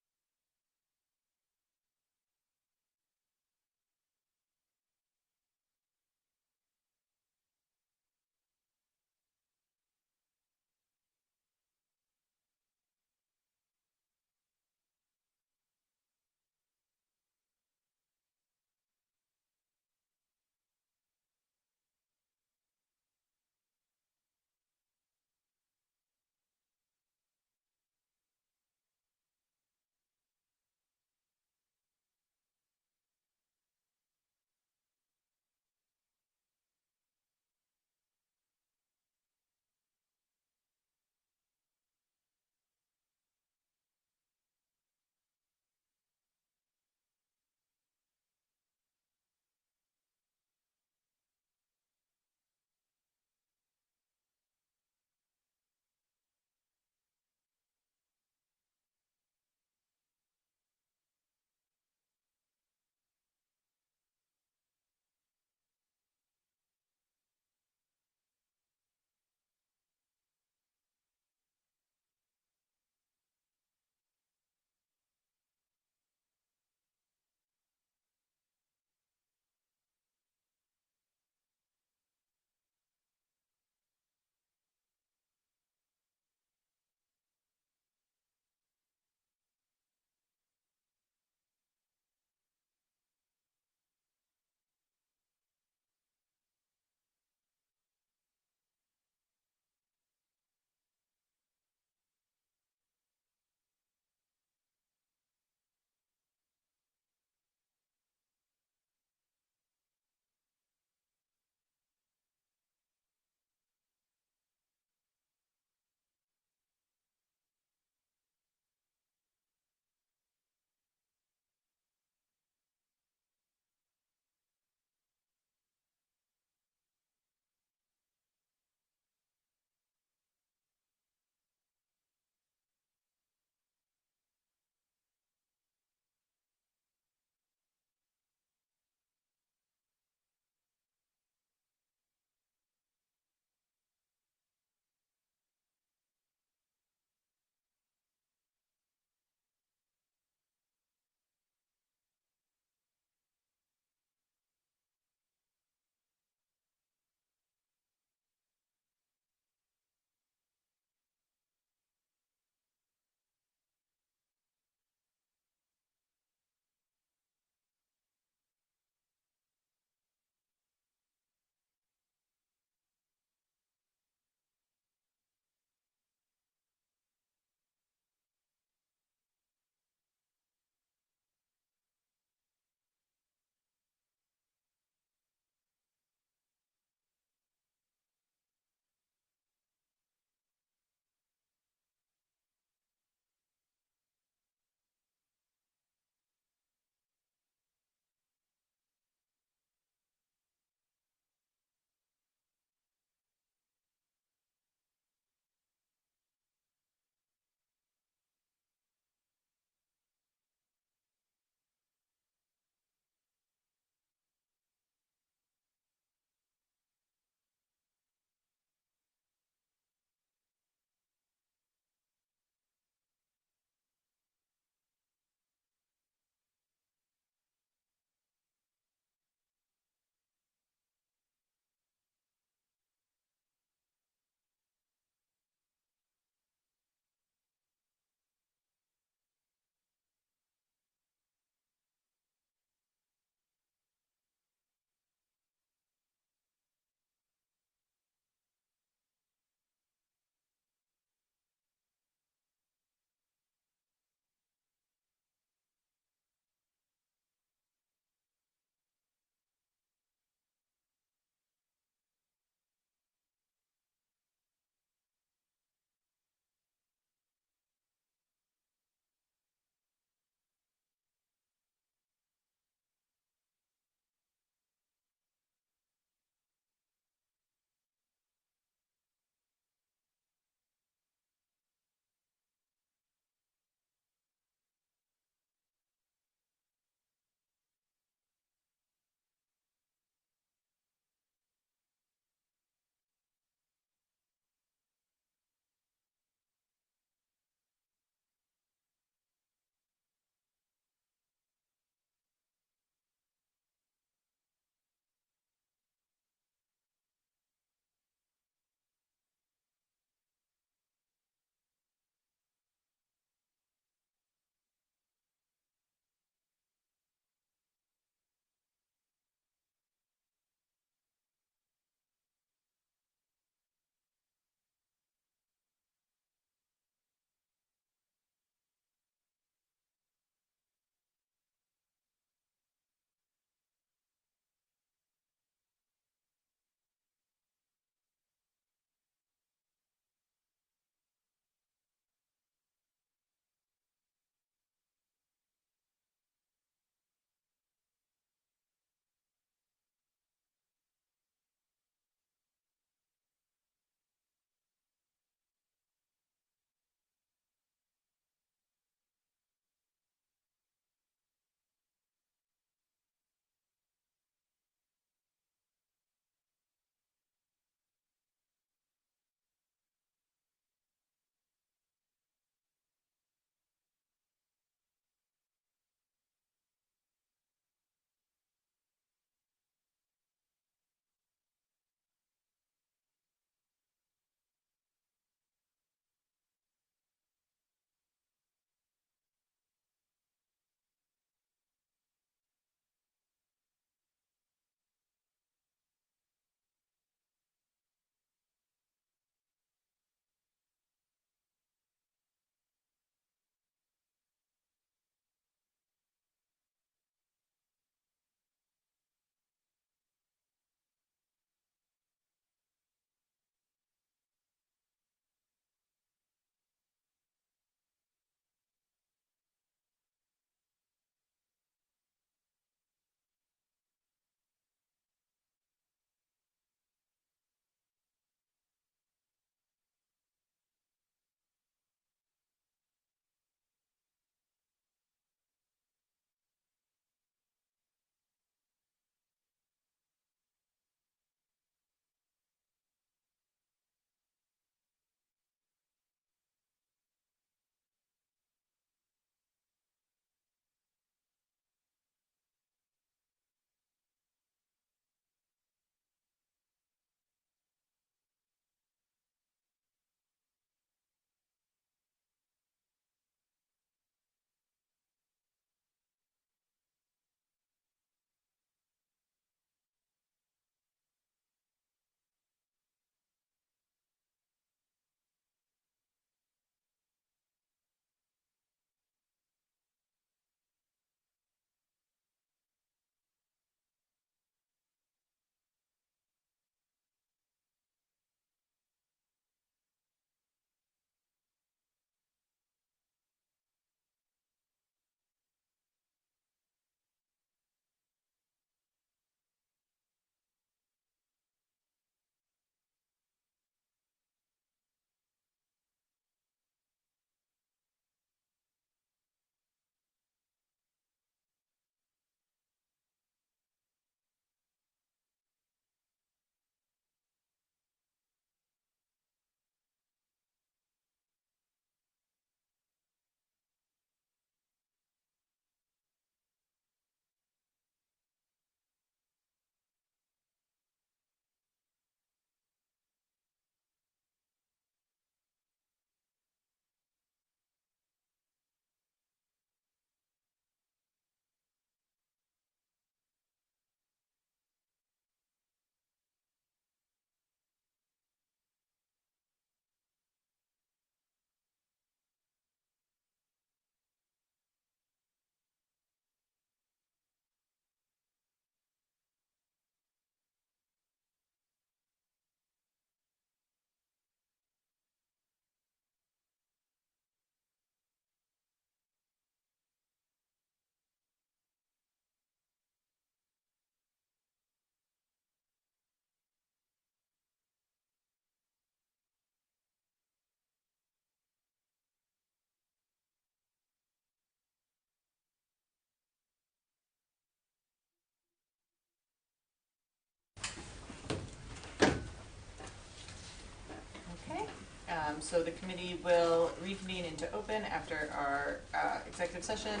So the committee will reconvene into open after our executive session.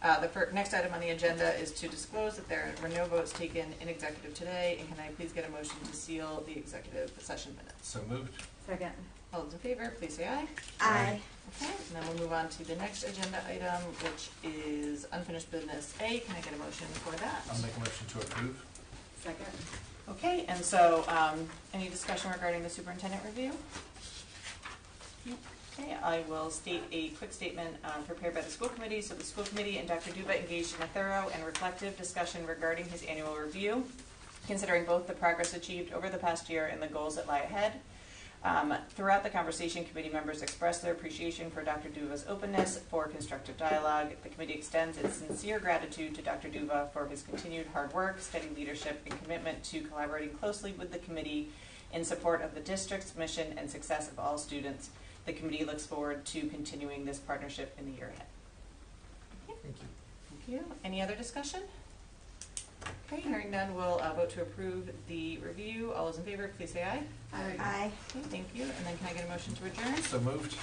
The next item on the agenda is to disclose that there were no votes taken in executive today, and can I please get a motion to seal the executive session minutes? So moved. Second. All those in favor, please say aye. Aye. Okay, and then we'll move on to the next agenda item, which is unfinished business A. Can I get a motion for that? I'll make a motion to approve. Second. Okay, and so, any discussion regarding the superintendent review? Okay, I will state a quick statement prepared by the school committee. So the school committee and Dr. Duba engaged in a thorough and reflective discussion regarding his annual review, considering both the progress achieved over the past year and the goals that lie ahead. Throughout the conversation, committee members expressed their appreciation for Dr. Duva's openness for constructive dialogue. The committee extends its sincere gratitude to Dr. Duva for his continued hard work, steady leadership, and commitment to collaborating closely with the committee in support of the district's mission and success of all students. The committee looks forward to continuing this partnership in the year ahead. Thank you. Thank you. Any other discussion? Okay, hearing none, we'll vote to approve the review. All those in favor, please say aye. Aye. Okay, thank you. And then can I get a motion to adjourn? So moved.